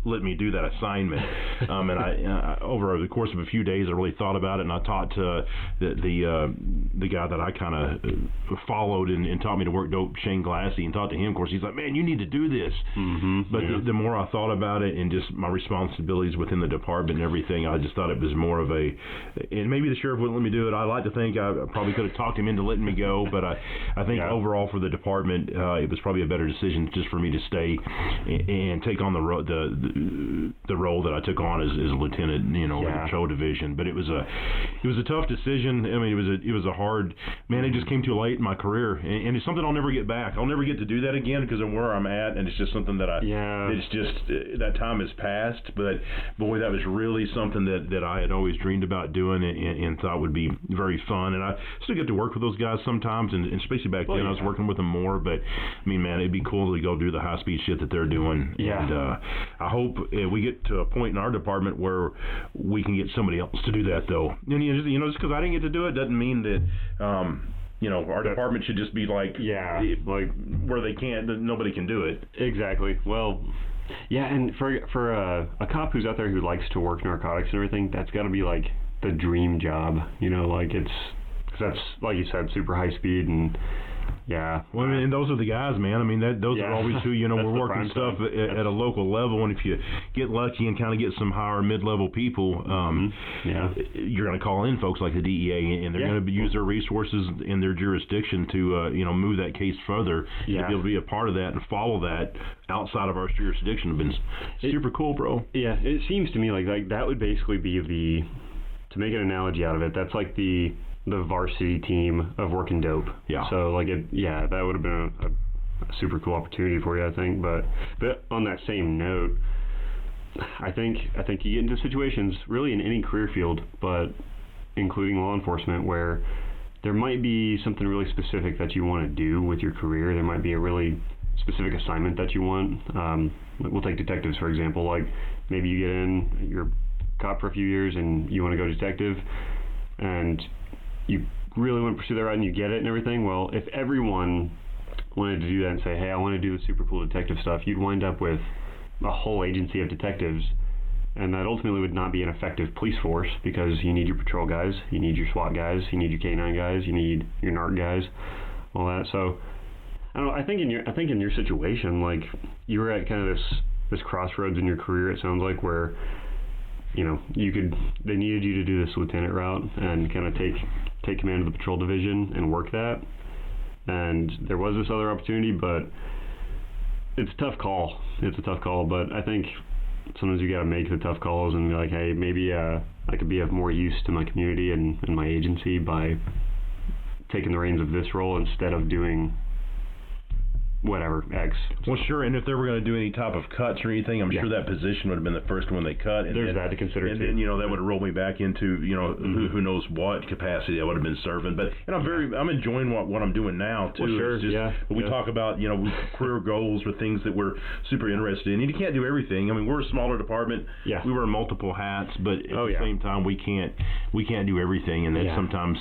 let me do that assignment. And I over the course of a few days, I really thought about it, and I talked to the guy that I kind of followed and taught me to work dope, Shane Glassy, and talked to him. Of course, he's like, "Man, you need to do this." But the more I thought about it and just my responsibilities within the department and everything, I just thought it was more of and maybe the sheriff wouldn't let me do it. I like to think I probably could have talked him into letting me go, but I think overall for the department, it was probably a better decision just for me to stay and take on the role that I took on as a lieutenant, in the patrol division. But it was a tough decision. I mean, it was a hard, man. It just came too late in my career, and it's something I'll never get back. I'll never get to do that again because of where I'm at, and it's just something that it's just that time has passed. But boy, that was really something that I had always dreamed about doing and thought would be very fun. And I still get to work with those guys sometimes, and especially back then I was working with them more. But I mean, man, it'd be cool to go do the high speed shit that they're doing. And I hope we get to a point in our department where we can get somebody else to do that, though. And just because I didn't get to do it doesn't mean that our department should just be like where they can't, nobody can do it. Exactly. Well, and for a cop who's out there who likes to work narcotics and everything, that's got to be like the dream job. Because that's, like you said, super high speed and. Yeah. Well, I mean, and those are the guys, man. I mean, those are always who, we're working stuff at a local level, and if you get lucky and kind of get some higher mid-level people, you're going to call in folks like the DEA, and they're going to use their resources in their jurisdiction to, move that case further, and to be able to be a part of that and follow that outside of our jurisdiction. It's been super cool, bro. Yeah, it seems to me like that would basically be to make an analogy out of it, that's like the varsity team of working dope. Yeah. So that would have been a super cool opportunity for you, I think. But on that same note, I think you get into situations really in any career field, but including law enforcement, where there might be something really specific that you want to do with your career. There might be a really specific assignment that you want. We'll take detectives, for example. Like, maybe you get in, you're a cop for a few years, and you want to go detective, and you really want to pursue that route, and you get it and everything. Well, if everyone wanted to do that and say, hey, I want to do the super cool detective stuff, you'd wind up with a whole agency of detectives, and that ultimately would not be an effective police force, because you need your patrol guys, you need your SWAT guys, you need your K9 guys, you need your NARC guys, all that. So I don't know. I think in your situation, like, you were at kind of this crossroads in your career. It sounds like, where they needed you to do this lieutenant route and kind of take command of the patrol division and work that. And there was this other opportunity, but it's a tough call. But I think sometimes you got to make the tough calls and be like, hey, maybe I could be of more use to my community and my agency by taking the reins of this role instead of doing whatever, X. Well, sure, and if they were going to do any type of cuts or anything, I'm sure that position would have been the first one they cut. And there's that to consider, and too. then, that would have rolled me back into, who knows what capacity I would have been serving. But, I'm enjoying what I'm doing now, too. Well, sure, it's just, when we talk about, career goals or things that we're super interested in, and you can't do everything. I mean, we're a smaller department. Yeah. We wear multiple hats, but at the same time, we can't do everything. And then sometimes,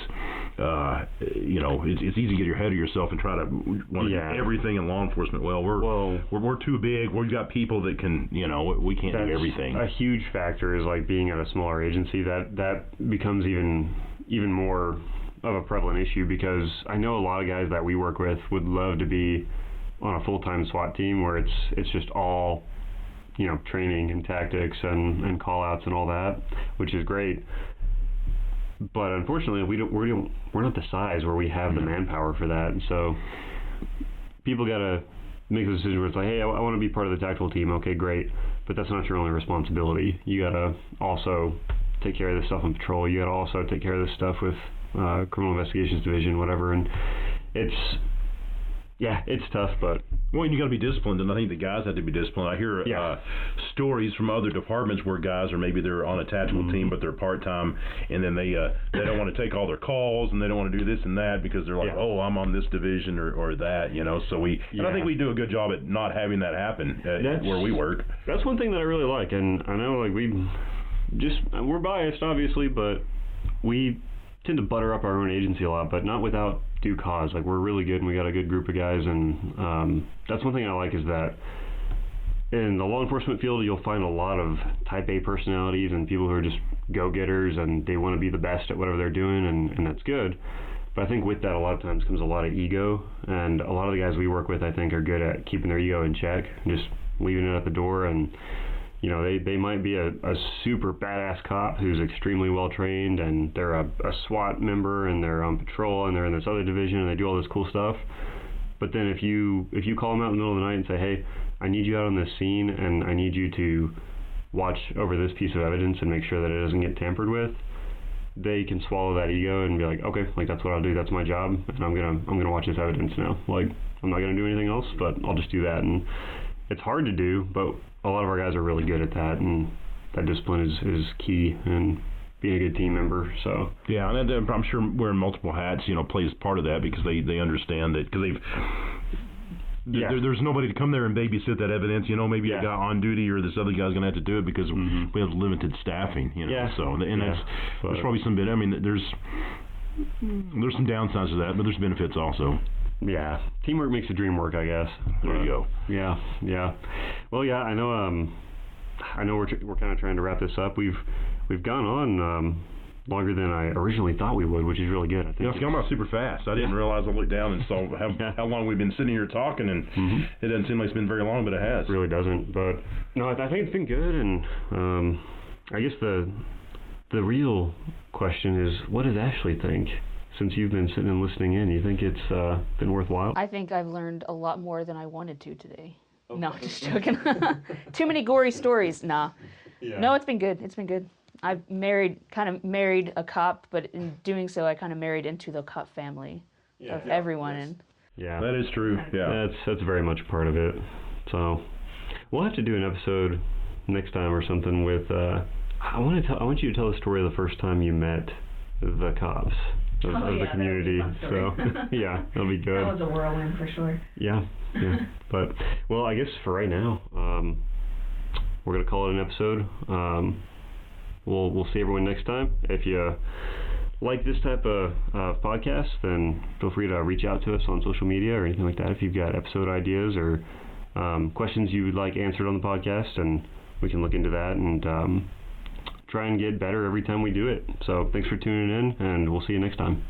it's easy to get ahead of yourself and try to want to do everything in law enforcement. Well, we're too big. We've got people that can, we can't do everything. A huge factor is, like, being at a smaller agency. That becomes even more of a prevalent issue, because I know a lot of guys that we work with would love to be on a full-time SWAT team where it's just all, training and tactics and call-outs and all that, which is great. But unfortunately, we're not the size where we have the manpower for that, and so people gotta make the decision where it's like, hey, I want to be part of the tactical team. Okay, great, but that's not your only responsibility. You gotta also take care of this stuff on patrol. You gotta also take care of this stuff with criminal investigations division, whatever. And it's tough, but well, you got to be disciplined, and I think the guys have to be disciplined. I hear stories from other departments where guys they're on a tactical team, but they're part-time, and then they don't want to take all their calls, and they don't want to do this and that because they're like, oh, I'm on this division or that, So and I think we do a good job at not having that happen where we work. That's one thing that I really like, and I know, like, we're biased, obviously, but we tend to butter up our own agency a lot, but not without due cause. Like, we're really good, and we got a good group of guys, and that's one thing I like, is that in the law enforcement field, you'll find a lot of type A personalities and people who are just go-getters, and they want to be the best at whatever they're doing, and that's good. But I think with that, a lot of times comes a lot of ego, and a lot of the guys we work with, I think, are good at keeping their ego in check, just leaving it at the door. And they might be a super badass cop who's extremely well trained, and they're a SWAT member, and they're on patrol, and they're in this other division, and they do all this cool stuff. But then if you call them out in the middle of the night and say, hey, I need you out on this scene, and I need you to watch over this piece of evidence and make sure that it doesn't get tampered with, they can swallow that ego and be like, okay, like, that's what I'll do. That's my job, and I'm gonna watch this evidence now. Like, I'm not gonna do anything else, but I'll just do that. And it's hard to do, but a lot of our guys are really good at that, and that discipline is key in being a good team member. So yeah, and I'm sure wearing multiple hats, plays part of that, because they understand that, because there's nobody to come there and babysit that evidence. Maybe a guy on duty, or this other guy's going to have to do it because we have limited staffing. So there's probably some bit. I mean, there's some downsides to that, but there's benefits also. Yeah, teamwork makes the dream work, I guess. There you go. Yeah. Well, yeah, I know we're kind of trying to wrap this up. We've gone on longer than I originally thought we would, which is really good. I think it's gone by super fast. I didn't realize. I looked down and saw how long we've been sitting here talking, and it doesn't seem like it's been very long, but it has. It really doesn't. But no, I think it's been good, and I guess the real question is, what does Ashley think? Since you've been sitting and listening in, you think it's been worthwhile? I think I've learned a lot more than I wanted to today. Okay. No, just joking. Too many gory stories. Nah. Yeah. No, it's been good. It's been good. I've married a cop, but in doing so, I kind of married into the cop family of everyone. Yes. Yeah. That is true. Yeah. That's very much part of it. So we'll have to do an episode next time or something with. I want you to tell the story of the first time you met the cops of the community. So yeah, that'll be good. That was a whirlwind for sure. Yeah. But well, I guess for right now, we're gonna call it an episode. We'll see everyone next time. If you like this type of podcast, then feel free to reach out to us on social media or anything like that. If you've got episode ideas or questions you would like answered on the podcast, and we can look into that and try and get better every time we do it. So thanks for tuning in, and we'll see you next time.